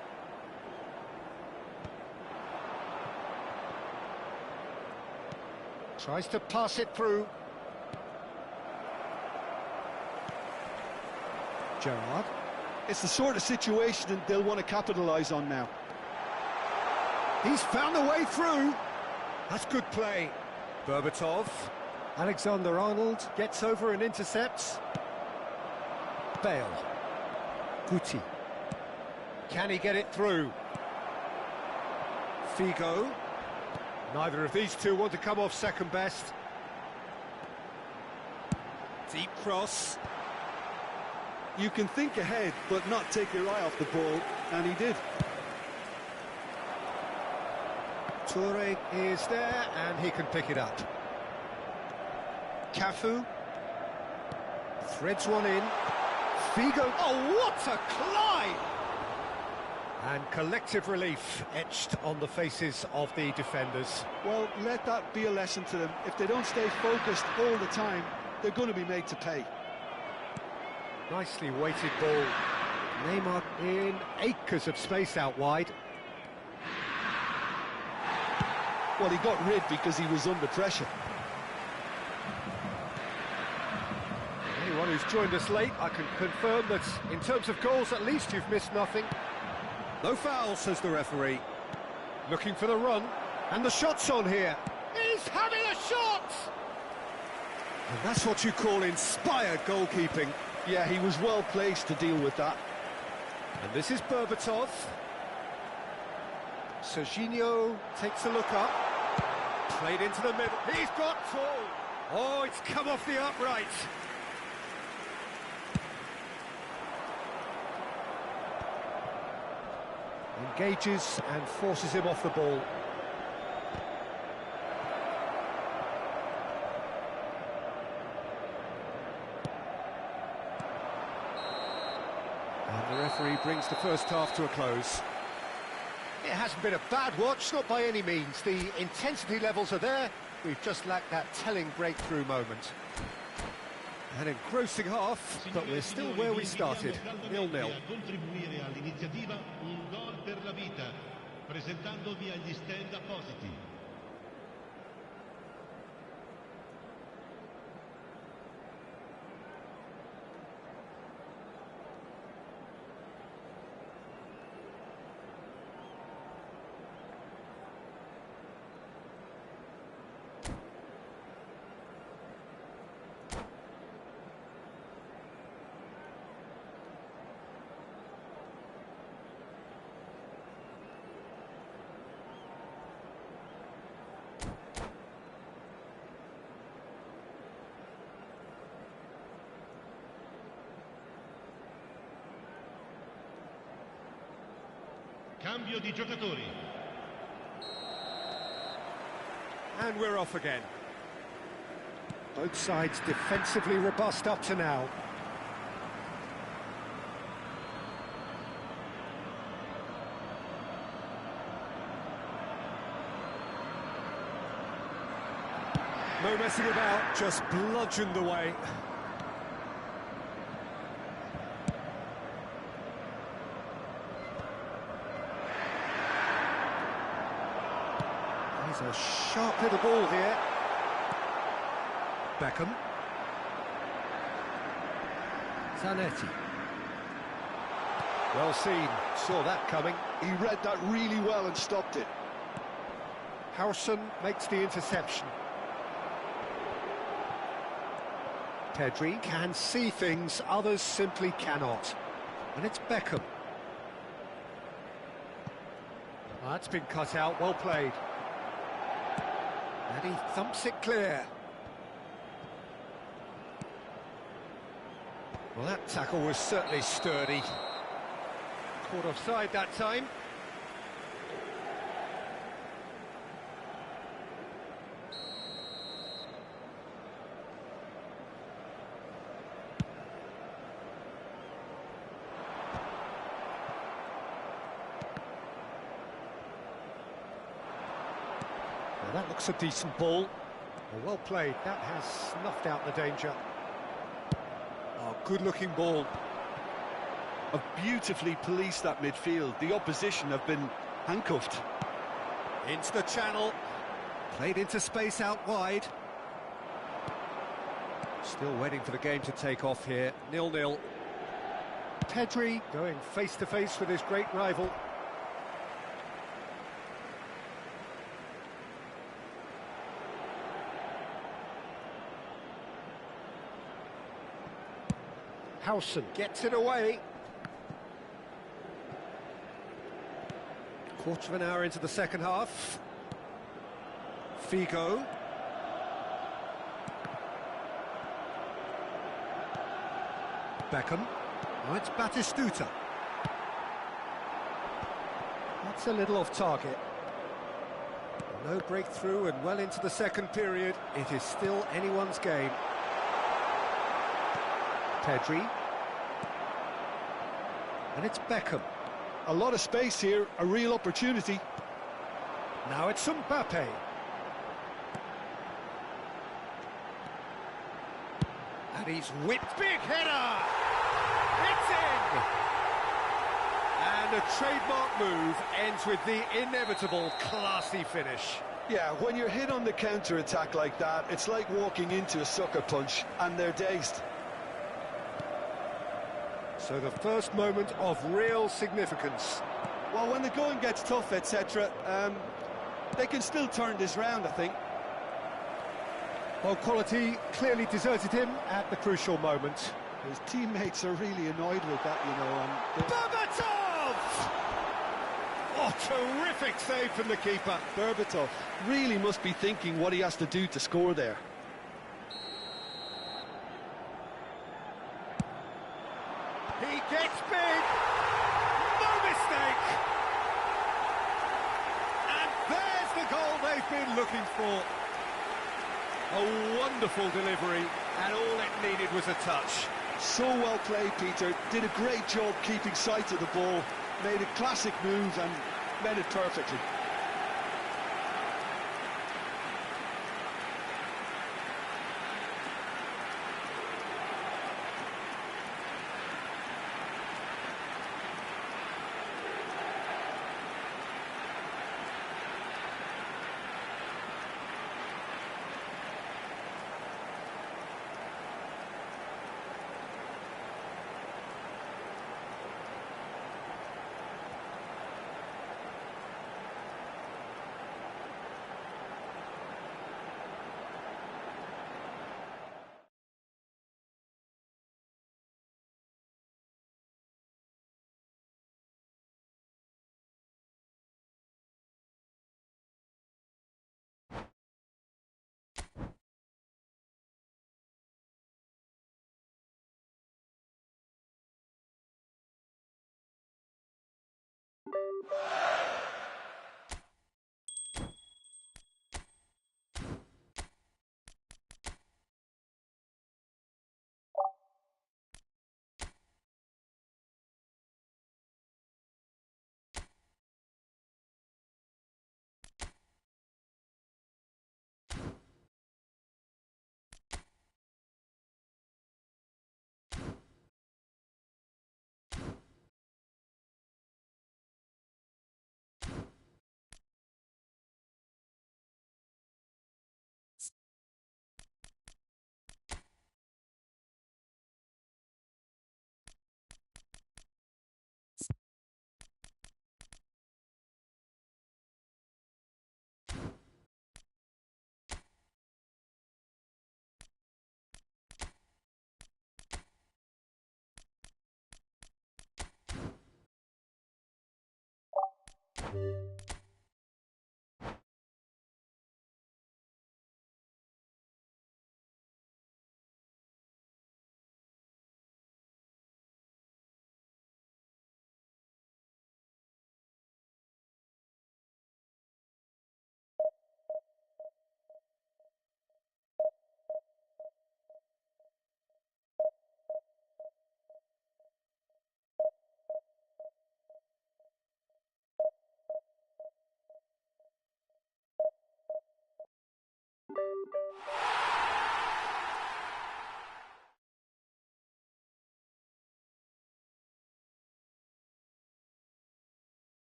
[SPEAKER 1] Tries to pass it through. Gerrard.
[SPEAKER 3] It's the sort of situation that they'll want to capitalise on now.
[SPEAKER 1] He's found a way through. That's good play. Berbatov. Alexander-Arnold gets over and intercepts. Bale. Guti. Can he get it through? Figo. Neither of these two want to come off second best. Deep cross.
[SPEAKER 3] You can think ahead, but not take your eye off the ball, and he did.
[SPEAKER 1] Toure is there, and he can pick it up. Cafu. Threads one in. Figo. Oh, what a climb! And collective relief etched on the faces of the defenders.
[SPEAKER 3] Well, let that be a lesson to them. If they don't stay focused all the time, they're going to be made to pay.
[SPEAKER 1] Nicely weighted ball. Neymar in acres of space out wide.
[SPEAKER 3] Well, he got rid because he was under pressure.
[SPEAKER 1] Anyone who's joined us late, I can confirm that in terms of goals, at least you've missed nothing. No foul, says the referee. Looking for the run, and the shot's on here. He's having a shot! And that's what you call inspired goalkeeping.
[SPEAKER 3] Yeah, he was well placed to deal with that.
[SPEAKER 1] And this is Berbatov. Serginho takes a look up. Played into the middle. He's got full. Oh, it's come off the upright. Engages and forces him off the ball. And the referee brings the first half to a close. It hasn't been a bad watch, not by any means. The intensity levels are there. We've just lacked that telling breakthrough moment. An engrossing half, but we're still where we started, 0-0.
[SPEAKER 6] Contribuire all'iniziativa Un Gol per la Vita, presentandovi agli stand appositi. Cambio di giocatori.
[SPEAKER 1] And we're off again. Both sides defensively robust up to now. No messing about, just bludgeoned away. A sharp little ball here. Beckham. Zanetti. Well seen, saw that coming.
[SPEAKER 3] He read that really well and stopped it.
[SPEAKER 1] Howson makes the interception. Pedri can see things others simply cannot. And it's Beckham. That's been cut out, well played. And he thumps it clear. Well, that tackle was certainly sturdy. Caught offside that time. That looks a decent ball. Well played. That has snuffed out the danger. Oh, good-looking ball.
[SPEAKER 3] Have beautifully policed that midfield. The opposition have been handcuffed.
[SPEAKER 1] Into the channel. Played into space out wide. Still waiting for the game to take off here. 0-0. Pedri going face-to-face with his great rival. Howson gets it away. Quarter of an hour into the second half. Figo. Beckham. Oh, it's Batistuta. That's a little off target. No breakthrough and well into the second period. It is still anyone's game. Pedri. And it's Beckham.
[SPEAKER 3] A lot of space here, a real opportunity.
[SPEAKER 1] Now it's Mbappe. And he's whipped. Big header! It's in! And a trademark move ends with the inevitable classy finish.
[SPEAKER 3] Yeah, when you're hit on the counter-attack like that, it's like walking into a sucker punch, and they're dazed.
[SPEAKER 1] So the first moment of real significance.
[SPEAKER 3] Well, when the going gets tough, etc., they can still turn this round, I think.
[SPEAKER 1] Well, quality clearly deserted him at the crucial moment.
[SPEAKER 3] His teammates are really annoyed with that, you know.
[SPEAKER 1] Berbatov! Oh, terrific save from the keeper.
[SPEAKER 3] Berbatov really must be thinking what he has to do to score there.
[SPEAKER 1] He gets big! No mistake! And there's the goal they've been looking for. A wonderful delivery, and all it needed was a touch.
[SPEAKER 3] So well played, Peter. Did a great job keeping sight of the ball. Made a classic move and made it perfectly.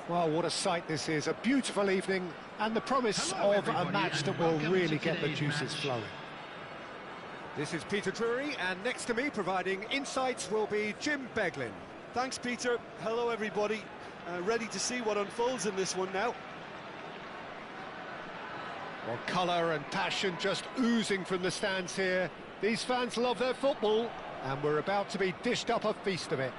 [SPEAKER 1] Well, what a sight this is. A beautiful evening and the promise
[SPEAKER 6] Hello,
[SPEAKER 1] of a
[SPEAKER 6] everybody,
[SPEAKER 1] match that
[SPEAKER 6] and
[SPEAKER 1] will
[SPEAKER 6] welcome
[SPEAKER 1] really
[SPEAKER 6] to
[SPEAKER 1] get the
[SPEAKER 6] today's
[SPEAKER 1] juices
[SPEAKER 6] match.
[SPEAKER 1] flowing. This is Peter Drury, and next to me providing insights will be Jim Beglin.
[SPEAKER 3] Thanks, Peter. Hello, everybody. Ready to see what unfolds in this one now.
[SPEAKER 1] Well, colour and passion just oozing from the stands here. These fans love their football, and we're about to be dished up a feast of it.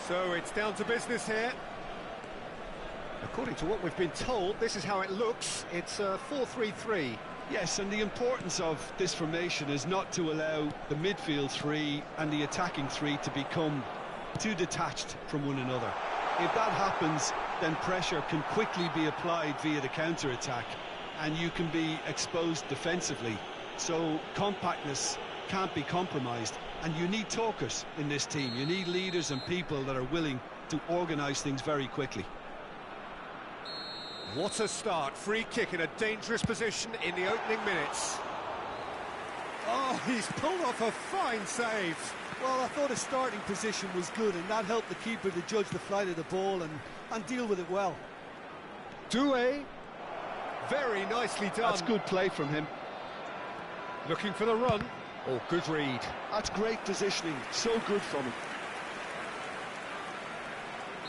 [SPEAKER 1] So it's down to business here. According to what we've been told, this is how it looks. It's a 4-3-3.
[SPEAKER 3] Yes, and the importance of this formation is not to allow the midfield three and the attacking three to become too detached from one another. If that happens, then pressure can quickly be applied via the counter-attack, and you can be exposed defensively. So compactness can't be compromised, and you need talkers in this team. You need leaders and people that are willing to organise things very quickly.
[SPEAKER 1] What a start. Free kick in a dangerous position in the opening minutes. Oh, he's pulled off a fine save.
[SPEAKER 3] Well, I thought his starting position was good, and that helped the keeper to judge the flight of the ball and deal with it well.
[SPEAKER 1] Doué. Very nicely done.
[SPEAKER 3] That's good play from him.
[SPEAKER 1] Looking for the run. Oh, good read.
[SPEAKER 3] That's great positioning. So good from him.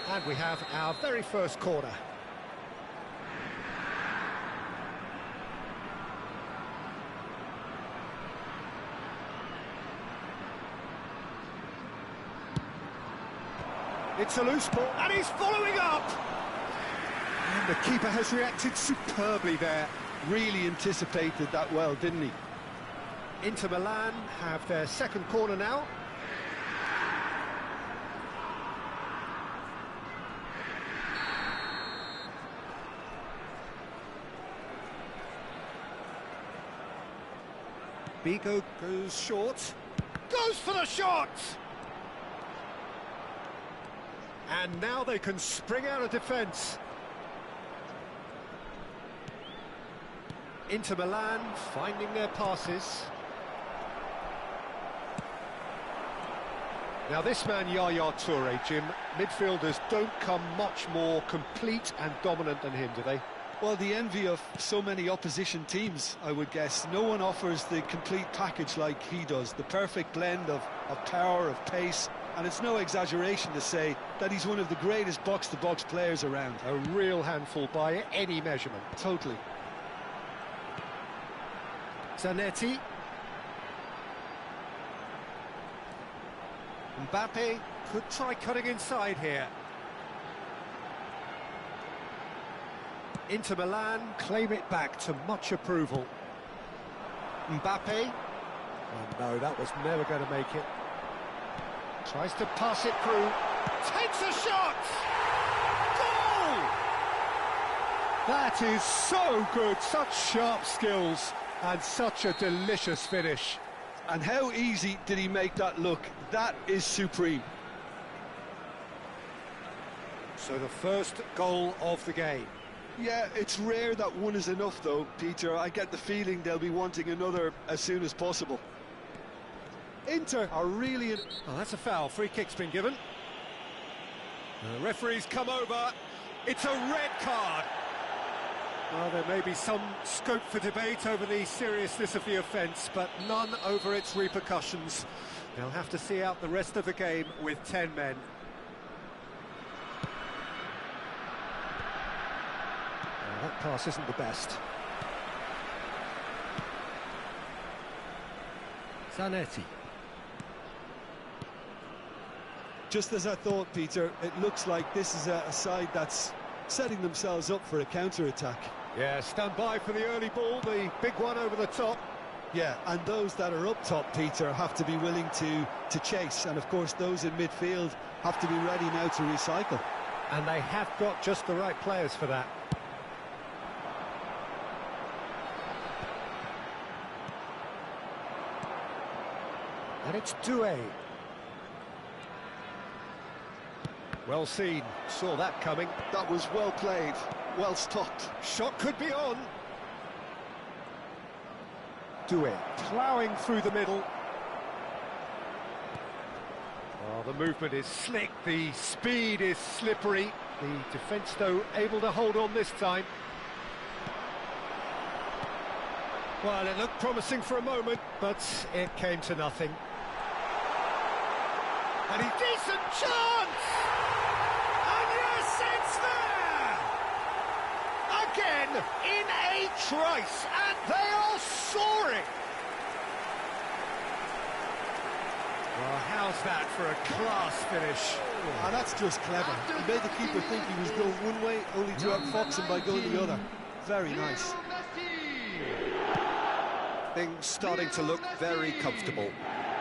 [SPEAKER 1] And we have our very first corner. It's a loose ball, and he's following up! And the keeper has reacted superbly there.
[SPEAKER 3] Really anticipated that well, didn't he?
[SPEAKER 1] Inter Milan have their second corner now. Bigo goes short. Goes for the shot! And now they can spring out of defence. Inter Milan finding their passes. Now this man, Yaya Toure, Jim, midfielders don't come much more complete and dominant than him, do they?
[SPEAKER 3] Well, the envy of so many opposition teams, I would guess. No one offers the complete package like he does. The perfect blend of power, of pace, and it's no exaggeration to say that he's one of the greatest box-to-box players around.
[SPEAKER 1] A real handful by any measurement.
[SPEAKER 3] Totally.
[SPEAKER 1] Zanetti. Mbappe could try cutting inside here. Inter Milan claim it back to much approval. Mbappe. Oh no, that was never going to make it. Tries to pass it through. Takes a shot! Goal! That is so good, such sharp skills and such a delicious finish.
[SPEAKER 3] And how easy did he make that look? That is supreme.
[SPEAKER 1] So the first goal of the game.
[SPEAKER 3] Yeah, it's rare that one is enough though, Peter. I get the feeling they'll be wanting another as soon as possible. Inter are really...
[SPEAKER 1] Oh, that's a foul. Free kick's been given. The referee's come over. It's a red card. Well, there may be some scope for debate over the seriousness of the offence, but none over its repercussions. They'll have to see out the rest of the game with 10 men. Well, that pass isn't the best. Zanetti.
[SPEAKER 3] Just as I thought, Peter, it looks like this is a side that's setting themselves up for a counter-attack.
[SPEAKER 1] Yeah, stand by for the early ball, the big one over the top.
[SPEAKER 3] Yeah, and those that are up top, Peter, have to be willing to chase. And, of course, those in midfield have to be ready now to recycle.
[SPEAKER 1] And they have got just the right players for that. And it's Doué. Well seen, saw that coming.
[SPEAKER 3] That was well played, well stopped.
[SPEAKER 1] Shot could be on. Doué ploughing through the middle. Oh, the movement is slick, the speed is slippery. The defence, though, able to hold on this time. Well, it looked promising for a moment, but it came to nothing. And a decent chance! And yes, it's there! Again, in a trice, and they are soaring! Well, how's that for a class finish?
[SPEAKER 3] Ah, that's just clever. He made the keeper think he was going one way, only to outfox him by going the other. Very nice.
[SPEAKER 2] Things starting to look very comfortable.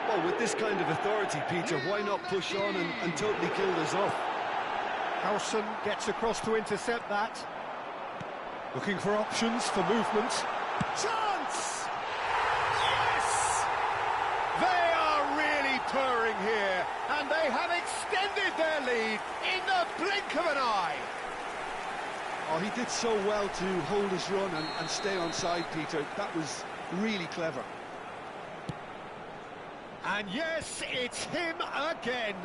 [SPEAKER 3] Well, with this kind of authority, Peter, why not push on and totally kill this off?
[SPEAKER 1] Howson gets across to intercept that. Looking for options for movement. Chance! Yes! They are really purring here, and they have extended their lead in the blink of an eye.
[SPEAKER 3] Oh, he did so well to hold his run and stay on side, Peter. That was really clever.
[SPEAKER 1] And yes, it's him again.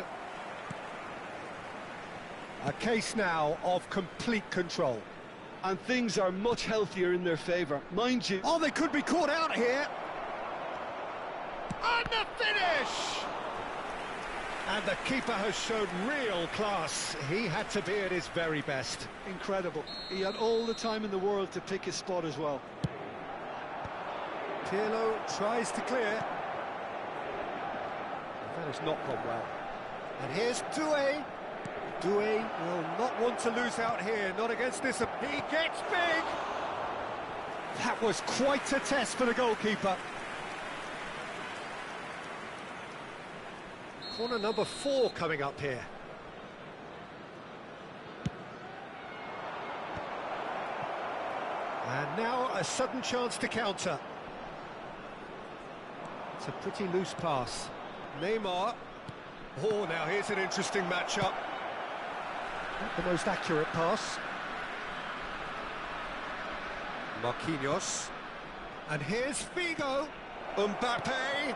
[SPEAKER 1] A case now of complete control.
[SPEAKER 3] And things are much healthier in their favour. Mind you...
[SPEAKER 1] Oh, they could be caught out here. And the finish! And the keeper has shown real class. He had to be at his very best.
[SPEAKER 3] Incredible. He had all the time in the world to pick his spot as well.
[SPEAKER 1] Pirlo tries to clear. That has not gone well. And here's Doué. Doué will not want to lose out here, not against this. He gets big! That was quite a test for the goalkeeper. Corner number 4 coming up here. And now a sudden chance to counter. It's a pretty loose pass. Neymar. Oh, now here's an interesting matchup. Not the most accurate pass. Marquinhos. And here's Figo. Mbappe.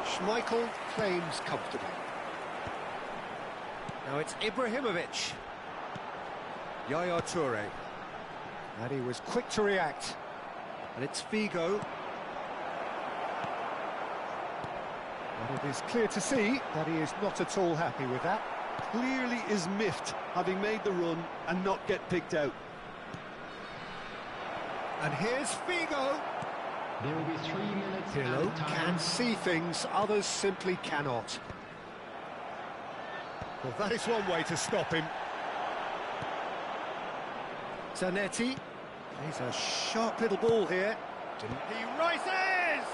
[SPEAKER 1] Schmeichel claims comfortably. Now it's Ibrahimovic. Yaya Toure. And he was quick to react. And it's Figo. And it is clear to see that he is not at all happy with that.
[SPEAKER 3] Clearly is miffed, having made the run and not get picked out.
[SPEAKER 1] And here's Figo.
[SPEAKER 5] There will be 3 minutes
[SPEAKER 1] Pirlo
[SPEAKER 5] at a time.
[SPEAKER 1] can see things, others simply cannot. Well, that is one way to stop him. Zanetti. He's a sharp little ball here. He rises!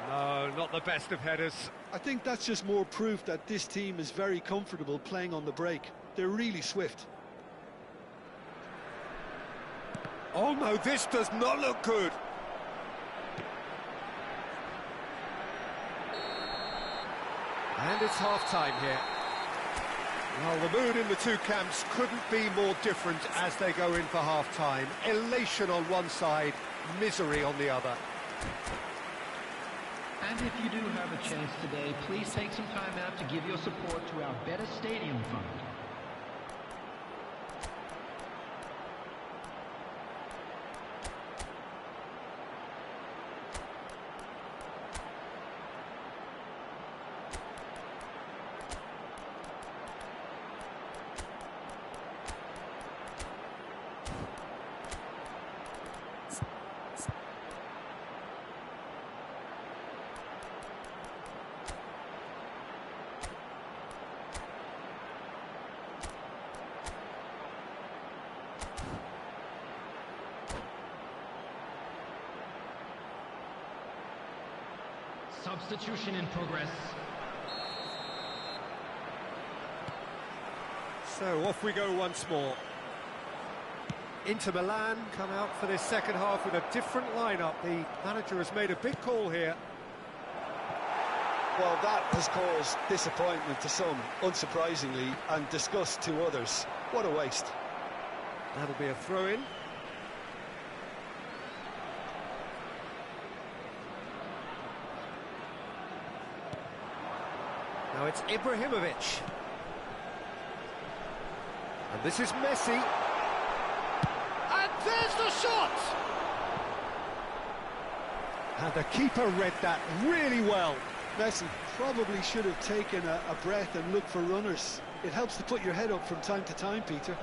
[SPEAKER 1] No, not the best of headers.
[SPEAKER 3] I think that's just more proof that this team is very comfortable playing on the break. They're really swift.
[SPEAKER 1] Oh no, this does not look good. And it's half-time here. Well, the mood in the two camps couldn't be more different as they go in for half-time. Elation on one side, misery on the other.
[SPEAKER 5] And if you do have a chance today, please take some time out to give your support to our Better Stadium Fund. Substitution in progress.
[SPEAKER 1] So off we go once more. Inter Milan come out for this second half with a different lineup. The manager has made a big call here.
[SPEAKER 3] Well, that has caused disappointment to some, unsurprisingly, and disgust to others. What a waste.
[SPEAKER 1] That'll be a throw-in. Now it's Ibrahimovic. And this is Messi. And there's the shot! And the keeper read that really well.
[SPEAKER 3] Messi probably should have taken a breath and looked for runners. It helps to put your head up from time to time, Peter.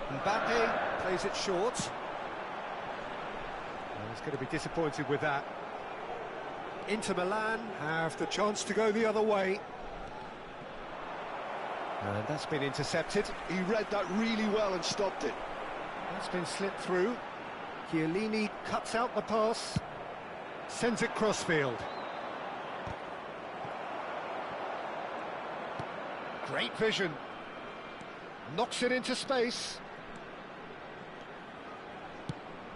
[SPEAKER 1] Mbappe plays it short. Well, he's going to be disappointed with that. Inter Milan have the chance to go the other way. And that's been intercepted.
[SPEAKER 3] He read that really well and stopped it.
[SPEAKER 1] That's been slipped through. Chiellini cuts out the pass. Sends it crossfield. Great vision. Knocks it into space.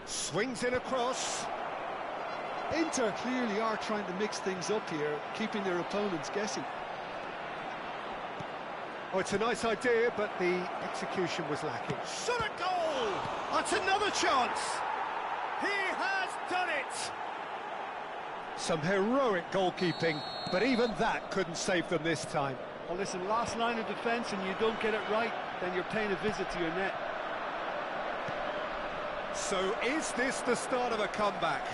[SPEAKER 1] Swings it across.
[SPEAKER 3] Inter clearly are trying to mix things up here, keeping their opponents guessing.
[SPEAKER 1] Oh, it's a nice idea, but the execution was lacking. Shot a goal! That's another chance! He has done it! Some heroic goalkeeping, but even that couldn't save them this time.
[SPEAKER 3] Well, listen, last line of defence and you don't get it right, then you're paying a visit to your net.
[SPEAKER 1] So is this the start of a comeback?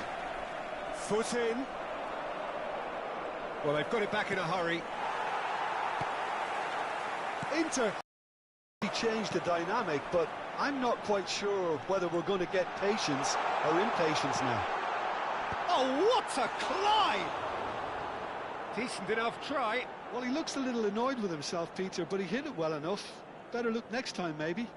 [SPEAKER 1] Foot in. Well, they've got it back in a hurry.
[SPEAKER 3] Inter changed the dynamic, but I'm not quite sure whether we're going to get patience or impatience now.
[SPEAKER 1] Oh, what a climb! Decent enough try.
[SPEAKER 3] Well, he looks a little annoyed with himself, Peter, but he hit it well enough. Better look next time, maybe.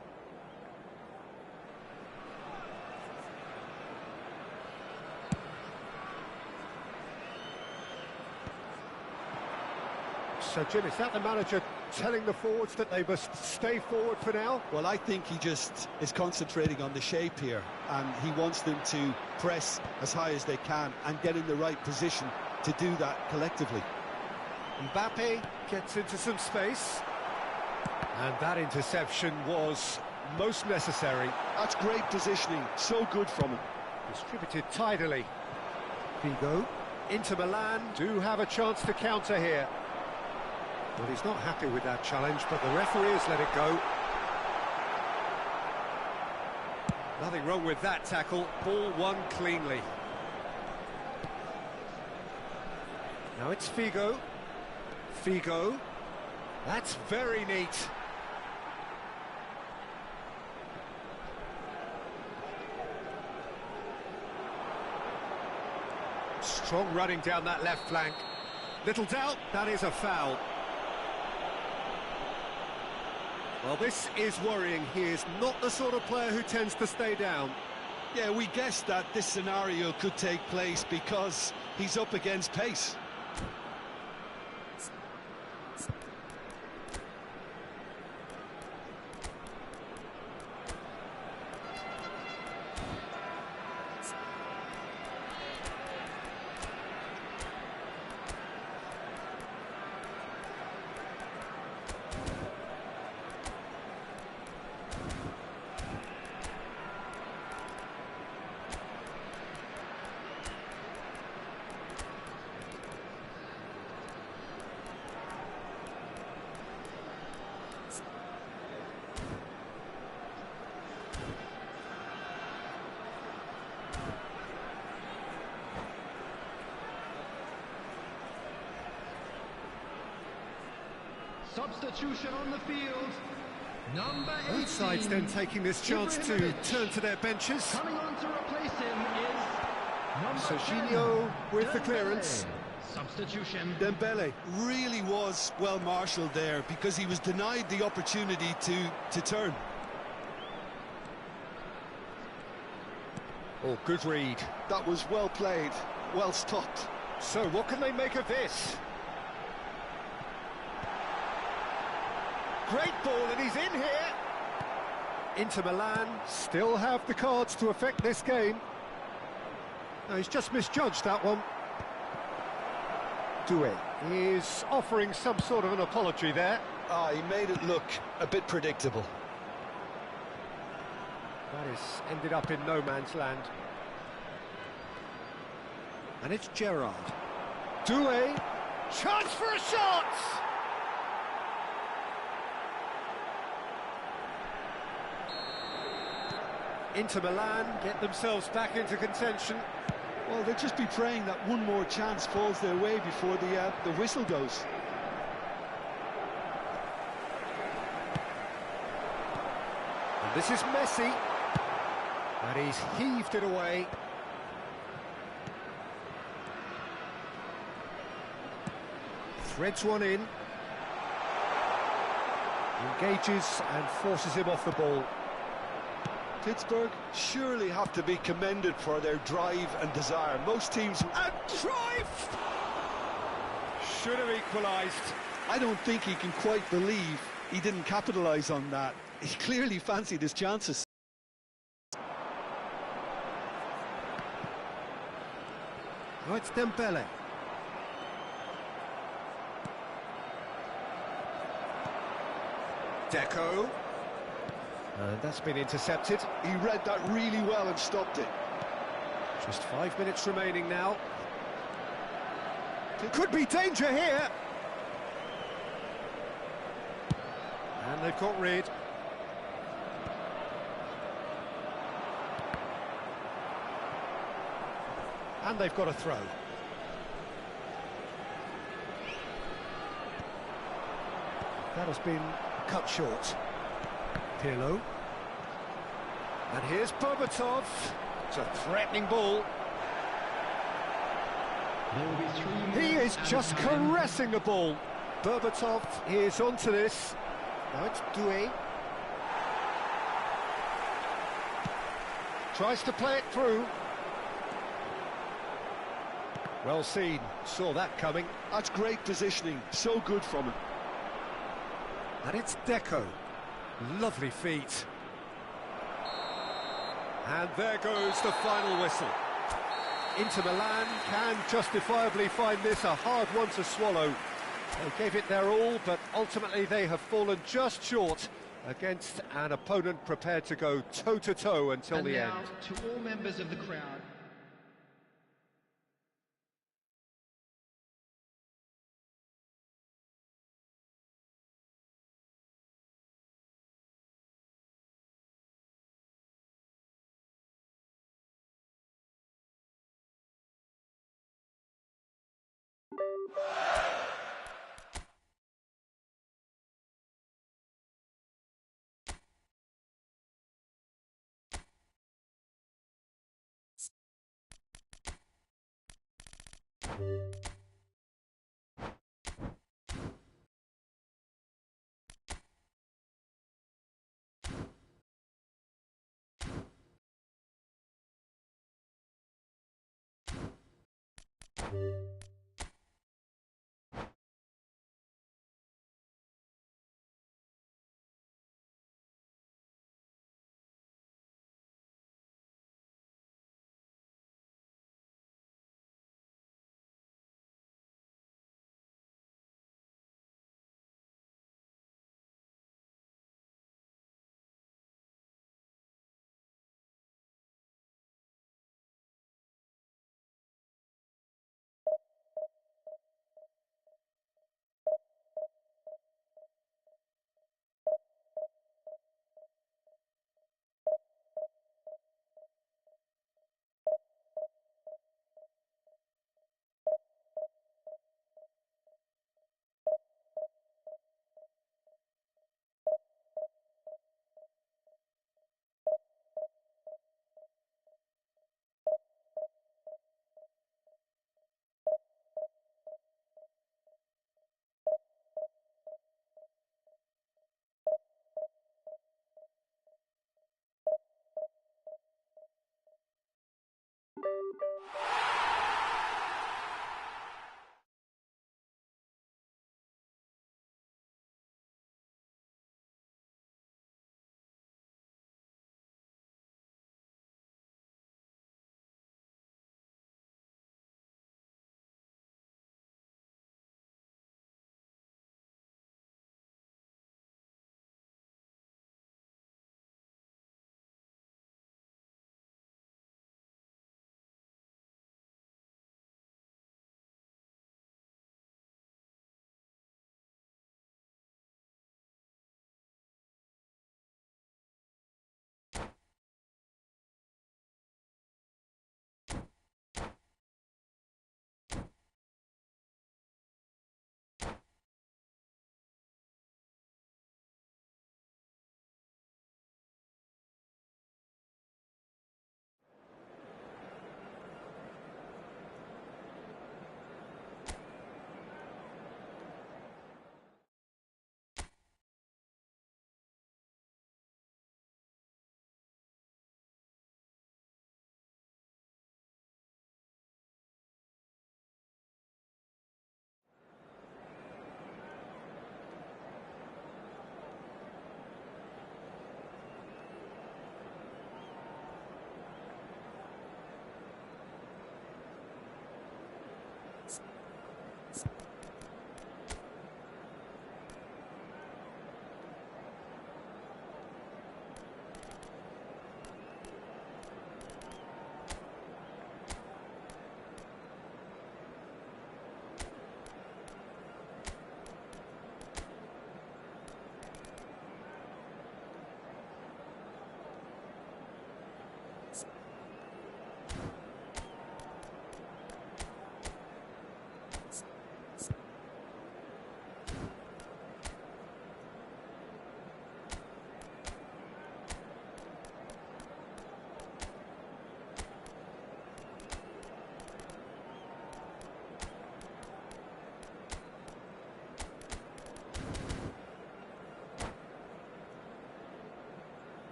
[SPEAKER 1] So, Jim, is that the manager telling the forwards that they must stay forward for now?
[SPEAKER 3] Well, I think he just is concentrating on the shape here, and he wants them to press as high as they can and get in the right position to do that collectively.
[SPEAKER 1] Mbappe gets into some space. And that interception was most necessary.
[SPEAKER 3] That's great positioning, so good from him.
[SPEAKER 1] Distributed tidily. Figo. Inter Milan do have a chance to counter here. Well, he's not happy with that challenge, but the referee has let it go. Nothing wrong with that tackle. Ball won cleanly. Now it's Figo. Figo. That's very neat. Strong running down that left flank. Little doubt, that is a foul. Well, this is worrying. He is not the sort of player who tends to stay down.
[SPEAKER 3] Yeah, we guessed that this scenario could take place because he's up against pace.
[SPEAKER 5] substitution on the field. Number 18.
[SPEAKER 1] Both sides then taking this chance to turn to their benches.
[SPEAKER 5] Coming on to replace him is number
[SPEAKER 1] Serginho
[SPEAKER 5] 10,
[SPEAKER 1] with the
[SPEAKER 5] Dembele.
[SPEAKER 1] clearance.
[SPEAKER 5] Substitution.
[SPEAKER 3] Dembele really was well marshalled there because he was denied the opportunity to turn.
[SPEAKER 1] Oh, good read.
[SPEAKER 3] That was well played, well stopped.
[SPEAKER 1] So what can they make of this? Great ball, and he's in here. Inter Milan still have the cards to affect this game. No, he's just misjudged that one. Doué is offering some sort of an apology there.
[SPEAKER 3] He made it look a bit predictable.
[SPEAKER 1] That has ended up in no man's land. And it's Gerrard. Doué, chance for a shot! Inter Milan get themselves back into contention.
[SPEAKER 3] Well, they'll just be praying that one more chance falls their way before the whistle goes.
[SPEAKER 1] And this is Messi. And he's heaved it away. Threads one in. Engages and forces him off the ball.
[SPEAKER 3] Pittsburgh surely have to be commended for their drive and desire. Most teams...
[SPEAKER 1] And drive! Should have equalised.
[SPEAKER 3] I don't think he can quite believe he didn't capitalise on that. He clearly fancied his chances.
[SPEAKER 1] Oh, it's Dembele. Deco. And that's been intercepted.
[SPEAKER 3] He read that really well and stopped it.
[SPEAKER 1] Just 5 minutes remaining now. It could be danger here. And they've got rid. And they've got a throw. That has been cut short. Pirlo. And here's Berbatov. It's a threatening ball.
[SPEAKER 5] There will be 3
[SPEAKER 1] He
[SPEAKER 5] minutes
[SPEAKER 1] is
[SPEAKER 5] added
[SPEAKER 1] just
[SPEAKER 5] time.
[SPEAKER 1] caressing the ball. Berbatov is onto this. Now it's Doué. Tries to play it through. Well seen, saw that coming.
[SPEAKER 3] That's great positioning, so good from him.
[SPEAKER 1] And it's Deco. Lovely feet. And there goes the final whistle. Inter Milan can justifiably find this a hard one to swallow. They gave it their all, but ultimately they have fallen just short against an opponent prepared to go toe-to-toe until
[SPEAKER 5] And
[SPEAKER 1] the
[SPEAKER 5] now,
[SPEAKER 1] end.
[SPEAKER 5] to all members of the crowd,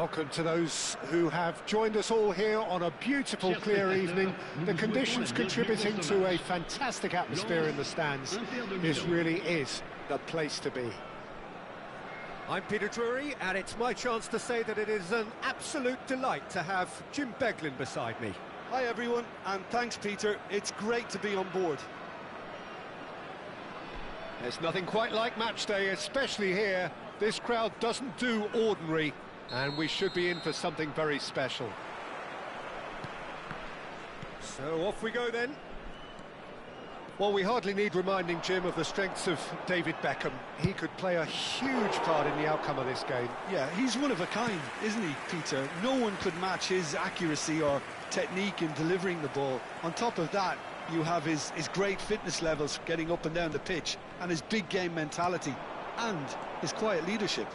[SPEAKER 1] Welcome to those who have joined us all here on a beautiful, clear evening. The conditions contributing to a fantastic atmosphere in the stands. This really is the place to be. I'm Peter Drury, and it's my chance to say that it is an absolute delight to have Jim Beglin beside me.
[SPEAKER 3] Hi everyone, and thanks Peter, it's great to be on board.
[SPEAKER 1] There's nothing quite like match day, especially here. This crowd doesn't do ordinary, and we should be in for something very special. So off we go then. Well, we hardly need reminding, Jim, of the strengths of David Beckham. He could play a huge part in the outcome of this game.
[SPEAKER 3] Yeah, he's one of a kind, isn't he, Peter? No one could match his accuracy or technique in delivering the ball. On top of that, you have his great fitness levels getting up and down the pitch, and his big game mentality, and his quiet leadership.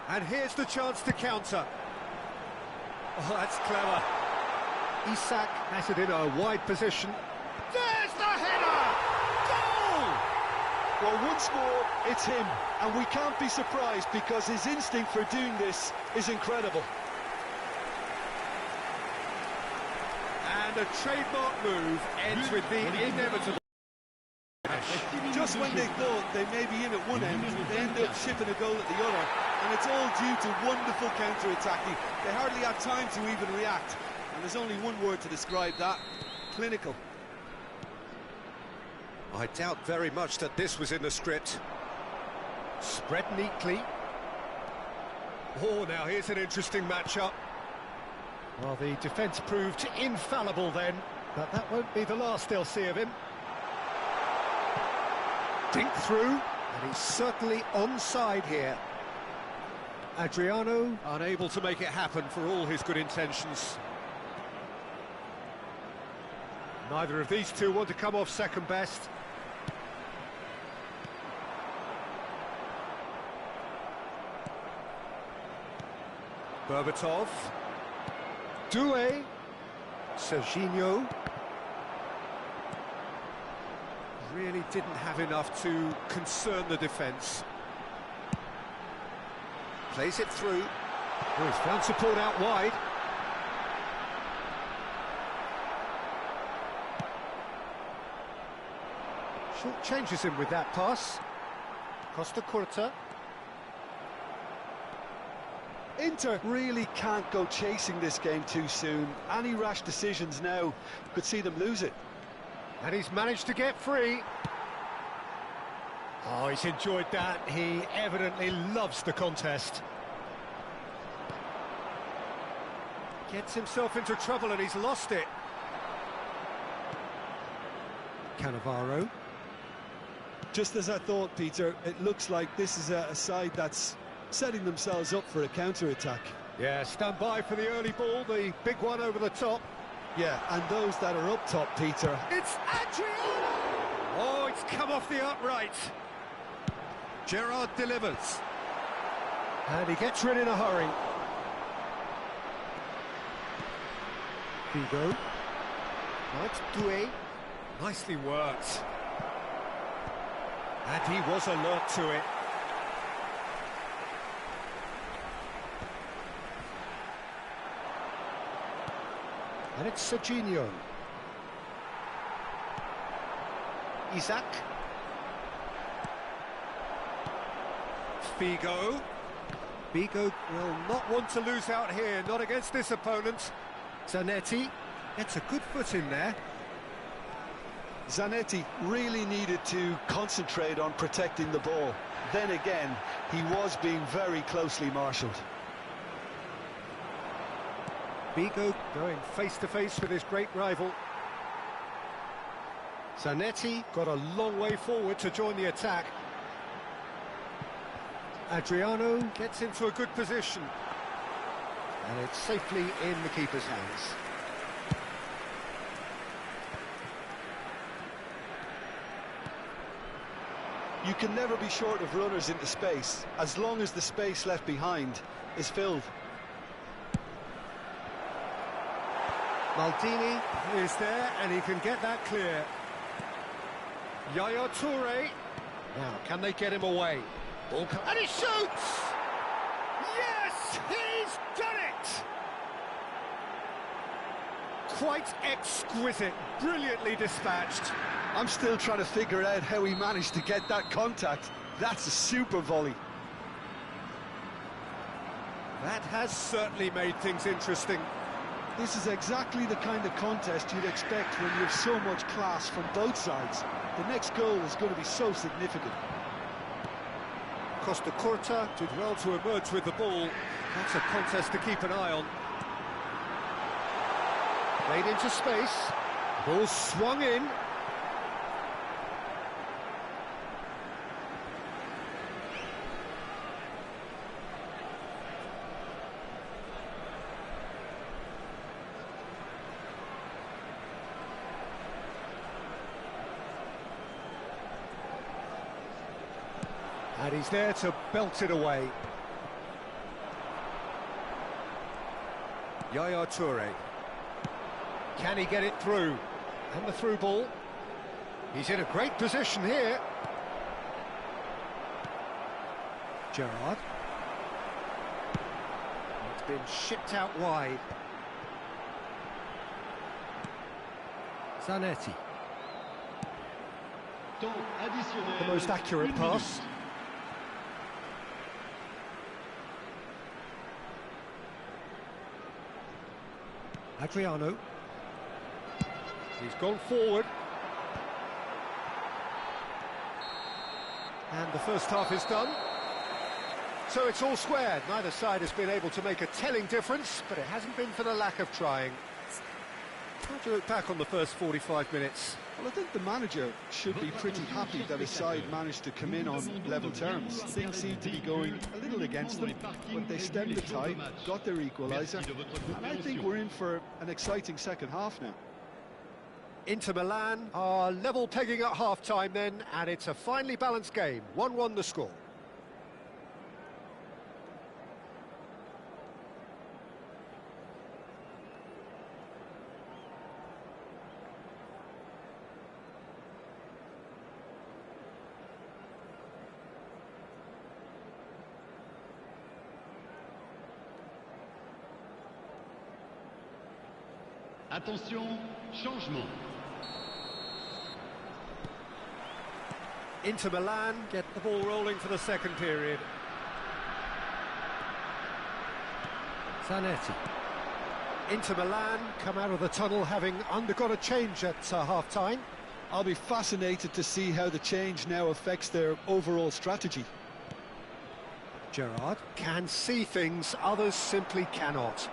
[SPEAKER 1] And here's the chance to counter. Oh, that's clever. Isak has it in a wide position. There's the header! Goal!
[SPEAKER 3] Well, once more, it's him, and we can't be surprised because his instinct for doing this is incredible.
[SPEAKER 1] And a trademark move ends with the inevitable.
[SPEAKER 3] Just when they thought they may be in at one end, they end up shipping a goal at the other, and it's all due to wonderful counter-attacking. They hardly had time to even react, and there's only one word to describe that: clinical.
[SPEAKER 2] I doubt very much that this was in the script.
[SPEAKER 1] Spread neatly. Oh, now here's an interesting matchup. Well, the defence proved infallible then, but that won't be the last they'll see of him. Dink through, and he's certainly onside here. Adriano unable to make it happen for all his good intentions. Neither of these two want to come off second best. Berbatov. Doué. Serginho. Really didn't have enough to concern the defence. Plays it through. Oh, he's found support out wide. Short changes him with that pass. Costa Curta.
[SPEAKER 3] Inter really can't go chasing this game too soon. Any rash decisions now could see them lose it.
[SPEAKER 1] And he's managed to get free. Oh, he's enjoyed that. He evidently loves the contest. Gets himself into trouble and he's lost it. Cannavaro.
[SPEAKER 3] Just as I thought, Peter, it looks like this is a side that's setting themselves up for a counter-attack.
[SPEAKER 1] Yeah, stand by for the early ball, the big one over the top.
[SPEAKER 3] Yeah, and those that are up top, Peter.
[SPEAKER 1] It's Adriano! Oh, it's come off the upright. Gerrard delivers. And he gets rid in a hurry. Figo. Right, Doué. Nicely worked. And he was alert to it. And it's Serginho. Isak. Figo. Figo will not want to lose out here, not against this opponent. Zanetti gets a good foot in there.
[SPEAKER 3] Zanetti really needed to concentrate on protecting the ball. Then again, he was being very closely marshalled.
[SPEAKER 1] Figo going face-to-face with his great rival. Zanetti got a long way forward to join the attack. Adriano gets into a good position. And it's safely in the keeper's hands.
[SPEAKER 3] You can never be short of runners into space, as long as the space left behind is filled.
[SPEAKER 1] Maldini is there, and he can get that clear. Yaya Toure. Now, can they get him away? Ball and he shoots! quite exquisite, brilliantly dispatched.
[SPEAKER 3] I'm still trying to figure out how he managed to get that contact. That's a super volley.
[SPEAKER 1] That has certainly made things interesting.
[SPEAKER 3] This is exactly the kind of contest you'd expect when you have so much class from both sides. The next goal is going to be so significant.
[SPEAKER 1] Costa Curta did well to emerge with the ball. That's a contest to keep an eye on. Played into space. Ball swung in. And he's there to belt it away. Yaya Toure. Can he get it through? And the through ball. He's in a great position here. Gerrard. It's been shipped out wide. Zanetti. The most accurate pass. Adriano. He's gone forward. And the first half is done. So it's all squared. Neither side has been able to make a telling difference, but it hasn't been for the lack of trying. How do you look back on the first 45 minutes?
[SPEAKER 3] Well, I think the manager should be pretty happy that his side managed to come in on level terms. Things seem to be going a little against them, but they stemmed the tide, got their equaliser, and I think we're in for an exciting second half now.
[SPEAKER 1] Inter Milan are level pegging at half-time then, and it's a finely balanced game. 1-1 the score.
[SPEAKER 6] Attention, changement.
[SPEAKER 1] Inter Milan get the ball rolling for the second period. Zanetti. Inter Milan come out of the tunnel having undergone a change at half-time.
[SPEAKER 3] I'll be fascinated to see how the change now affects their overall strategy.
[SPEAKER 1] Gerrard can see things others simply cannot.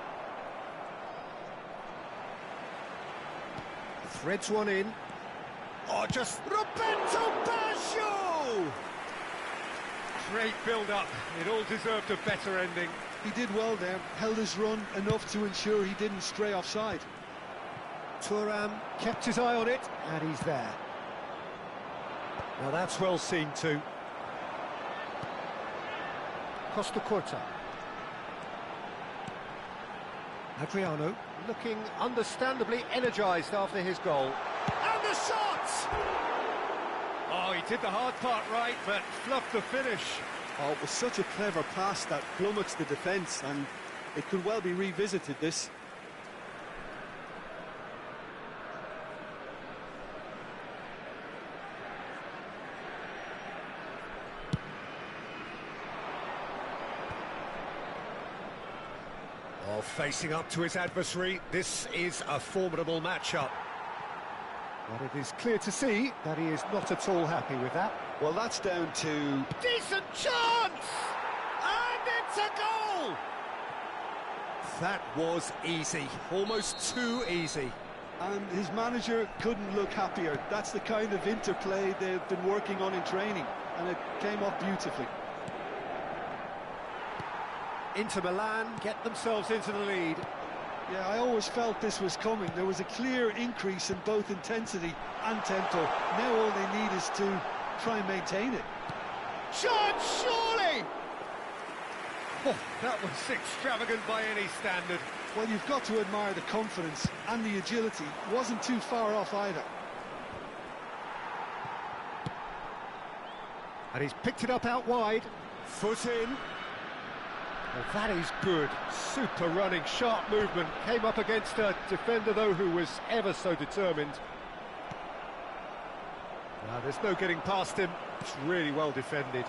[SPEAKER 1] Threads one in. Oh, just Roberto Baggio! Great build-up. It all deserved a better ending.
[SPEAKER 3] He did well there, held his run enough to ensure he didn't stray offside.
[SPEAKER 1] Thuram kept his eye on it, and he's there. Now that's well seen too. Costa Curta. Adriano looking understandably energised after his goal. And the shot! Oh, he did the hard part right, but fluffed the finish.
[SPEAKER 3] Oh, it was such a clever pass that plummets the defence, and it could well be revisited, this.
[SPEAKER 1] Oh, facing up to his adversary, this is a formidable matchup. But it is clear to see that he is not at all happy with that.
[SPEAKER 3] Well, that's down to...
[SPEAKER 1] Decent chance! And it's a goal! That was easy, almost too easy.
[SPEAKER 3] And his manager couldn't look happier. That's the kind of interplay they've been working on in training, and it came off beautifully.
[SPEAKER 1] Inter Milan get themselves into the lead.
[SPEAKER 3] Yeah, I always felt this was coming. There was a clear increase in both intensity and tempo. Now all they need is to try and maintain it.
[SPEAKER 1] Shot, surely! Oh, that was extravagant by any standard.
[SPEAKER 3] Well, you've got to admire the confidence and the agility. Wasn't too far off either.
[SPEAKER 1] And he's picked it up out wide. Foot in. Well, that is good. Super running, sharp movement. Came up against a defender, though, who was ever so determined. There's no getting past him. It's really well defended.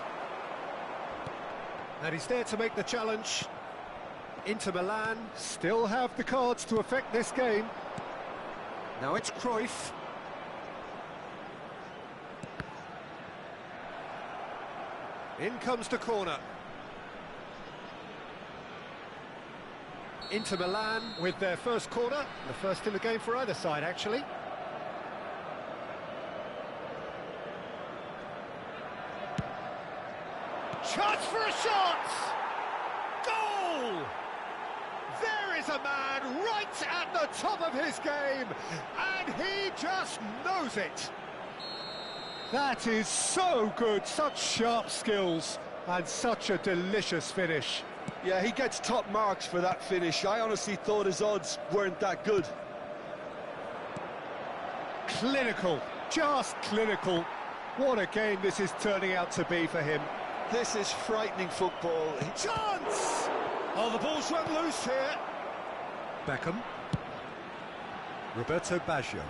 [SPEAKER 1] And he's there to make the challenge. Inter Milan still have the cards to affect this game. Now it's Cruyff. In comes the corner. Inter Milan with their first corner. The first in the game for either side, actually. Chance for a shot! Goal! There is a man right at the top of his game, and he just knows it. That is so good, such sharp skills, and such a delicious finish.
[SPEAKER 3] Yeah, he gets top marks for that finish. I honestly thought his odds weren't that good.
[SPEAKER 1] Clinical, just clinical. What a game this is turning out to be for him.
[SPEAKER 3] This is frightening football.
[SPEAKER 1] Chance! Oh, the ball's run loose here. Beckham. Roberto Baggio.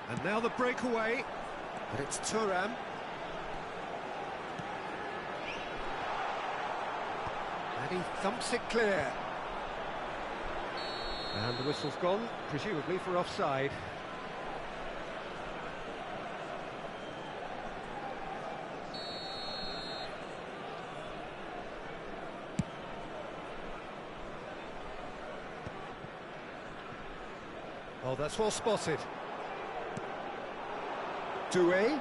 [SPEAKER 1] And now the breakaway. But it's Thuram. And he thumps it clear. And the whistle's gone, presumably for offside. Oh, that's well spotted. Doué.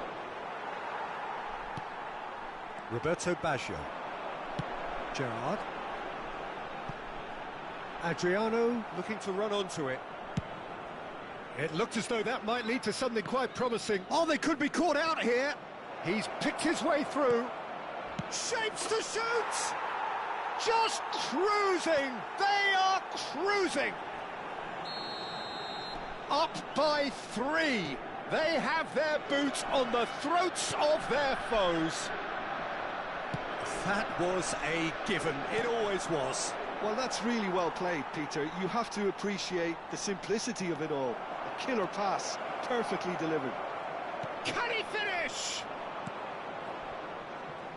[SPEAKER 1] Roberto Baggio. Gerrard. Adriano looking to run onto it. It looked as though that might lead to something quite promising. Oh, they could be caught out here. He's picked his way through. Shapes to shoot! Just cruising! They are cruising! Up by 3. They have their boots on the throats of their foes. That was a given. It always was.
[SPEAKER 3] Well, that's really well played, Peter. You have to appreciate the simplicity of it all. A killer pass, perfectly delivered.
[SPEAKER 1] Can he finish?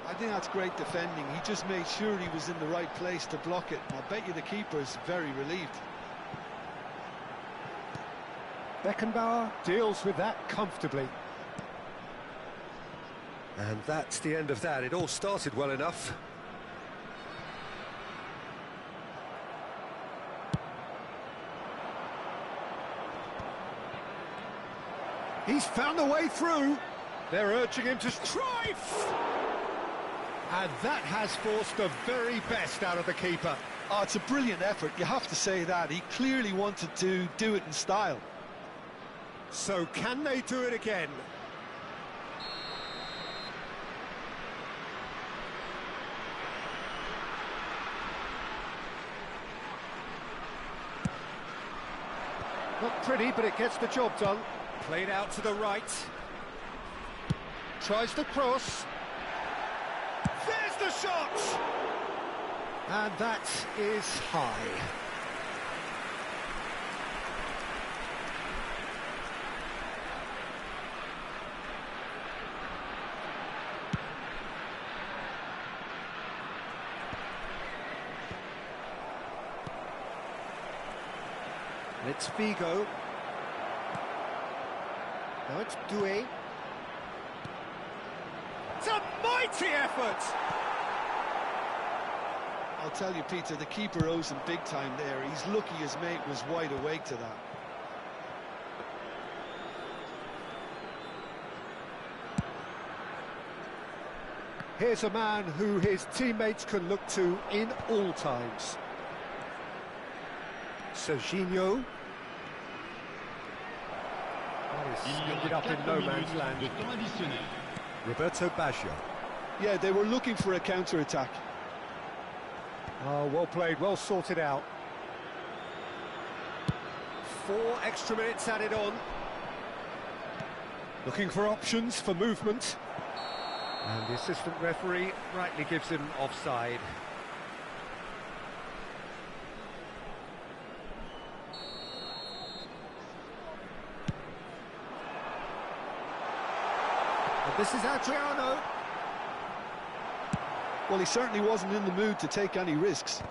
[SPEAKER 3] I think that's great defending. He just made sure he was in the right place to block it. I bet you the keeper's very relieved.
[SPEAKER 1] Beckenbauer deals with that comfortably. And that's the end of that. It all started well enough. He's found a way through. They're urging him to Cruyff! And that has forced the very best out of the keeper.
[SPEAKER 3] Oh, it's a brilliant effort, you have to say that. He clearly wanted to do it in style.
[SPEAKER 1] So can they do it again? Not pretty, but it gets the job done. Played out to the right. Tries to cross. There's the shot! And that is high. It's Vigo. Now it's Doué. It's a mighty effort!
[SPEAKER 3] I'll tell you, Peter, the keeper owes him big time there. He's lucky his mate was wide awake to that.
[SPEAKER 1] Here's a man who his teammates can look to in all times. Serginho. He's ended up in no man's land. Roberto Baggio.
[SPEAKER 3] Yeah, they were looking for a counter-attack.
[SPEAKER 1] Oh, well played, well sorted out. 4 extra minutes added on. Looking for options for movement. And the assistant referee rightly gives him offside. This is Adriano.
[SPEAKER 3] Well, he certainly wasn't in the mood to take any risks.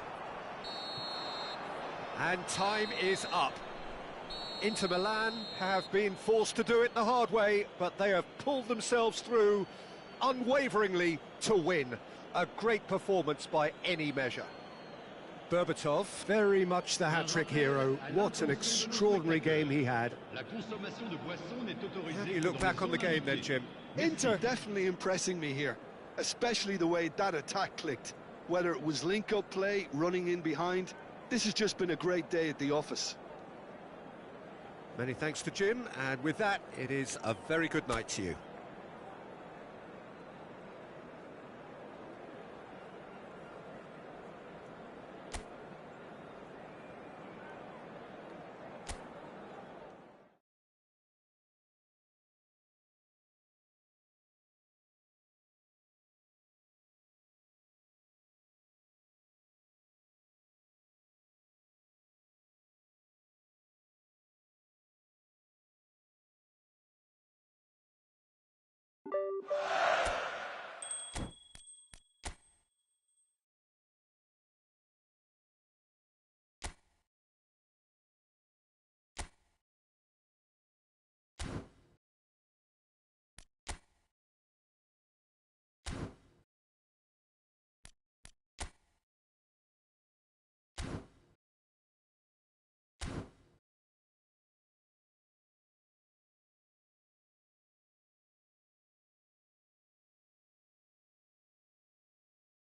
[SPEAKER 1] And time is up. Inter Milan have been forced to do it the hard way, but they have pulled themselves through unwaveringly to win. A great performance by any measure. Berbatov, very much the hat-trick hero. What an extraordinary game he had. How do you look back on the game then, Jim?
[SPEAKER 3] Inter definitely impressing me here, especially the way that attack clicked. Whether it was link-up play, running in behind, this has just been a great day at the office.
[SPEAKER 1] Many thanks to Jim, and with that, it is a very good night to you.